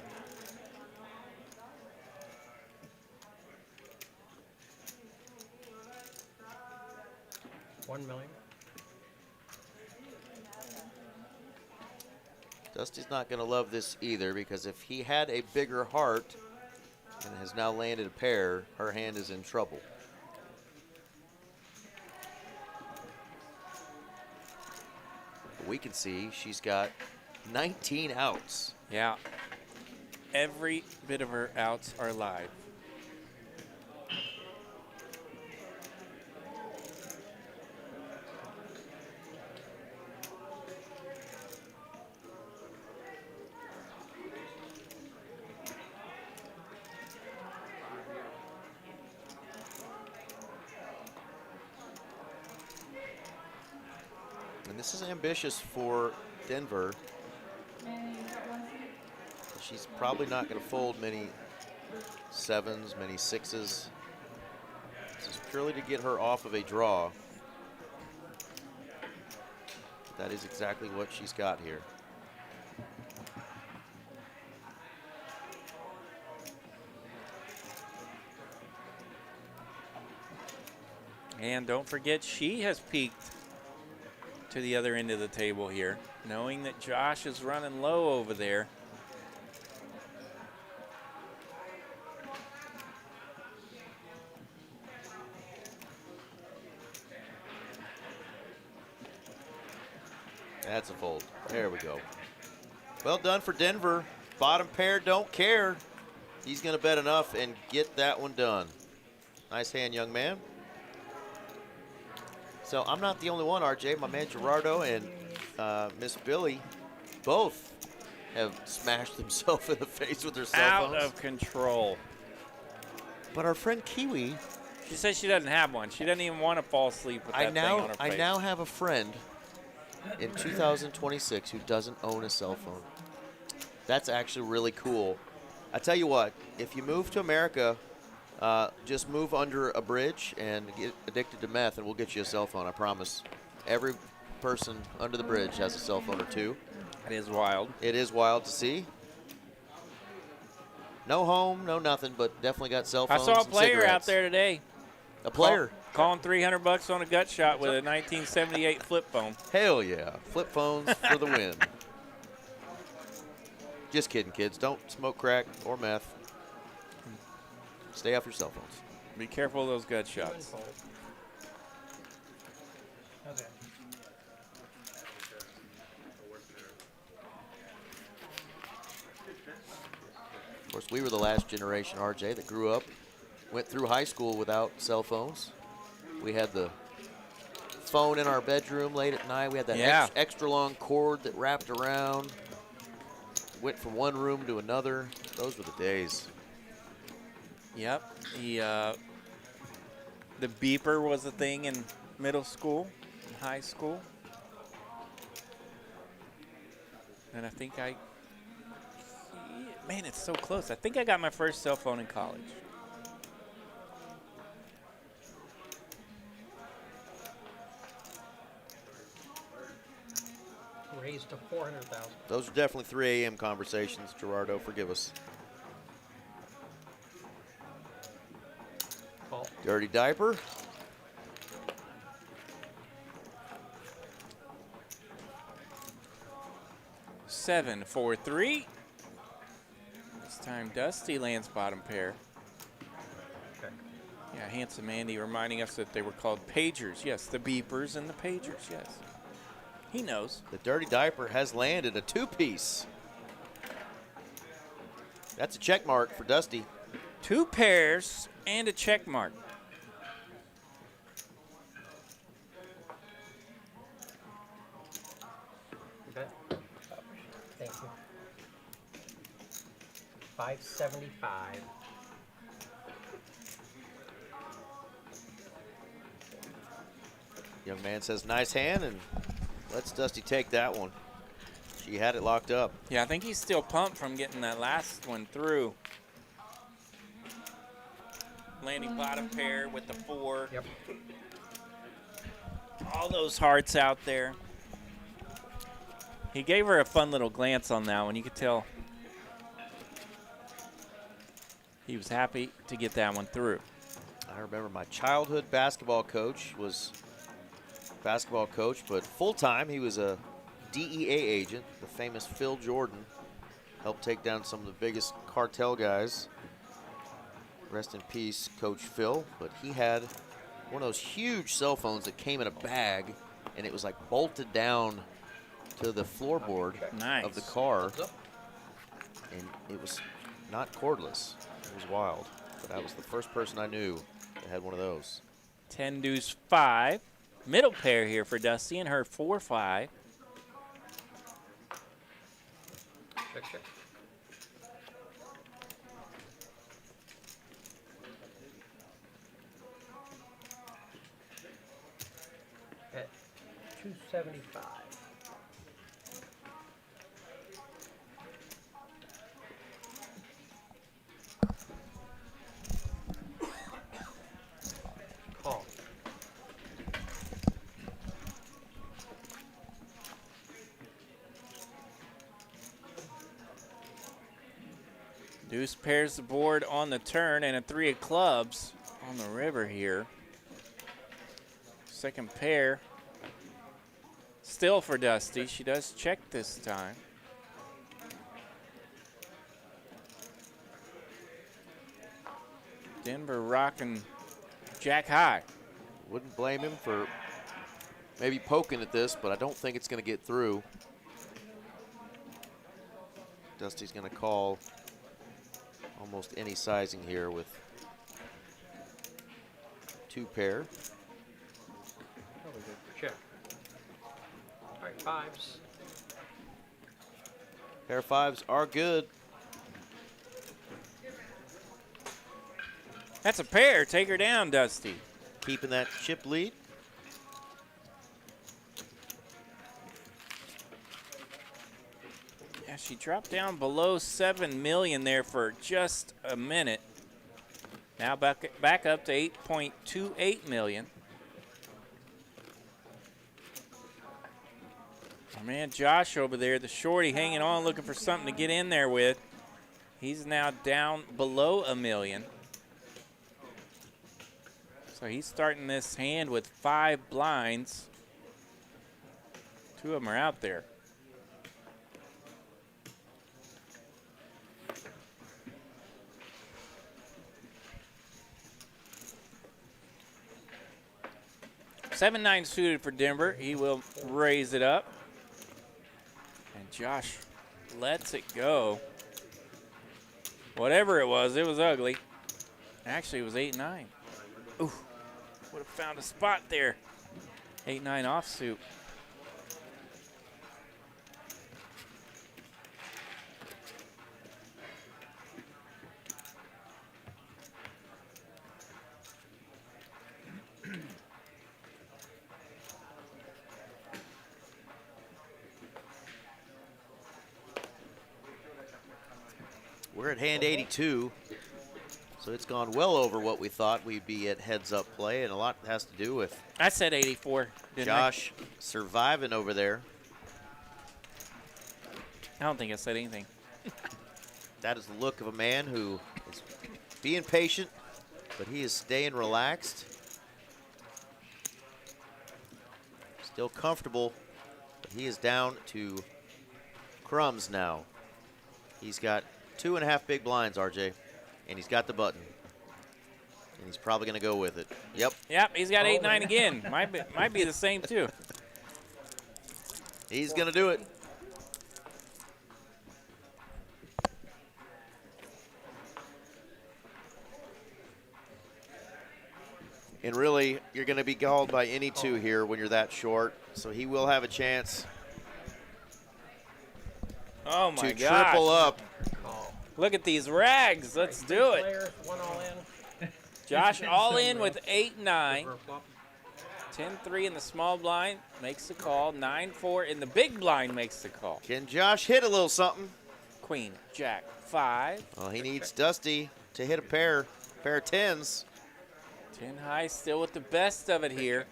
$1 million. Dusty's not going to love this either, because if he had a bigger heart and has now landed a pair, her hand is in trouble. But we can see she's got 19 outs. Yeah. Every bit of her outs are live. And this is ambitious for Denver. She's probably not going to fold many sevens, many sixes. This is purely to get her off of a draw. That is exactly what she's got here. And don't forget, she has peaked to the other end of the table here, knowing that Josh is running low over there. That's a fold. There we go. Well done for Denver. Bottom pair don't care. He's going to bet enough and get that one done. Nice hand, young man. So I'm not the only one, RJ. My man Gerardo and Miss Billy both have smashed themselves in the face with their cell Out phones. of control. But our friend Kiwi, She says she doesn't have one. She doesn't even want to fall asleep with that thing on her face. I now have a friend in 2026 who doesn't own a cell phone. That's actually really cool. I tell you what, if you move to America, just move under a bridge and get addicted to meth, and we'll get you a cell phone. I promise. Every person under the bridge has a cell phone or two. That is wild. It is wild to see. No home, no nothing, but definitely got cell I phones. saw a and player out cigarettes. there today. A player. Calling $300 on a gut shot with a 1978 flip phone. Hell yeah. Flip phones for the win. Just kidding, kids. Don't smoke crack or meth. Stay off your cell phones. Be careful of those gut shots. Okay. Of course, we were the last generation, RJ, that grew up, went through high school without cell phones. We had the phone in our bedroom late at night. We had that Yeah. extra long cord that wrapped around. Went from one room to another. Those were the days. Yep. The beeper was a thing in middle school, high school. And I think man, it's so close. I think I got my first cell phone in college. Raised to 400,000. Those are definitely 3 a.m. conversations, Gerardo. Forgive us. Call. Dirty diaper. Seven, 4, 3. This time Dusty lands bottom pair. Okay. Yeah, Handsome Andy reminding us that they were called pagers. Yes, the beepers and the pagers, yes. He knows. The dirty diaper has landed a 2-piece. That's a check mark for Dusty. 2 pairs and a check mark. Bet. Thank you. 575. Young man says nice hand and lets Dusty take that one. She had it locked up. Yeah, I think he's still pumped from getting that last one through. Landing bottom pair with the 4. Yep. All those hearts out there. He gave her a fun little glance on that one. You could tell he was happy to get that one through. I remember my childhood basketball coach was basketball coach, but full-time he was a DEA agent, the famous Phil Jordan. Helped take down some of the biggest cartel guys. Rest in peace, Coach Phil. But he had one of those huge cell phones that came in a bag, and it was like bolted down to the floorboard Nice. of the car. And it was not cordless. It was wild. But I was the first person I knew that had one of those. 10 deuce 5. Middle pair here for Dusty and her 4-5. Check, check. At 275. Call. Deuce pairs the board on the turn and a 3 of clubs on the river here. Second pair still for Dusty. She does check this time. Denver rocking jack high. Wouldn't blame him for maybe poking at this, but I don't think it's going to get through. Dusty's going to call almost any sizing here with 2 pair. Check. All right, 5s. Pair of 5s are good. That's a pair. Take her down, Dusty. Keeping that chip lead. Yeah, she dropped down below 7 million there for just a minute. Now back up to 8.28 million. Our man Josh over there, the shorty, hanging on, looking for something to get in there with. He's now down below a million. So he's starting this hand with 5 blinds. 2 of them are out there. Seven nine suited for Denver. He will raise it up. And Josh lets it go. Whatever it was ugly. Actually, it was 8-9. Ooh, would have found a spot there. 8-9 offsuit. We're at hand 82, so it's gone well over what we thought we'd be at heads-up play, and a lot has to do with I said 84, didn't Josh surviving over there. I don't think I said anything. That is the look of a man who is being patient, but he is staying relaxed. Still comfortable, but he is down to crumbs now. He's got 2.5 big blinds, RJ, and he's got the button. And he's probably going to go with it. Yep. Yep, he's got 8-9 again. Might be the same, too. He's going to do it. And really, you're going to be called by any 2 here when you're that short, so he will have a chance Oh, my to gosh. triple up. Look at these rags. Let's do it. Players, 1 all in. Josh all in with 8-9. River flop. 10-3 in the small blind makes the call. 9-4 in the big blind makes the call. Can Josh hit a little something? Queen, Jack, 5. Well, he needs Dusty to hit a pair of 10s. 10 high, still with the best of it here.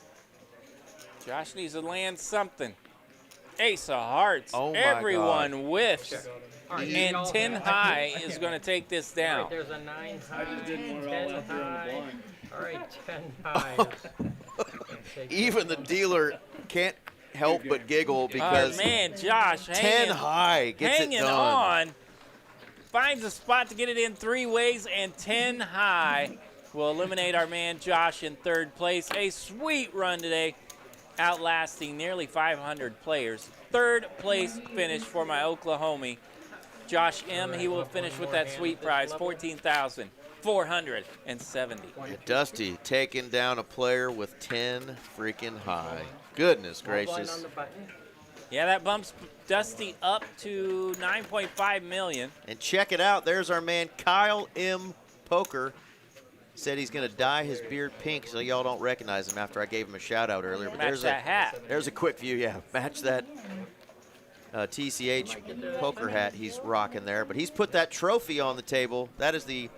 Josh needs to land something. Ace of hearts. Oh, my Everyone God. whiffs. All right, And y'all 10 have- high is going to take this All down. right, there's a 9 high. I just didn't want it all 10 out there on the high. blind. All right, 10 high. Even the dealer can't help but giggle Our because man Josh 10 hanging, high gets hanging it done. on. Finds a spot to get it in 3 ways, and 10 high will eliminate our man Josh in 3rd place. A sweet run today, outlasting nearly 500 players. 3rd place finish for my Oklahoma. Josh M., he will finish with that sweet prize, $14,470. Dusty taking down a player with 10 freaking high. Goodness Blind gracious. on the button. Yeah, that bumps Dusty up to 9.5 million. And check it out. There's our man Kyle M. Poker. Said he's going to dye his beard pink so y'all don't recognize him after I gave him a shout out earlier. But Match that hat. There's a quick view. Yeah, match that TCH poker hat he's rocking there. But he's put that trophy on the table. That is the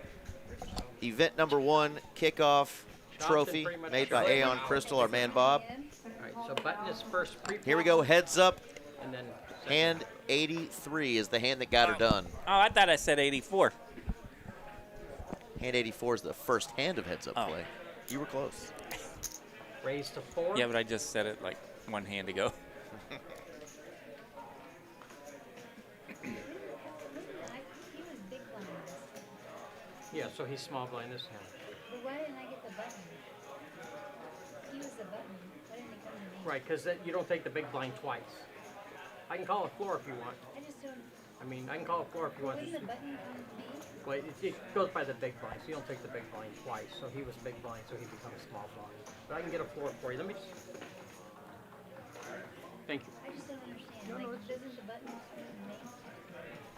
event number 1 kickoff trophy made by Aeon Crystal, our man Bob. All right, so button is first pre. Here we go, heads up. And then Hand 83 is the hand that got her done. Oh, I thought I said 84. Hand 84 is the first hand of heads up Oh. play. You were close. raise to 4. Yeah, but I just said it like 1 hand ago. He was big blind this time. Yeah, so he's small blind this hand. But why didn't I get the button? He was the button. Why didn't he come to me? Right, because you don't take the big blind twice. I can call a floor if you want. I just don't. I mean, I can call a floor if you want. Wouldn't the button come to me? Well, it goes by the big blind, so you don't take the big blind twice. So he was big blind, so he becomes small blind. But I can get a floor for you. Let me just. Thank you. I just don't understand. No, no, Like, it's- doesn't the button make?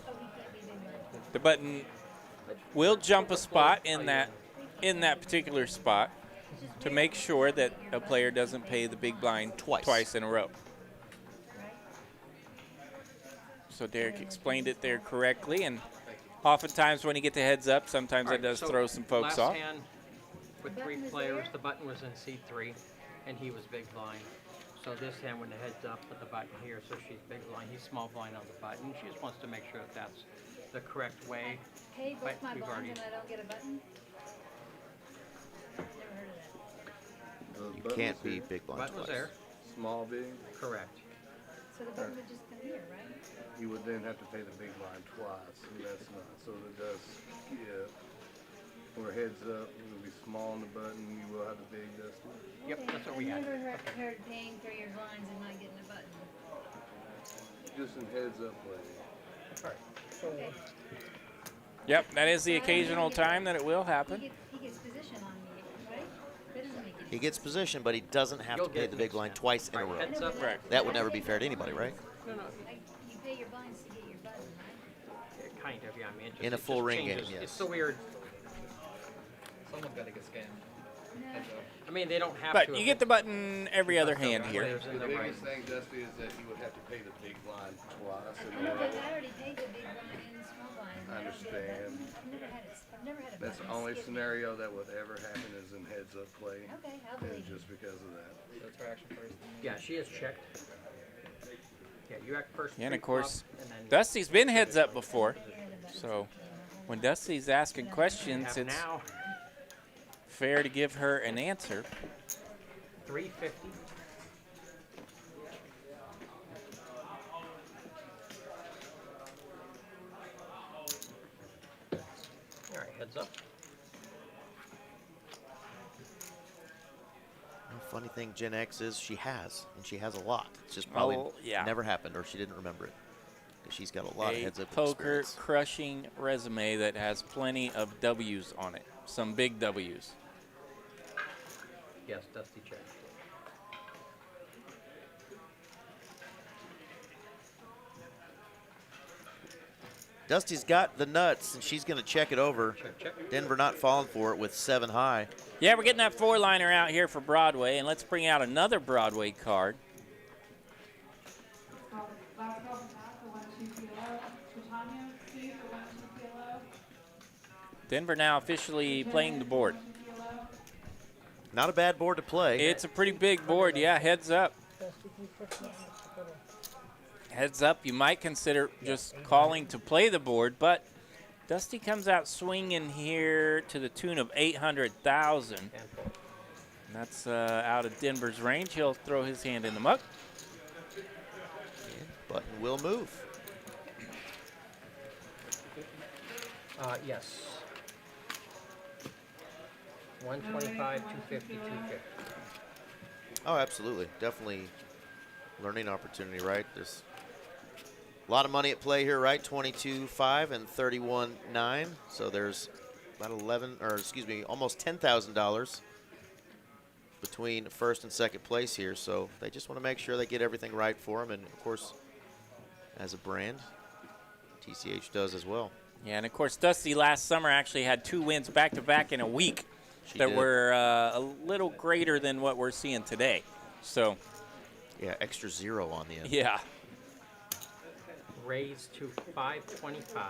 Oh, he can't be big blind. The button will jump a spot in that particular spot to make sure that a player doesn't pay the big blind twice in a row. Right? So Derek explained it there correctly, and oftentimes when you get the heads up, sometimes All it right, does so throw some folks last off. hand with The 3 button was players, there? the button was in C3, and he was big blind. So this hand, when the heads up, put the button here, so she's big blind. He's small blind on the button. She just wants to make sure that that's the correct way. Pay both But my we've blinds already- and I don't get a button? Never heard of that. You can't be big blind Button was twice. there, Small big, correct. So the button would just come here, right? you would then have to pay the big line twice, and that's not, so it does skip. Or heads up, it will be small on the button, you will have the big Dusty. Yep, Okay, that's what we had. I've never heard paying for your blinds and not getting a button. Just in heads up play. All right. So Okay. Yep, that is the occasional time that it will happen. He gets position on me, right? That doesn't make any He gets position, but he doesn't have You'll to pay get the big next blind time. twice in a All right, row. heads up. Correct. That would never be fair to anybody, right? No, no, Like, you pay your blinds to get your button, right? yeah, kind of, yeah. I mean, it just, In a it full just ring game, changes. yes. It's so weird. Someone's got to get scammed. No. Heads up. I mean, they don't have But to. you if get the it- button every other But the hand here. players in The the right. biggest thing, Dusty, is that you would have to pay the big line twice I in know, a but row. I already paid the big blind and the small blind. I don't get a understand. button. I've never had a That's the button only skip me. scenario that would ever happen is in heads up play, Okay, I'll and believe you. just because of that. That's her action first. Yeah, she is checked. Yeah, you act first. And of pre-flop, course, and then Dusty's been heads up before, so when Dusty's asking you questions, have it's now fair to give her an answer. 350. All right, heads up. The funny thing, Gen X is she has, and she has a lot. It's just probably Oh, yeah. never happened, or she didn't remember it. 'Cause she's got a lot of A heads up poker experience. crushing resume that has plenty of W's on it, some big W's. Yes, Dusty check. Dusty's got the nuts, and she's going to check it over. Check, check. Denver not falling for it with 7 high. Yeah, we're getting that four-liner out here for Broadway, and let's bring out another Broadway card. Last call from Matt for 1-2 kilo. Titania C for 1-2 kilo. Denver now officially playing the board. 1-2 kilo. Not a bad board to play. It's a pretty big board, yeah, heads up. Heads up, you might consider just calling to play the board, but Dusty comes out swinging here to the tune of 800,000. And fold. That's out of Denver's range. He'll throw his hand in the muck. Button will move. Yes. 125, 250, 250. Oh, absolutely. Definitely learning opportunity, right? There's a lot of money at play here, right? 22.5 and 31.9. So there's about almost $10,000 between first and second place here. So they just want to make sure they get everything right for them. And of course, as a brand, TCH does as well. Yeah, and of course, Dusty last summer actually had 2 wins back-to-back in a week She that did. were a little greater than what we're seeing today. So, Yeah, extra 0 on the end. yeah. Raise to 525.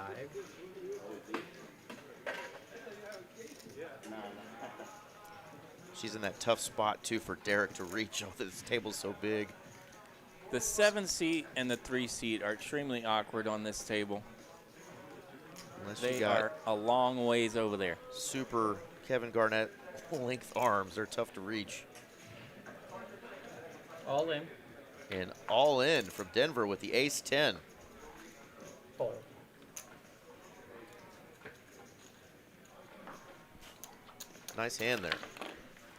She's in that tough spot, too, for Derek to reach. Oh, this table's so big. The 7-seat and the 3-seat are extremely awkward on this table. Unless you They got are a long ways over there. super Kevin Garnett length arms. They're tough to reach. All in. And all in from Denver with the ace-10. Fold. Nice hand there.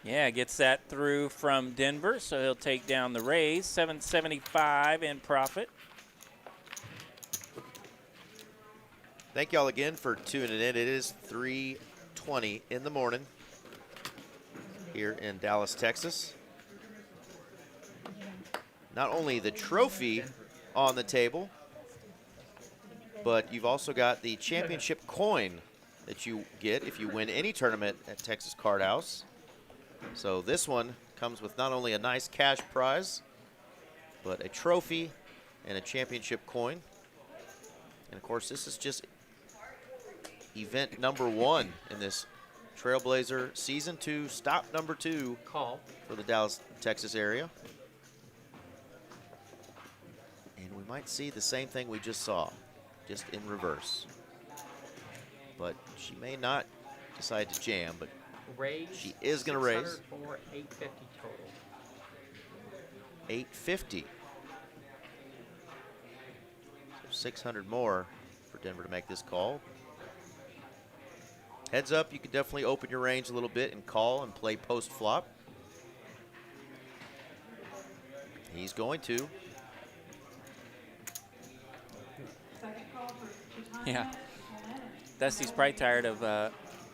Yeah, gets that through from Denver, so he'll take down the raise. 775 in profit. Thank y'all again for tuning in. It is 3:20 in the morning here in Dallas, Texas. Not only the trophy on the table, but you've also got the championship coin that you get if you win any tournament at Texas Card House. So this one comes with not only a nice cash prize, but a trophy and a championship coin. And of course, this is just event number 1 in this Trailblazer Season 2, stop number 2 Call. for the Dallas, Texas area. And we might see the same thing we just saw, just in reverse. But she may not decide to jam, but Raise. she is going to raise. 600 for 850 total. 850. So 600 more for Denver to make this call. Heads up, you can definitely open your range a little bit and call and play post flop. He's going to. Second call for Titania. Yeah. Elimination. Dusty's probably tired of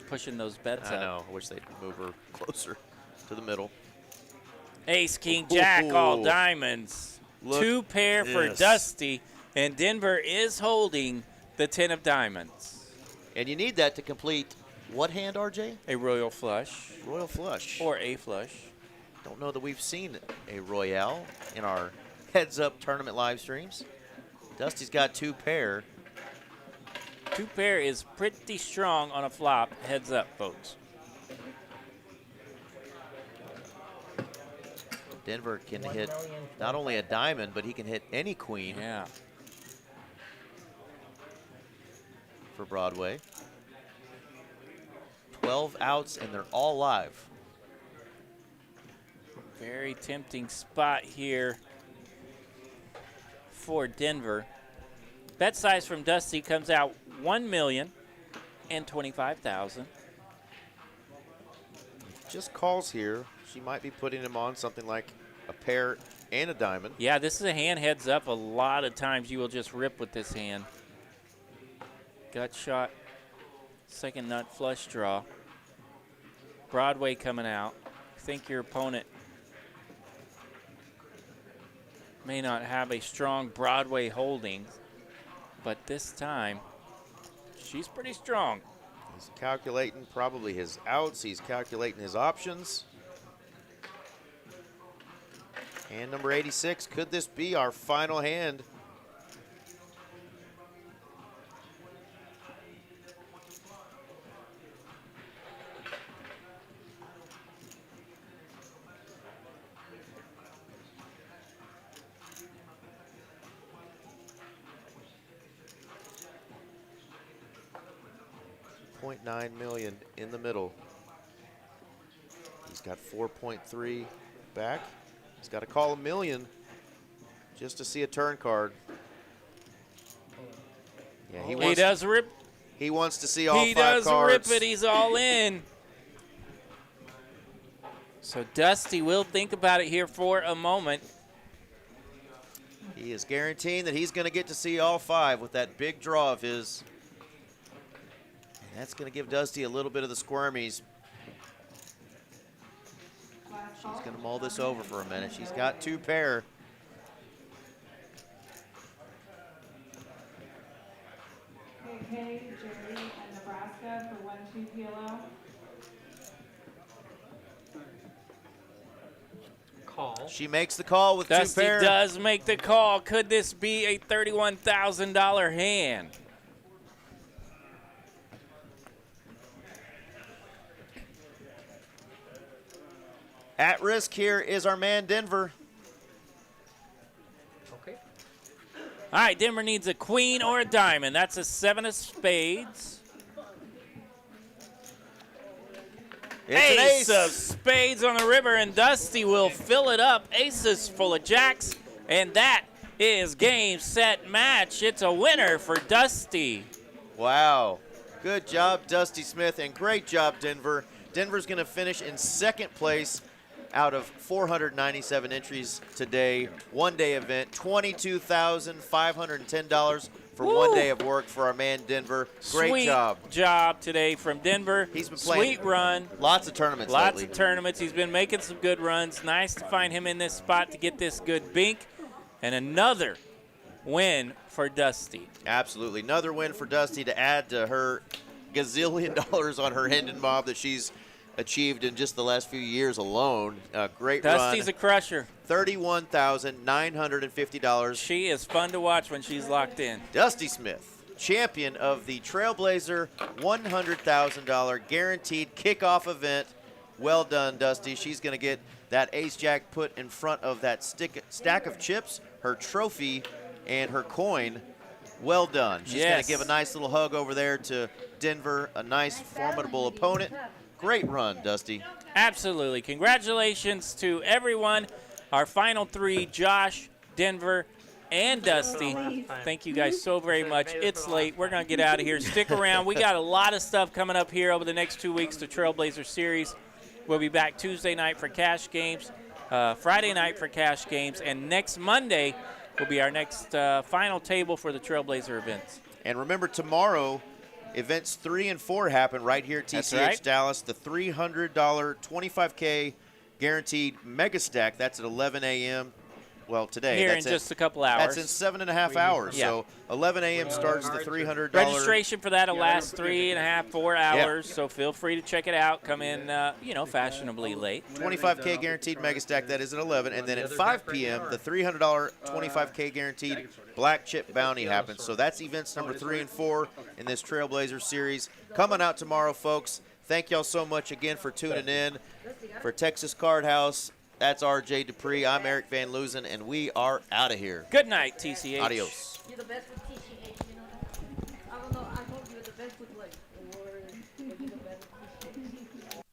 pushing those bets I up. know. I wish they'd move her closer to the middle. Ace, king, jack, all Ooh. diamonds. Look 2 pair at for this. Dusty, and Denver is holding the 10 of diamonds. And you need that to complete what hand, RJ? A royal flush Royal flush. or a flush. Don't know that we've seen a Royale in our Heads Up tournament live streams. Dusty's got 2 pair. 2 pair is pretty strong on a flop. Heads up, folks. Denver can hit not only a diamond, but he can hit any queen Yeah. for Broadway. 12 outs, and they're all live. Very tempting spot here for Denver. Bet size from Dusty comes out $1,025,000. Just calls here. She might be putting him on something like a pair and a diamond. Yeah, this is a hand heads up. A lot of times you will just rip with this hand. Gut shot, second nut flush draw. Broadway coming out. Think your opponent may not have a strong Broadway holding, but this time she's pretty strong. He's calculating probably his outs. He's calculating his options. Hand number 86. Could this be our final hand? $2.9 million in the middle. He's got 4.3 back. He's got to call $1 million just to see a turn card. Yeah, He does rip. He wants to see all He 5 does cards. rip it. He's all in. So Dusty will think about it here for a moment. He is guaranteeing that he's going to get to see all 5 with that big draw of his. And that's going to give Dusty a little bit of the squirmies. She's going to mull this over for a minute. She's got 2 pair. KK, Jerry, and Nebraska for 1-2 PLO. Call. She makes the call with 2 Dusty pair. does make the call. Could this be a $31,000 hand? At risk here is our man Denver. Okay. All right, Denver needs a queen or a diamond. That's a 7 of spades. It's an Ace ace. of spades on the river, and Dusty will fill it up. Aces full of jacks, and that is game, set, match. It's a winner for Dusty. Wow. Good job, Dusty Smith, and great job, Denver. Denver's going to finish in 2nd place out of 497 entries today. One-day event, $22,510 for one day of work for our man Denver. Great Sweet job. today from Denver. He's been playing Sweet run. lots of tournaments Lots lately. of tournaments. He's been making some good runs. Nice to find him in this spot to get this good bink. And another win for Dusty. Absolutely. Another win for Dusty to add to her gazillion dollars on her Hendon Mob that she's achieved in just the last few years alone. Great Dusty's run. a crusher. $31,950. She is fun to watch when she's locked in. Dusty Smith, champion of the Trailblazer $100,000 guaranteed kickoff event. Well done, Dusty. She's going to get that ace jack put in front of that stack of chips, her trophy, and her coin. Well done. She's going Yes. to give a nice little hug over there to Denver, a nice, formidable opponent. Great run, Dusty. Absolutely. Congratulations to everyone. Our final three, Josh, Denver, and Dusty. Thank you guys so very much. It's late. We're going to get out of here. Stick around. We got a lot of stuff coming up here over the next 2 weeks, the Trailblazer Series. We'll be back Tuesday night for cash games, Friday night for cash games, and next Monday will be our next final table for the Trailblazer events. And remember, tomorrow, events 3 and 4 happen right here at That's TCH right. Dallas. The $300 25K guaranteed mega stack. That's at 11 a.m. Well, today. Here in that's just a couple hours. That's in 7.5 hours. Yeah. So 11 a.m. starts the $300. Registration for that will last 3.5, 4 hours, so feel free to check it out. Come in, fashionably late. 25K guaranteed mega stack. That is at 11. And then at 5 p.m., the $300 25K guaranteed black chip bounty happens. So that's events number 3 and 4 in this Trailblazer series. Coming out tomorrow, folks. Thank y'all so much again for tuning in. For Texas Card House, that's RJ Dupree. I'm Eric Van Loozen, and we are out of here. Good night, TCH. Adios. You're the best with TCH, you know that? I don't know, I hope you're the best with like the word, but you're the best with TCH.